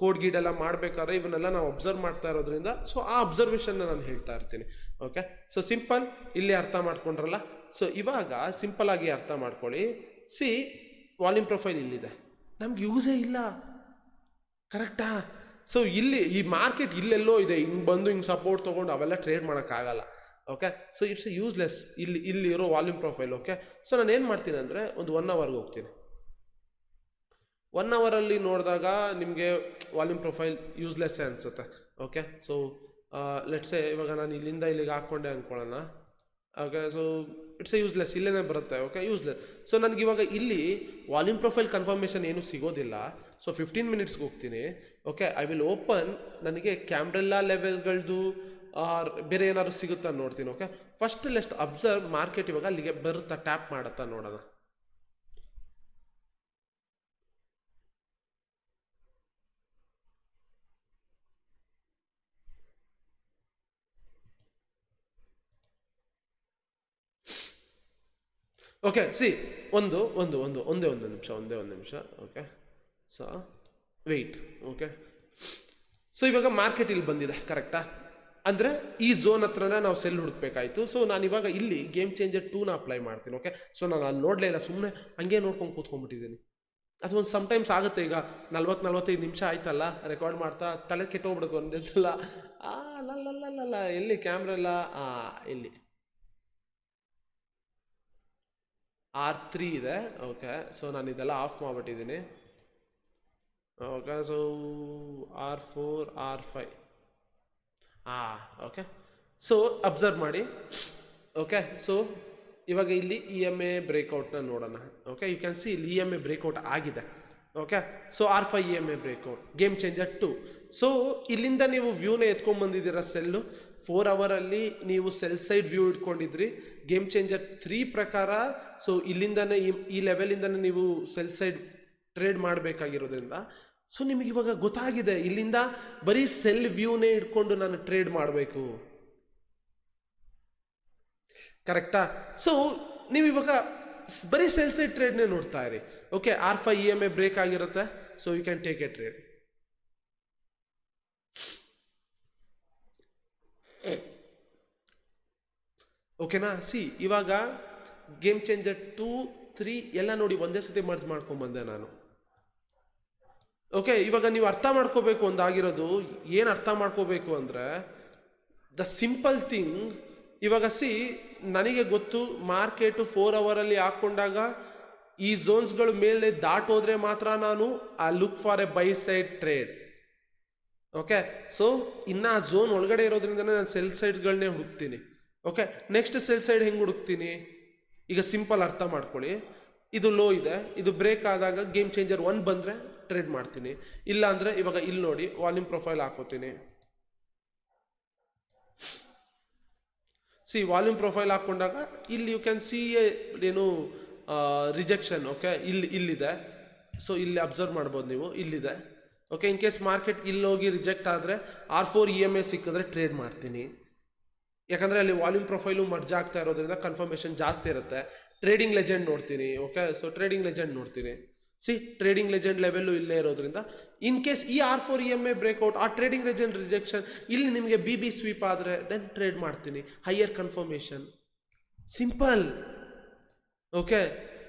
ಕೋಡ್ ಗೀಡೆಲ್ಲ ಮಾಡಬೇಕಾದ್ರೆ ಇವನ್ನೆಲ್ಲ ನಾವು ಅಬ್ಸರ್ವ್ ಮಾಡ್ತಾ ಇರೋದ್ರಿಂದ ಸೊ ಆ ಅಬ್ಸರ್ವೇಷನ್ನ ನಾನು ಹೇಳ್ತಾ ಇರ್ತೀನಿ. ಓಕೆ, ಸೊ ಸಿಂಪಲ್ ಇಲ್ಲಿ ಅರ್ಥ ಮಾಡ್ಕೊಂಡ್ರಲ್ಲ. ಸೊ ಇವಾಗ ಸಿಂಪಲ್ ಆಗಿ ಅರ್ಥ ಮಾಡ್ಕೊಳ್ಳಿ. ವಾಲ್ಯೂಮ್ ಪ್ರೊಫೈಲ್ ಇಲ್ಲಿದೆ, ನಮ್ಗೆ ಯೂಸೇ ಇಲ್ಲ. ಕರೆಕ್ಟಾ? ಸೊ ಇಲ್ಲಿ ಈ ಮಾರ್ಕೆಟ್ ಇಲ್ಲೆಲ್ಲೋ ಇದೆ, ಹಿಂಗೆ ಬಂದು ಹಿಂಗೆ ಸಪೋರ್ಟ್ ತೊಗೊಂಡು ಅವೆಲ್ಲ ಟ್ರೇಡ್ ಮಾಡೋಕ್ಕಾಗಲ್ಲ. Okay, so it's a useless ಇಲ್ಲಿರೋ ವಾಲ್ಯೂಮ್ ಪ್ರೊಫೈಲ್. ಓಕೆ, ಸೊ ನಾನು ಏನು ಮಾಡ್ತೀನಿ ಅಂದರೆ ಒಂದು 1 hourಗೆ ಹೋಗ್ತೀನಿ. 1 hourಲ್ಲಿ ನೋಡಿದಾಗ ನಿಮಗೆ ವಾಲ್ಯೂಮ್ ಪ್ರೊಫೈಲ್ ಯೂಸ್ಲೆಸ್ಸೇ ಅನಿಸುತ್ತೆ. ಓಕೆ, ಸೊ ಲೆಟ್ಸೆ ಇವಾಗ ನಾನು ಇಲ್ಲಿಂದ ಇಲ್ಲಿಗೆ ಹಾಕ್ಕೊಂಡೆ ಅಂದ್ಕೊಳ್ಳೋಣ. Okay, so it's a useless, ಇಲ್ಲೇ ಬರುತ್ತೆ. Okay, useless. ಸೊ ನನಗೆ ಇವಾಗ ಇಲ್ಲಿ ವಾಲ್ಯೂಮ್ ಪ್ರೊಫೈಲ್ ಕನ್ಫರ್ಮೇಷನ್ ಏನೂ ಸಿಗೋದಿಲ್ಲ. ಸೊ 15 ಮಿನಿಟ್ಸ್ಗೆ ಹೋಗ್ತೀನಿ. Okay, I will open. ನನಗೆ ಕ್ಯಾಮ್ರೆಲ್ಲಾ ಲೆವೆಲ್ಗಳದ್ದು ಬೇರೆ ಏನಾದ್ರು ಸಿಗುತ್ತಾ ನೋಡ್ತೀನಿ. Okay, first lest observe market ಇವಾಗ ಅಲ್ಲಿಗೆ ಬರುತ್ತಾ, ಟ್ಯಾಪ್ ಮಾಡುತ್ತಾ ನೋಡೋಣ. ಓಕೆ ಸಿ ಒಂದೇ ಒಂದು ನಿಮಿಷ okay so wait okay. So ಇವಾಗ ಮಾರ್ಕೆಟ್ ಇಲ್ಲಿ ಬಂದಿದೆ ಕರೆಕ್ಟಾ, ಅಂದರೆ ಈ ಝೋನ್ ಹತ್ರನೇ ನಾವು ಸೆಲ್ ಹುಡುಕ್ಬೇಕಾಯ್ತು. ಸೊ ನಾನು ಇವಾಗ ಇಲ್ಲಿ ಗೇಮ್ ಚೇಂಜರ್ 2ನ ಅಪ್ಲೈ ಮಾಡ್ತೀನಿ. ಓಕೆ, ಸೊ ನಾನು ಅಲ್ಲಿ ನೋಡಲೇ ಇಲ್ಲ, ಸುಮ್ಮನೆ ಹಂಗೆ ನೋಡ್ಕೊಂಡು ಕೂತ್ಕೊಂಡ್ಬಿಟ್ಟಿದ್ದೀನಿ. ಅದು ಒಂದು ಸಮ್ಟೈಮ್ಸ್ ಆಗುತ್ತೆ. ಈಗ 40-45 ನಿಮಿಷ ಆಯ್ತಲ್ಲ ರೆಕಾರ್ಡ್ ಮಾಡ್ತಾ ತಲೆ ಕೆಟ್ಟೋಗ್ಬಿಡುತ್ತೆ ಒಂದೇ ಸಲ. ಅಲ್ಲ ಎಲ್ಲಿ ಕ್ಯಾಮ್ರಾ ಇಲ್ಲ, ಇಲ್ಲಿ R3 ಇದೆ. ಓಕೆ, ಸೊ ನಾನು ಇದೆಲ್ಲ ಆಫ್ ಮಾಡಿಬಿಟ್ಟಿದ್ದೀನಿ. Okay, so R4 R5 okay. So observe ಮಾಡಿ. ಓಕೆ, ಸೊ ಇವಾಗ ಇಲ್ಲಿ EMA ಬ್ರೇಕ್ಔಟ್ನ ನೋಡೋಣ. ಓಕೆ, ಯು ಕ್ಯಾನ್ ಸಿ ಇಲ್ಲಿ EMA ಬ್ರೇಕ್ಔಟ್ ಆಗಿದೆ. Okay, so R5 EMA breakout, game changer 2. ಸೊ ಇಲ್ಲಿಂದ ನೀವು ವ್ಯೂನ ಎತ್ಕೊಂಡ್ಬಂದಿದ್ದೀರ ಸೆಲ್ಲು. 4 ಅವರಲ್ಲಿ ನೀವು ಸೆಲ್ ಸೈಡ್ ವ್ಯೂ ಇಟ್ಕೊಂಡಿದ್ರಿ. ಗೇಮ್ ಚೇಂಜರ್ 3 ಪ್ರಕಾರ ಸೊ ಇಲ್ಲಿಂದನೇ ಈ ಲೆವೆಲಿಂದನೇ ನೀವು ಸೆಲ್ ಸೈಡ್ ಟ್ರೇಡ್ ಮಾಡಬೇಕಾಗಿರೋದ್ರಿಂದ ಸೊ ನಿಮಗೆ ಇವಾಗ ಗೊತ್ತಾಗಿದೆ ಇಲ್ಲಿಂದ ಬರೀ ಸೆಲ್ ವ್ಯೂನೇ ಇಟ್ಕೊಂಡು ನಾನು ಟ್ರೇಡ್ ಮಾಡಬೇಕು. ಕರೆಕ್ಟಾ? ಸೊ ನೀವು ಇವಾಗ ಬರೀ ಸೆಲ್ ಸೈಡ್ ಟ್ರೇಡ್ನೇ ನೋಡ್ತಾ ಇರಿ. ಓಕೆ, R5 EMA ಬ್ರೇಕ್ ಆಗಿರುತ್ತೆ. So you can take a trade. ಓಕೆನಾ? ಸಿ ಇವಾಗ ಗೇಮ್ ಚೇಂಜರ್ 2, 3 ಎಲ್ಲ ನೋಡಿ ಒಂದೇ ಸತಿ ಮರ್ಜ್ ಮಾಡ್ಕೊಂಡ್ಬಂದೆ ನಾನು. ಓಕೆ, ಇವಾಗ ನೀವು ಅರ್ಥ ಮಾಡ್ಕೋಬೇಕು ಒಂದಾಗಿರೋದು. ಏನು ಅರ್ಥ ಮಾಡ್ಕೋಬೇಕು ಅಂದರೆ ದ ಸಿಂಪಲ್ ಥಿಂಗ್. ಇವಾಗ ಸಿ ನನಗೆ ಗೊತ್ತು ಮಾರ್ಕೆಟು 4 ಅವರಲ್ಲಿ ಹಾಕ್ಕೊಂಡಾಗ ಈ ಝೋನ್ಸ್ಗಳು ಮೇಲೆ ದಾಟೋದ್ರೆ ಮಾತ್ರ ನಾನು look for a buy side trade. Okay, so ಇನ್ನು ಆ ಝೋನ್ ಒಳಗಡೆ ಇರೋದ್ರಿಂದನೇ ನಾನು ಸೆಲ್ ಸೈಡ್ಗಳನ್ನೇ ಹುಡುಕ್ತೀನಿ. ಓಕೆ, ನೆಕ್ಸ್ಟ್ ಸೆಲ್ ಸೈಡ್ ಹೆಂಗೆ ಹುಡುಕ್ತೀನಿ? ಈಗ ಸಿಂಪಲ್ ಅರ್ಥ ಮಾಡ್ಕೊಳ್ಳಿ. ಇದು ಲೋ ಇದೆ, ಇದು ಬ್ರೇಕ್ ಆದಾಗ ಗೇಮ್ ಚೇಂಜರ್ 1 ಬಂದರೆ ಟ್ರೇಡ್ ಮಾಡ್ತೀನಿ. ಇಲ್ಲ ಅಂದರೆ ಇವಾಗ ಇಲ್ಲಿ ನೋಡಿ ವಾಲ್ಯೂಮ್ ಪ್ರೊಫೈಲ್ ಹಾಕೋತೀನಿ. ಸಿ ವಾಲ್ಯೂಮ್ ಪ್ರೊಫೈಲ್ ಹಾಕೊಂಡಾಗ ಇಲ್ಲಿ ಯು ಕ್ಯಾನ್ ಸಿ ಏನು ರಿಜೆಕ್ಷನ್. ಓಕೆ, ಇಲ್ಲಿದೆ. ಸೊ ಇಲ್ಲಿ ಅಬ್ಸರ್ವ್ ಮಾಡ್ಬೋದು ನೀವು, ಇಲ್ಲಿದೆ. ಓಕೆ, ಇನ್ ಕೇಸ್ ಮಾರ್ಕೆಟ್ ಇಲ್ಲಿ ಹೋಗಿ ರಿಜೆಕ್ಟ್ ಆದರೆ R4 EMA ಸಿಕ್ಕಿದ್ರೆ ಟ್ರೇಡ್ ಮಾಡ್ತೀನಿ. ಯಾಕಂದರೆ ಅಲ್ಲಿ ವಾಲ್ಯೂಮ್ ಪ್ರೊಫೈಲು ಮರ್ಜ್ ಆಗ್ತಾ ಇರೋದ್ರಿಂದ ಕನ್ಫರ್ಮೇಷನ್ ಜಾಸ್ತಿ ಇರುತ್ತೆ. ಟ್ರೇಡಿಂಗ್ ಲೆಜೆಂಡ್ ನೋಡ್ತೀನಿ. ಓಕೆ, ಸೊ ಟ್ರೇಡಿಂಗ್ ಲೆಜೆಂಡ್ ನೋಡ್ತೀನಿ. ಸಿ ಟ್ರೇಡಿಂಗ್ ಲೆಜೆಂಡ್ ಲೆವೆಲ್ಲು ಇಲ್ಲೇ ಇರೋದ್ರಿಂದ ಇನ್ ಕೇಸ್ ಈ R4 EMA ಬ್ರೇಕ್ಔಟ್, ಆ ಟ್ರೇಡಿಂಗ್ ಲೆಜೆಂಡ್ ರಿಜೆಕ್ಷನ್, ಇಲ್ಲಿ ನಿಮಗೆ BB ಸ್ವೀಪ್ ಆದರೆ ದೆನ್ ಟ್ರೇಡ್ ಮಾಡ್ತೀನಿ. Higher confirmation, simple. ಓಕೆ,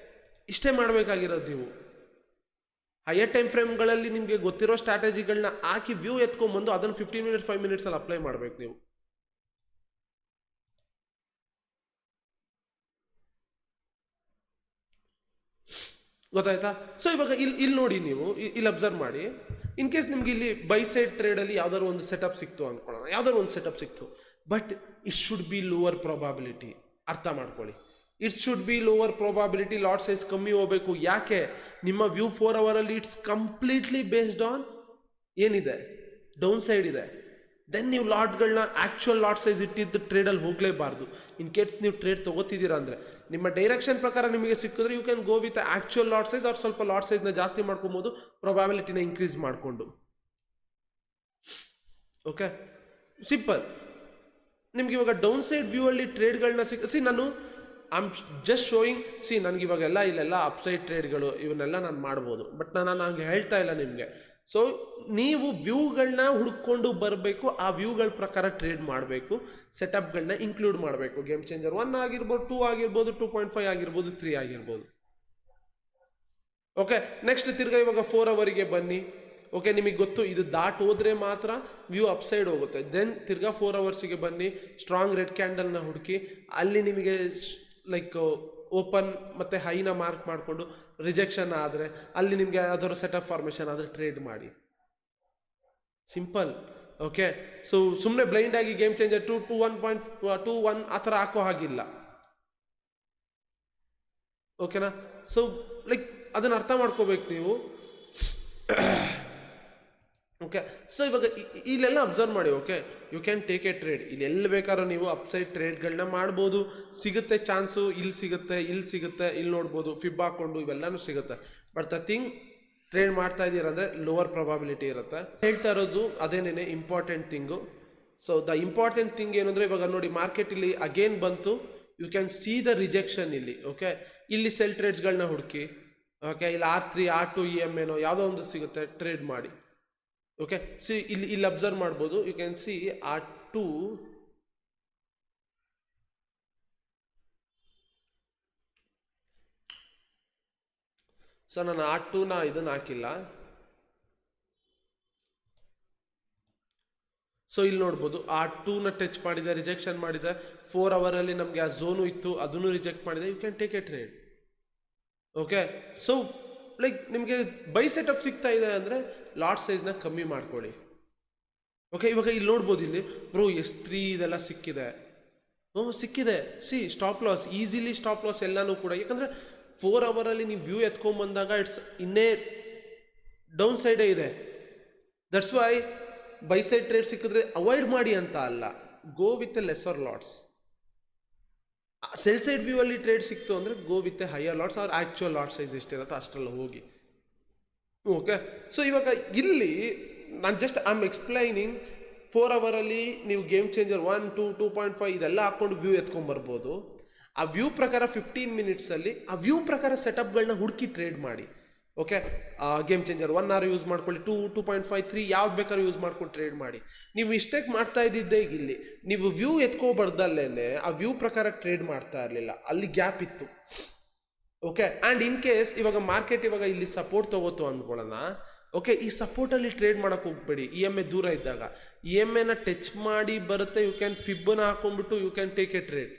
ಇಷ್ಟೇ ಮಾಡಬೇಕಾಗಿರೋದು ನೀವು. ಹೈಯರ್ ಟೈಮ್ ಫ್ರೇಮ್ಗಳಲ್ಲಿ ನಿಮಗೆ ಗೊತ್ತಿರೋ ಸ್ಟ್ರಾಟಜಿಗಳನ್ನ ಹಾಕಿ ವ್ಯೂ ಎತ್ಕೊಂಡ್ಬಂದು ಅದನ್ನು 15 ಮಿನಿಟ್ಸ್ 5 ಮಿನಿಟ್ಸಲ್ಲಿ ಅಪ್ಲೈ ಮಾಡಬೇಕು ನೀವು. ಗೊತ್ತಾಯ್ತಾ? ಸೊ ಇವಾಗ ಇಲ್ಲಿ ನೋಡಿ, ನೀವು ಇಲ್ಲಿ ಅಬ್ಸರ್ವ್ ಮಾಡಿ. ಇನ್ ಕೇಸ್ ನಿಮ್ಗೆ ಇಲ್ಲಿ ಬೈ ಸೈಡ್ ಟ್ರೇಡಲ್ಲಿ ಯಾವ್ದಾದ್ರು ಒಂದು ಸೆಟಪ್ ಸಿಕ್ತು ಅನ್ಕೊಳ್ಳೋಣ, ಯಾವ್ದಾದ್ರು ಒಂದು ಸೆಟಪ್ ಸಿಕ್ತು, but it should be lower probability. ಅರ್ಥ ಮಾಡ್ಕೊಳ್ಳಿ, it should be lower probability. Lot size ಕಮ್ಮಿ ಹೋಗಬೇಕು. ಯಾಕೆ? ನಿಮ್ಮ ವ್ಯೂ 4 ಅವರಲ್ಲಿ ಇಟ್ಸ್ ಕಂಪ್ಲೀಟ್ಲಿ ಬೇಸ್ಡ್ ಆನ್ ಏನಿದೆ, ಡೌನ್ ಸೈಡ್ ಇದೆ. ದೆನ್ ನೀವು ಲಾಟ್ಗಳನ್ನ ಆ್ಯಕ್ಚುಯಲ್ ಲಾಟ್ ಸೈಜ್ ಇಟ್ಟಿದ್ದು ಟ್ರೇಡಲ್ಲಿ ಹೋಗಲೇಬಾರ್ದು. ಇನ್ ಕೇಸ್ ನೀವು ಟ್ರೇಡ್ ತೊಗೋತಿದ್ದೀರಾ ಅಂದರೆ ನಿಮ್ಮ ಡೈರೆಕ್ಷನ್ ಪ್ರಕಾರ ನಿಮಗೆ ಸಿಕ್ಕಿದ್ರೆ you can go with actual lot size. ಅವ್ರು ಸ್ವಲ್ಪ ಲಾಟ್ ಸೈಜ್ನ ಜಾಸ್ತಿ ಮಾಡ್ಕೊಬೋದು, ಪ್ರೊಬಾಬಿಲಿಟಿನ ಇನ್ಕ್ರೀಸ್ ಮಾಡಿಕೊಂಡು. Okay, simple. ನಿಮ್ಗೆ ಇವಾಗ ಡೌನ್ ಸೈಡ್ ವ್ಯೂ ಅಲ್ಲಿ ಟ್ರೇಡ್ಗಳನ್ನ ಸಿ ನಾನು I am just showing. See ನನಗೆ ಇವಾಗೆಲ್ಲ ಇಲ್ಲೆಲ್ಲ ಅಪ್ಸೈಡ್ ಟ್ರೇಡ್ಗಳು ಇವನ್ನೆಲ್ಲ ನಾನು ಮಾಡ್ಬೋದು, ಬಟ್ ನಾನು ಹಂಗೆ ಹೇಳ್ತಾ ಇಲ್ಲ ನಿಮಗೆ. ಸೊ ನೀವು ವ್ಯೂಗಳನ್ನ ಹುಡ್ಕೊಂಡು ಬರಬೇಕು, ಆ ವ್ಯೂಗಳ ಪ್ರಕಾರ ಟ್ರೇಡ್ ಮಾಡಬೇಕು, ಸೆಟಪ್ಗಳನ್ನ ಇನ್ಕ್ಲೂಡ್ ಮಾಡಬೇಕು. ಗೇಮ್ ಚೇಂಜರ್ 1 ಆಗಿರ್ಬೋದು, 2 ಆಗಿರ್ಬೋದು, 2.5 ಆಗಿರ್ಬೋದು, 3 ಆಗಿರ್ಬೋದು. ಓಕೆ, ನೆಕ್ಸ್ಟ್ ತಿರ್ಗಾ ಇವಾಗ 4 ಅವರಿಗೆ ಬನ್ನಿ. ಓಕೆ, ನಿಮಗೆ ಗೊತ್ತು ಇದು ಹೋದ್ರೆ ಮಾತ್ರ ವ್ಯೂ ಅಪ್ಸೈಡ್ ಹೋಗುತ್ತೆ. ದೆನ್ ತಿರ್ಗಾ 4 ಅವರ್ಸಿಗೆ ಬನ್ನಿ. ಸ್ಟ್ರಾಂಗ್ ರೆಡ್ ಕ್ಯಾಂಡಲ್ನ ಹುಡುಕಿ ಅಲ್ಲಿ ನಿಮಗೆ ಲೈಕ್ ಓಪನ್ ಮತ್ತು ಹೈನ ಮಾರ್ಕ್ ಮಾಡಿಕೊಂಡು ರಿಜೆಕ್ಷನ್ ಆದರೆ ಅಲ್ಲಿ ನಿಮಗೆ ಯಾವ್ದಾದ್ರು ಸೆಟಪ್ ಫಾರ್ಮೇಷನ್ ಆದರೆ ಟ್ರೇಡ್ ಮಾಡಿ. ಸಿಂಪಲ್. ಓಕೆ, ಸೊ ಸುಮ್ಮನೆ ಬ್ಲೈಂಡ್ ಆಗಿ ಗೇಮ್ ಚೇಂಜರ್ 2 to 1.21 ಆ ಥರ ಹಾಕೋ ಹಾಗಿಲ್ಲ. ಓಕೆನಾ? ಸೊ ಲೈಕ್ ಅದನ್ನು ಅರ್ಥ ಮಾಡ್ಕೋಬೇಕು ನೀವು. ಓಕೆ, ಸೊ ಇವಾಗ ಇಲ್ಲೆಲ್ಲ ಅಬ್ಸರ್ವ್ ಮಾಡಿ. Okay, you can take a trade. ಇಲ್ಲಿ ಎಲ್ಲಿ ಬೇಕಾದ್ರೂ ನೀವು ಅಪ್ಸೈಡ್ ಟ್ರೇಡ್ಗಳನ್ನ ಮಾಡ್ಬೋದು. ಸಿಗುತ್ತೆ ಚಾನ್ಸು, ಇಲ್ಲಿ ಸಿಗುತ್ತೆ, ಇಲ್ಲಿ ನೋಡ್ಬೋದು, ಫಿಬ್ ಹಾಕ್ಕೊಂಡು ಇವೆಲ್ಲನೂ ಸಿಗುತ್ತೆ. ಬಟ್ ದ ಥಿಂಗ್, ಟ್ರೇಡ್ ಮಾಡ್ತಾ ಇದ್ದೀರ ಅಂದರೆ ಲೋವರ್ ಪ್ರೊಬಾಬಿಲಿಟಿ ಇರುತ್ತೆ. ಹೇಳ್ತಾ ಇರೋದು ಅದೇನೇನೆ important thing. So the important thing ಏನಂದರೆ ಇವಾಗ ನೋಡಿ ಮಾರ್ಕೆಟ್ ಇಲ್ಲಿ ಅಗೇನ್ ಬಂತು. You can see the rejection ಇಲ್ಲಿ. ಓಕೆ, ಇಲ್ಲಿ ಸೆಲ್ ಟ್ರೇಡ್ಸ್ಗಳನ್ನ ಹುಡುಕಿ. ಓಕೆ, ಇಲ್ಲಿ R3 R2 EMA ಯಾವುದೋ ಒಂದು ಸಿಗುತ್ತೆ, ಟ್ರೇಡ್ ಮಾಡಿ. ಓಕೆ, ಸಿ ಇಲ್ಲಿ ಅಬ್ಸರ್ವ್ ಮಾಡ್ಬೋದು. You can see R2 so ನಾನು R2ನ ಇದನ್ನ ಹಾಕಿಲ್ಲ. ಸೊ ಇಲ್ಲಿ ನೋಡ್ಬೋದು R2ನ ಟಚ್ ಮಾಡಿದೆ, ರಿಜೆಕ್ಷನ್ ಮಾಡಿದೆ. 4 ಅವರಲ್ಲಿ ನಮಗೆ ಆ ಝೋನು ಇತ್ತು, ಅದನ್ನು ರಿಜೆಕ್ಟ್ ಮಾಡಿದೆ. You can take a trade. Okay, so like ನಿಮಗೆ ಬೈ ಸೆಟಪ್ ಸಿಗ್ತಾ ಇದೆ ಅಂದರೆ ಲಾಟ್ ಸೈಜ್ನ ಕಮ್ಮಿ ಮಾಡ್ಕೊಳ್ಳಿ. ಓಕೆ, ಇವಾಗ ಇಲ್ಲಿ ನೋಡ್ಬೋದು, ಇಲ್ಲಿ ಬ್ರೋ S3 ಇದೆಲ್ಲ ಸಿಕ್ಕಿದೆ. ಸಿಕ್ಕಿದೆ. See stop loss, easily stop loss ಎಲ್ಲನೂ ಕೂಡ. ಯಾಕಂದರೆ 4 ಅವರಲ್ಲಿ ನೀವು ವ್ಯೂ ಎತ್ಕೊಂಡ್ಬಂದಾಗ ಇಟ್ಸ್ ಇನ್ನೇ ಡೌನ್ ಸೈಡೇ ಇದೆ. That's why buy side trade ಸಿಕ್ಕಿದ್ರೆ ಅವಾಯ್ಡ್ ಮಾಡಿ ಅಂತ ಅಲ್ಲ, go with a lesser lots. Sell side view ಅಲ್ಲಿ ಟ್ರೇಡ್ ಸಿಕ್ತು ಅಂದರೆ go with a higher lots or actual lot size ಎಷ್ಟಿರುತ್ತೋ ಅಷ್ಟರಲ್ಲಿ ಹೋಗಿ. ಓಕೆ, ಸೊ ಇವಾಗ ಇಲ್ಲಿ ನಾನು ಜಸ್ಟ್ ಐ ಆಮ್ ಎಕ್ಸ್ಪ್ಲೈನಿಂಗ್. 4 ಅವರಲ್ಲಿ ನೀವು ಗೇಮ್ ಚೇಂಜರ್ 1, 2, 2.5 ಇದೆಲ್ಲ ಹಾಕೊಂಡು ವ್ಯೂ ಎತ್ಕೊಂಡ್ಬರ್ಬೋದು. ಆ ವ್ಯೂ ಪ್ರಕಾರ 15 ಮಿನಿಟ್ಸಲ್ಲಿ ಆ ವ್ಯೂ ಪ್ರಕಾರ ಸೆಟಪ್ಗಳನ್ನ ಹುಡುಕಿ ಟ್ರೇಡ್ ಮಾಡಿ. Okay, game changer 1 hour use ಮಾಡ್ಕೊಳ್ಳಿ, 2, 2.5, 3 ಯಾವ್ದು ಬೇಕಾದ್ರೂ ಯೂಸ್ ಮಾಡ್ಕೊಂಡು ಟ್ರೇಡ್ ಮಾಡಿ. ನೀವು ಮಿಸ್ಟೇಕ್ ಮಾಡ್ತಾ ಇದ್ದಿದ್ದೇ ಇಲ್ಲಿ, ನೀವು ವ್ಯೂ ಎತ್ಕೋಬಾರ್ದಲ್ಲೇನೆ ಆ ವ್ಯೂ ಪ್ರಕಾರ ಟ್ರೇಡ್ ಮಾಡ್ತಾ ಇರಲಿಲ್ಲ, ಅಲ್ಲಿ ಗ್ಯಾಪ್ ಇತ್ತು. ಓಕೆ, ಆ್ಯಂಡ್ ಇನ್ ಕೇಸ್ ಇವಾಗ ಮಾರ್ಕೆಟ್ ಇವಾಗ ಇಲ್ಲಿ ಸಪೋರ್ಟ್ ತಗೋತು ಅಂದ್ಕೊಳ್ಳೋಣ. ಓಕೆ, ಈ ಸಪೋರ್ಟಲ್ಲಿ ಟ್ರೇಡ್ ಮಾಡೋಕೆ ಹೋಗ್ಬೇಡಿ. EMA ದೂರ ಇದ್ದಾಗ EMAನ ಟಚ್ ಮಾಡಿ ಬರುತ್ತೆ, ಯು ಕ್ಯಾನ್ ಫಿಬ್ಬನ ಹಾಕೊಂಡ್ಬಿಟ್ಟು you can take a trade.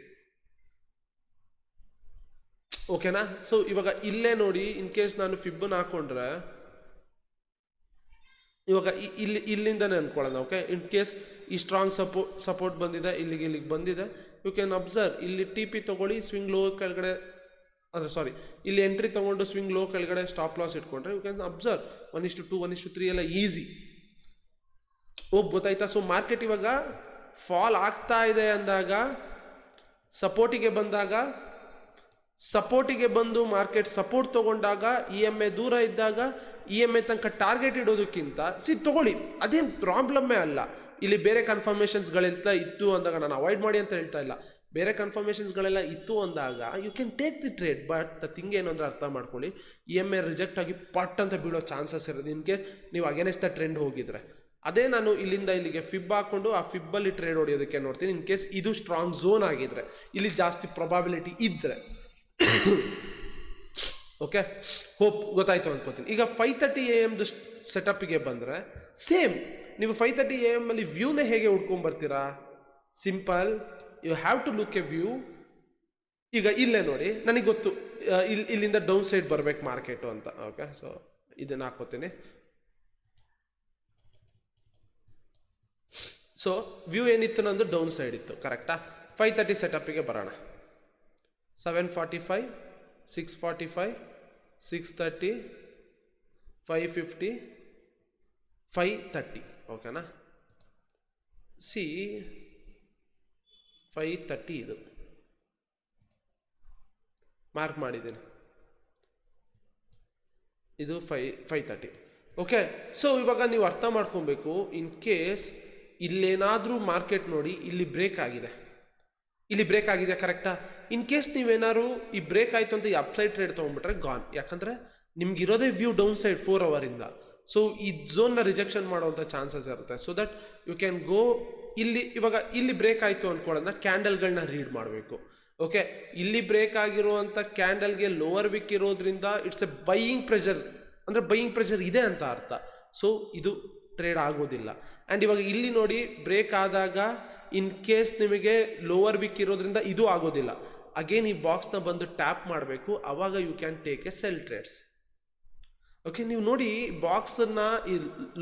ಓಕೆನಾ? ಸೊ ಇವಾಗ ಇಲ್ಲೇ ನೋಡಿ, ಇನ್ ಕೇಸ್ ನಾನು ಫಿಬ್ಬನ ಹಾಕೊಂಡ್ರೆ ಇವಾಗ ಇಲ್ಲಿಂದನೇ ಅನ್ಕೊಳ್ಳೋಣ. ಓಕೆ, ಇನ್ ಕೇಸ್ ಈ ಸ್ಟ್ರಾಂಗ್ ಸಪೋರ್ಟ್ ಬಂದಿದೆ, ಇಲ್ಲಿಗೆ ಬಂದಿದೆ. ಯು ಕ್ಯಾನ್ ಅಬ್ಸರ್ವ್, ಇಲ್ಲಿ TP ತಗೊಳ್ಳಿ, ಸ್ವಿಂಗ್ ಲೋ ಕೆಳಗಡೆ, ಅಂದರೆ ಸಾರಿ, ಇಲ್ಲಿ ಎಂಟ್ರಿ ತೊಗೊಂಡು ಸ್ವಿಂಗ್ ಲೋ ಕೆಳಗಡೆ ಸ್ಟಾಪ್ ಲಾಸ್ ಇಟ್ಕೊಂಡ್ರೆ ಯು ಕ್ಯಾನ್ ಅಬ್ಸರ್ವ್ 1:2, 1:3 ಎಲ್ಲ ಈಸಿ. ಗೊತ್ತಾಯ್ತಾ? ಸೊ ಮಾರ್ಕೆಟ್ ಇವಾಗ ಫಾಲ್ ಆಗ್ತಾ ಇದೆ ಅಂದಾಗ, ಸಪೋರ್ಟಿಗೆ ಬಂದು ಮಾರ್ಕೆಟ್ ಸಪೋರ್ಟ್ ತಗೊಂಡಾಗ, EMA ದೂರ ಇದ್ದಾಗ EMA ತನಕ ಟಾರ್ಗೆಟ್ ಇಡೋದಕ್ಕಿಂತ ತಗೊಳ್ಳಿ, ಅದೇನು ಪ್ರಾಬ್ಲಮ್ಮೇ ಅಲ್ಲ. ಇಲ್ಲಿ ಬೇರೆ ಕನ್ಫರ್ಮೇಷನ್ಸ್ಗಳೆಲ್ಲ ಇತ್ತು ಅಂದಾಗ, ನಾನು ಅವಾಯ್ಡ್ ಮಾಡಿ ಅಂತ ಹೇಳ್ತಾ ಇಲ್ಲ, ಬೇರೆ ಕನ್ಫರ್ಮೇಷನ್ಸ್ಗಳೆಲ್ಲ ಇತ್ತು ಅಂದಾಗ you can take the trade. But the thing ಏನು ಅಂದರೆ ಅರ್ಥ ಮಾಡ್ಕೊಳ್ಳಿ, EMA ರಿಜೆಕ್ಟ್ ಆಗಿ ಪಟ್ ಅಂತ ಬೀಳೋ ಚಾನ್ಸಸ್ ಇರೋದು ಇನ್ ಕೇಸ್ ನೀವು ಅಗೇನೆಸ್ಟ್ ದ ಟ್ರೆಂಡ್ ಹೋಗಿದ್ರೆ. ಅದೇ ನಾನು ಇಲ್ಲಿಂದ ಇಲ್ಲಿಗೆ ಫಿಬ್ ಹಾಕೊಂಡು ಆ ಫಿಬ್ಬಲ್ಲಿ ಟ್ರೇಡ್ ಹೊಡೆಯೋದಕ್ಕೆ ನೋಡ್ತೀನಿ. ಇನ್ ಕೇಸ್ ಇದು ಸ್ಟ್ರಾಂಗ್ ಝೋನ್ ಆಗಿದ್ರೆ, ಇಲ್ಲಿ ಜಾಸ್ತಿ ಪ್ರೊಬಾಬಿಲಿಟಿ ಇದ್ದರೆ. ಓಕೆ, ಹೋಪ್ ಗೊತ್ತಾಯ್ತು ಅನ್ಕೋತೀನಿ. ಈಗ 5:30 AM ಸೆಟಪ್ಗೆ ಬಂದರೆ ಸೇಮ್, ನೀವು 5:30 AM ಅಲ್ಲಿ ವ್ಯೂನೇ ಹೇಗೆ ಹುಡ್ಕೊಂಡ್ಬರ್ತೀರಾ? Simple, you have to look a view. ಈಗ ಇಲ್ಲೇ ನೋಡಿ, ನನಗೆ ಗೊತ್ತು ಇಲ್ಲಿಂದ ಡೌನ್ ಸೈಡ್ ಬರಬೇಕು ಮಾರ್ಕೆಟು ಅಂತ. ಓಕೆ, ಸೊ ಇದನ್ನು ಹಾಕೋತೀನಿ. ಸೊ ವ್ಯೂ ಏನಿತ್ತು, ನಂದು ಡೌನ್ ಸೈಡ್ ಇತ್ತು, ಕರೆಕ್ಟಾ? 5:30 ಸೆಟಪ್ಪಿಗೆ ಬರೋಣ. 7:45, 6:45, 6:30, 5:50, 5:30. ಓಕೆನಾ? 5:30 ಇದು ಮಾರ್ಕ್ ಮಾಡಿದ್ದೀನಿ, ಇದು 5:30. ಓಕೆ, ಸೊ ಇವಾಗ ನೀವು ಅರ್ಥ ಮಾಡ್ಕೊಬೇಕು, ಇನ್ ಕೇಸ್ ಇಲ್ಲೇನಾದರೂ ಮಾರ್ಕೆಟ್ ನೋಡಿ ಇಲ್ಲಿ ಬ್ರೇಕ್ ಆಗಿದೆ, ಕರೆಕ್ಟಾ? ಇನ್ ಕೇಸ್ ನೀವೇನಾದ್ರು ಈ ಬ್ರೇಕ್ ಆಯಿತು ಅಂತ ಈ ಅಪ್ಸೈಡ್ ಟ್ರೇಡ್ ತೊಗೊಂಡ್ಬಿಟ್ರೆ ಗಾನ್. ಯಾಕಂದರೆ ನಿಮ್ಗಿರೋದೇ ವ್ಯೂ ಡೌನ್ ಸೈಡ್ 4 ಅವರಿಂದ. ಸೊ ಈ ಝೋನ್ನ ರಿಜೆಕ್ಷನ್ ಮಾಡುವಂಥ ಚಾನ್ಸಸ್ ಇರುತ್ತೆ. So that you can go. ಇವಾಗ ಇಲ್ಲಿ ಬ್ರೇಕ್ ಆಯಿತು ಅಂದ್ಕೊಳ್ಳೋಣ, ಕ್ಯಾಂಡಲ್ಗಳನ್ನ ರೀಡ್ ಮಾಡಬೇಕು. ಓಕೆ, ಇಲ್ಲಿ ಬ್ರೇಕ್ ಆಗಿರುವಂಥ ಕ್ಯಾಂಡಲ್ಗೆ ಲೋವರ್ ವಿಕ್ ಇರೋದ್ರಿಂದ ಇಟ್ಸ್ ಎ ಬೈಯಿಂಗ್ ಪ್ರೆಷರ್, ಅಂದರೆ ಬೈಯಿಂಗ್ ಪ್ರೆಷರ್ ಇದೆ ಅಂತ ಅರ್ಥ. ಸೊ ಇದು ಟ್ರೇಡ್ ಆಗೋದಿಲ್ಲ. ಆ್ಯಂಡ್ ಇವಾಗ ಇಲ್ಲಿ ನೋಡಿ, ಬ್ರೇಕ್ ಆದಾಗ ಇನ್ ಕೇಸ್ ನಿಮಗೆ ಲೋವರ್ ವಿಕ್ ಇರೋದ್ರಿಂದ ಇದು ಆಗೋದಿಲ್ಲ. ಅಗೇನ್ ಈ ಬಾಕ್ಸ್ನ ಬಂದು ಟ್ಯಾಪ್ ಮಾಡಬೇಕು, ಆವಾಗ you can take a sell trades. Okay, ನೀವು ನೋಡಿ ಬಾಕ್ಸನ್ನು, ಈ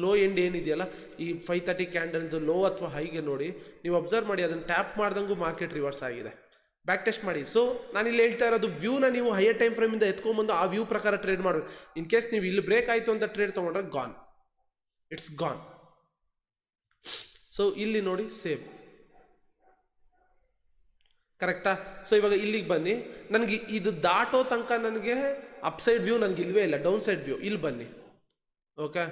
ಲೋ ಎಂಡ್ ಏನಿದೆಯಲ್ಲ, ಈ 5:30 ಕ್ಯಾಂಡಲ್ದು ಲೋ ಅಥವಾ ಹೈಗೆ ನೋಡಿ, ನೀವು ಅಬ್ಸರ್ವ್ ಮಾಡಿ, ಅದನ್ನು ಟ್ಯಾಪ್ ಮಾಡ್ದಂಗೂ ಮಾರ್ಕೆಟ್ ರಿವರ್ಸ್ ಆಗಿದೆ. ಬ್ಯಾಕ್ ಟೆಸ್ಟ್ ಮಾಡಿ. ಸೊ ನಾನಿಲ್ಲಿ ಹೇಳ್ತಾ ಇರೋದು, ವ್ಯೂನ ನೀವು ಹೈಯರ್ ಟೈಮ್ ಫ್ರೇಮಿಂದ ಎತ್ಕೊಂಡ್ಬಂದು ಆ ವ್ಯೂ ಪ್ರಕಾರ ಟ್ರೇಡ್ ಮಾಡಬೇಕು. ಇನ್ ಕೇಸ್ ನೀವು ಇಲ್ಲಿ ಬ್ರೇಕ್ ಆಯಿತು ಅಂತ ಟ್ರೇಡ್ ತೊಗೊಂಡ್ರೆ ಗಾನ್, ಇಟ್ಸ್ ಗಾನ್. ಸೊ ಇಲ್ಲಿ ನೋಡಿ ಸೇಮ್, ಕರೆಕ್ಟಾ? ಸೊ ಇವಾಗ ಇಲ್ಲಿಗೆ ಬನ್ನಿ, ನನಗೆ ಇದು ದಾಟೋ ತನಕ ನನಗೆ ಅಪ್ಸೈಡ್ ವ್ಯೂ ನನಗೆ ಇಲ್ವೇ ಇಲ್ಲ, ಡೌನ್ ಸೈಡ್ ವ್ಯೂ. ಇಲ್ಲಿ ಬನ್ನಿ. ಓಕೆ,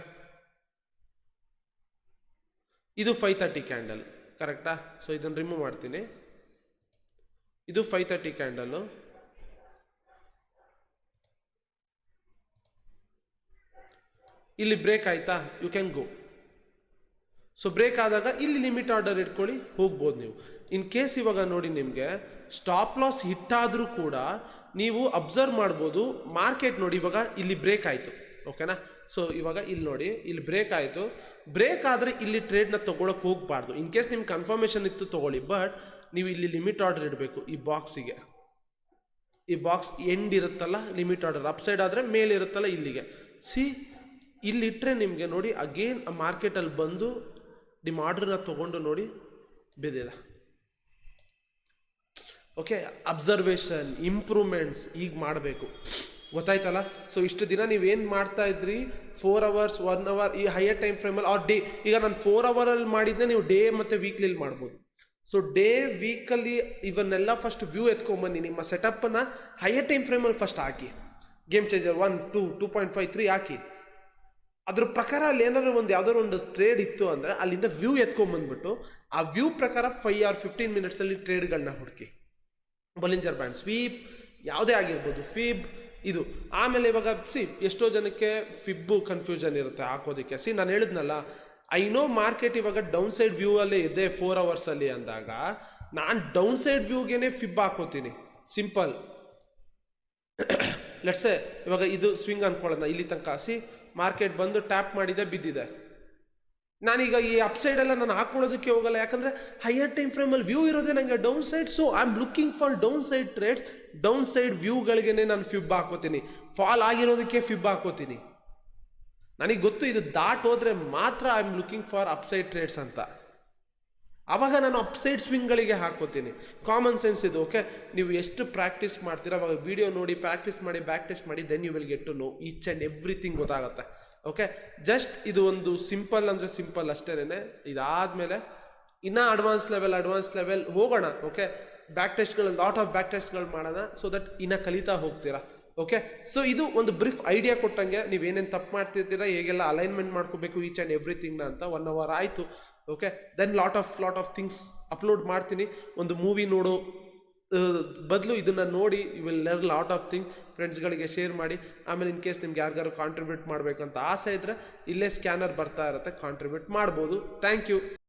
ಇದು 5:30 ಕ್ಯಾಂಡಲ್, ಕರೆಕ್ಟಾ? ಸೊ ಇದನ್ನು ರಿಮೂವ್ ಮಾಡ್ತೀನಿ. ಇದು 530 ಕ್ಯಾಂಡಲ್ಲು. ಇಲ್ಲಿ ಬ್ರೇಕ್ ಆಯ್ತಾ, you can go. So break ಆದಾಗ ಇಲ್ಲಿ ಲಿಮಿಟ್ ಆರ್ಡರ್ ಇಟ್ಕೊಳ್ಳಿ, ಹೋಗ್ಬೋದು ನೀವು. ಇನ್ ಕೇಸ್ ಇವಾಗ ನೋಡಿ ನಿಮಗೆ ಸ್ಟಾಪ್ ಲಾಸ್ ಹಿಟ್ ಆದರೂ ಕೂಡ ನೀವು ಅಬ್ಸರ್ವ್ ಮಾಡ್ಬೋದು ಮಾರ್ಕೆಟ್ ನೋಡಿ ಇವಾಗ ಇಲ್ಲಿ ಬ್ರೇಕ್ ಆಯಿತು, ಓಕೆನಾ. ಸೊ ಇವಾಗ ಇಲ್ಲಿ ನೋಡಿ ಇಲ್ಲಿ ಬ್ರೇಕ್ ಆಯಿತು. ಬ್ರೇಕ್ ಆದರೆ ಇಲ್ಲಿ ಟ್ರೇಡ್ನ ತೊಗೊಳಕ್ಕೆ ಹೋಗಬಾರ್ದು. ಇನ್ ಕೇಸ್ ನಿಮ್ಗೆ ಕನ್ಫರ್ಮೇಷನ್ ಇತ್ತು ತೊಗೊಳ್ಳಿ, ಬಟ್ ನೀವು ಇಲ್ಲಿ ಲಿಮಿಟ್ ಆರ್ಡರ್ ಇಡಬೇಕು. ಈ ಬಾಕ್ಸಿಗೆ, ಈ ಬಾಕ್ಸ್ ಎಂಡ್ ಇರುತ್ತಲ್ಲ ಲಿಮಿಟ್ ಆರ್ಡರ್, ಅಪ್ ಸೈಡ್ ಆದರೆ ಮೇಲೆ ಇರುತ್ತಲ್ಲ ಇಲ್ಲಿಗೆ. ಇಲ್ಲಿಟ್ಟರೆ ನಿಮಗೆ ನೋಡಿ ಅಗೇನ್ ಮಾರ್ಕೆಟಲ್ಲಿ ಬಂದು ನಿಮ್ಮ ಆರ್ಡ್ರನ್ನ ತೊಗೊಂಡು ನೋಡಿ ಬಿದ್ದಿದೆ. ಓಕೆ, ಅಬ್ಸರ್ವೇಷನ್ ಇಂಪ್ರೂವ್ಮೆಂಟ್ಸ್ ಈಗ ಮಾಡಬೇಕು, ಗೊತ್ತಾಯ್ತಲ್ಲ. ಸೊ ಇಷ್ಟು ದಿನ ನೀವೇನು ಮಾಡ್ತಾ ಇದ್ರಿ, 4 hours 1 hour ಈ ಹೈಯರ್ ಟೈಮ್ ಫ್ರೇಮಲ್ಲಿ ಆರ್ ಡೇ. ಈಗ ನಾನು 4 hourಲ್ಲಿ ಮಾಡಿದ್ದೆ, ನೀವು ಡೇ ಮತ್ತು ವೀಕ್ಲಿಲಿ ಮಾಡ್ಬೋದು. ಸೊ ಡೇ ವೀಕಲ್ಲಿ ಇವನ್ನೆಲ್ಲ ಫಸ್ಟ್ ವ್ಯೂ ಎತ್ಕೊಂಬನ್ನಿ. ನಿಮ್ಮ ಸೆಟಪ್ಪನ್ನು ಹೈಯರ್ ಟೈಮ್ ಫ್ರೇಮಲ್ಲಿ ಫಸ್ಟ್ ಹಾಕಿ. ಗೇಮ್ ಚೇಂಜರ್ 1 2 2.5 3 ಹಾಕಿ. ಅದ್ರ ಪ್ರಕಾರ ಅಲ್ಲಿ ಏನಾದ್ರು ಯಾವ್ದಾದ್ರು ಒಂದು ಟ್ರೇಡ್ ಇತ್ತು ಅಂದರೆ ಅಲ್ಲಿಂದ ವ್ಯೂ ಎತ್ಕೊಂಡ್ಬಂದ್ಬಿಟ್ಟು ಆ ವ್ಯೂ ಪ್ರಕಾರ 5 or 15 minutes ಟ್ರೇಡ್ಗಳನ್ನ ಹುಡುಕಿ. ಬೊಲಿಂಜರ್ ಬ್ಯಾಂಡ್, ಸ್ವೀಪ್ ಯಾವುದೇ ಆಗಿರ್ಬೋದು, ಫಿಬ್ ಇದು. ಆಮೇಲೆ ಇವಾಗ ಎಷ್ಟೋ ಜನಕ್ಕೆ ಫಿಬ್ಬು ಕನ್ಫ್ಯೂಷನ್ ಇರುತ್ತೆ ಹಾಕೋದಕ್ಕೆ. ನಾನು ಹೇಳಿದ್ನಲ್ಲ, ಐ ನೋ ಮಾರ್ಕೆಟ್ ಇವಾಗ ಡೌನ್ ಸೈಡ್ ವ್ಯೂ ಅಲ್ಲೇ ಇದೆ 4 hours ಅಂದಾಗ ನಾನು ಡೌನ್ ಸೈಡ್ ವ್ಯೂಗೇನೆ ಫಿಬ್ ಹಾಕೋತೀನಿ. ಸಿಂಪಲ್. ಲೆಟ್ಸೆ ಇವಾಗ ಇದು ಸ್ವಿಂಗ್ ಅನ್ಕೊಳ್ಳೋಣ, ಇಲ್ಲಿ ತನಕ ಮಾರ್ಕೆಟ್ ಬಂದು ಟ್ಯಾಪ್ ಮಾಡಿದೆ, ಬಿದ್ದಿದೆ. ನಾನೀಗ ಈ ಅಪ್ಸೈಡ್ ಎಲ್ಲ ನಾನು ಹಾಕೊಳ್ಳೋದಕ್ಕೆ ಹೋಗಲ್ಲ, ಯಾಕಂದರೆ ಹೈಯರ್ ಟೈಮ್ ಫ್ರೇಮಲ್ಲಿ ವ್ಯೂ ಇರೋದೇ ನನಗೆ downside. So I am looking for downside trades. Downside ವ್ಯೂಗಳಿಗೆ ನಾನು ಫಿಬ್ ಹಾಕೋತೀನಿ, ಫಾಲ್ ಆಗಿರೋದಕ್ಕೆ ಫಿಬ್ ಹಾಕೋತೀನಿ. ನನಗೆ ಗೊತ್ತು ಇದು ದಾಟ್ ಹೋದರೆ ಮಾತ್ರ I am looking for upside trades ಅಂತ. ಆವಾಗ ನಾನು ಅಪ್ಸೈಡ್ ಸ್ವಿಂಗ್ಗಳಿಗೆ ಹಾಕೋತೀನಿ. ಕಾಮನ್ ಸೆನ್ಸ್ ಇದು. ಓಕೆ, ನೀವು ಎಷ್ಟು ಪ್ರಾಕ್ಟೀಸ್ ಮಾಡ್ತೀರಾ, ಅವಾಗ ವಿಡಿಯೋ ನೋಡಿ ಪ್ರಾಕ್ಟೀಸ್ ಮಾಡಿ ಬ್ಯಾಕ್ ಟೆಸ್ಟ್ ಮಾಡಿ, then you will get to know each and everything ಗೊತ್ತಾಗುತ್ತೆ. ಓಕೆ, ಜಸ್ಟ್ ಇದು ಒಂದು ಸಿಂಪಲ್ ಅಂದರೆ ಸಿಂಪಲ್ ಅಷ್ಟೇನೆ. ಇದಾದಮೇಲೆ ಇನ್ನೂ ಅಡ್ವಾನ್ಸ್ ಲೆವೆಲ್ ಹೋಗೋಣ. ಓಕೆ, ಬ್ಯಾಕ್ ಟೆಸ್ಟ್ಗಳು, ಲಾಟ್ ಆಫ್ ಬ್ಯಾಕ್ ಟೆಸ್ಟ್ಗಳು ಮಾಡೋಣ, ಸೊ ದಟ್ ಇನ್ನೂ ಕಲಿತಾ ಹೋಗ್ತೀರಾ. ಓಕೆ, ಸೊ ಇದು ಒಂದು ಬ್ರೀಫ್ ಐಡಿಯಾ ಕೊಟ್ಟಂಗೆ ನೀವೇನೇನು ತಪ್ಪು ಮಾಡ್ತಿರ್ತೀರಾ, ಹೇಗೆಲ್ಲ ಅಲೈನ್ಮೆಂಟ್ ಮಾಡ್ಕೋಬೇಕು ಈಚ್ ಆ್ಯಂಡ್ ಎವ್ರಿಥಿಂಗ್ನ ಅಂತ. 1 hour ಆಯಿತು. Okay, then lot of things upload ಮಾಡ್ತೀನಿ. ಒಂದು ಮೂವಿ ನೋಡೋ ಬದಲು ಇದನ್ನು ನೋಡಿ you will learn lot of thing. ಫ್ರೆಂಡ್ಸ್ಗಳಿಗೆ ಶೇರ್ ಮಾಡಿ. ಆಮೇಲೆ ಇನ್ ಕೇಸ್ ನಿಮ್ಗೆ ಯಾರಿಗಾರು ಕಾಂಟ್ರಿಬ್ಯೂಟ್ ಮಾಡಬೇಕಂತ ಆಸೆ ಇದ್ದರೆ ಇಲ್ಲೇ ಸ್ಕ್ಯಾನರ್ ಬರ್ತಾ ಇರುತ್ತೆ, ಕಾಂಟ್ರಿಬ್ಯೂಟ್ ಮಾಡ್ಬೋದು. Thank you.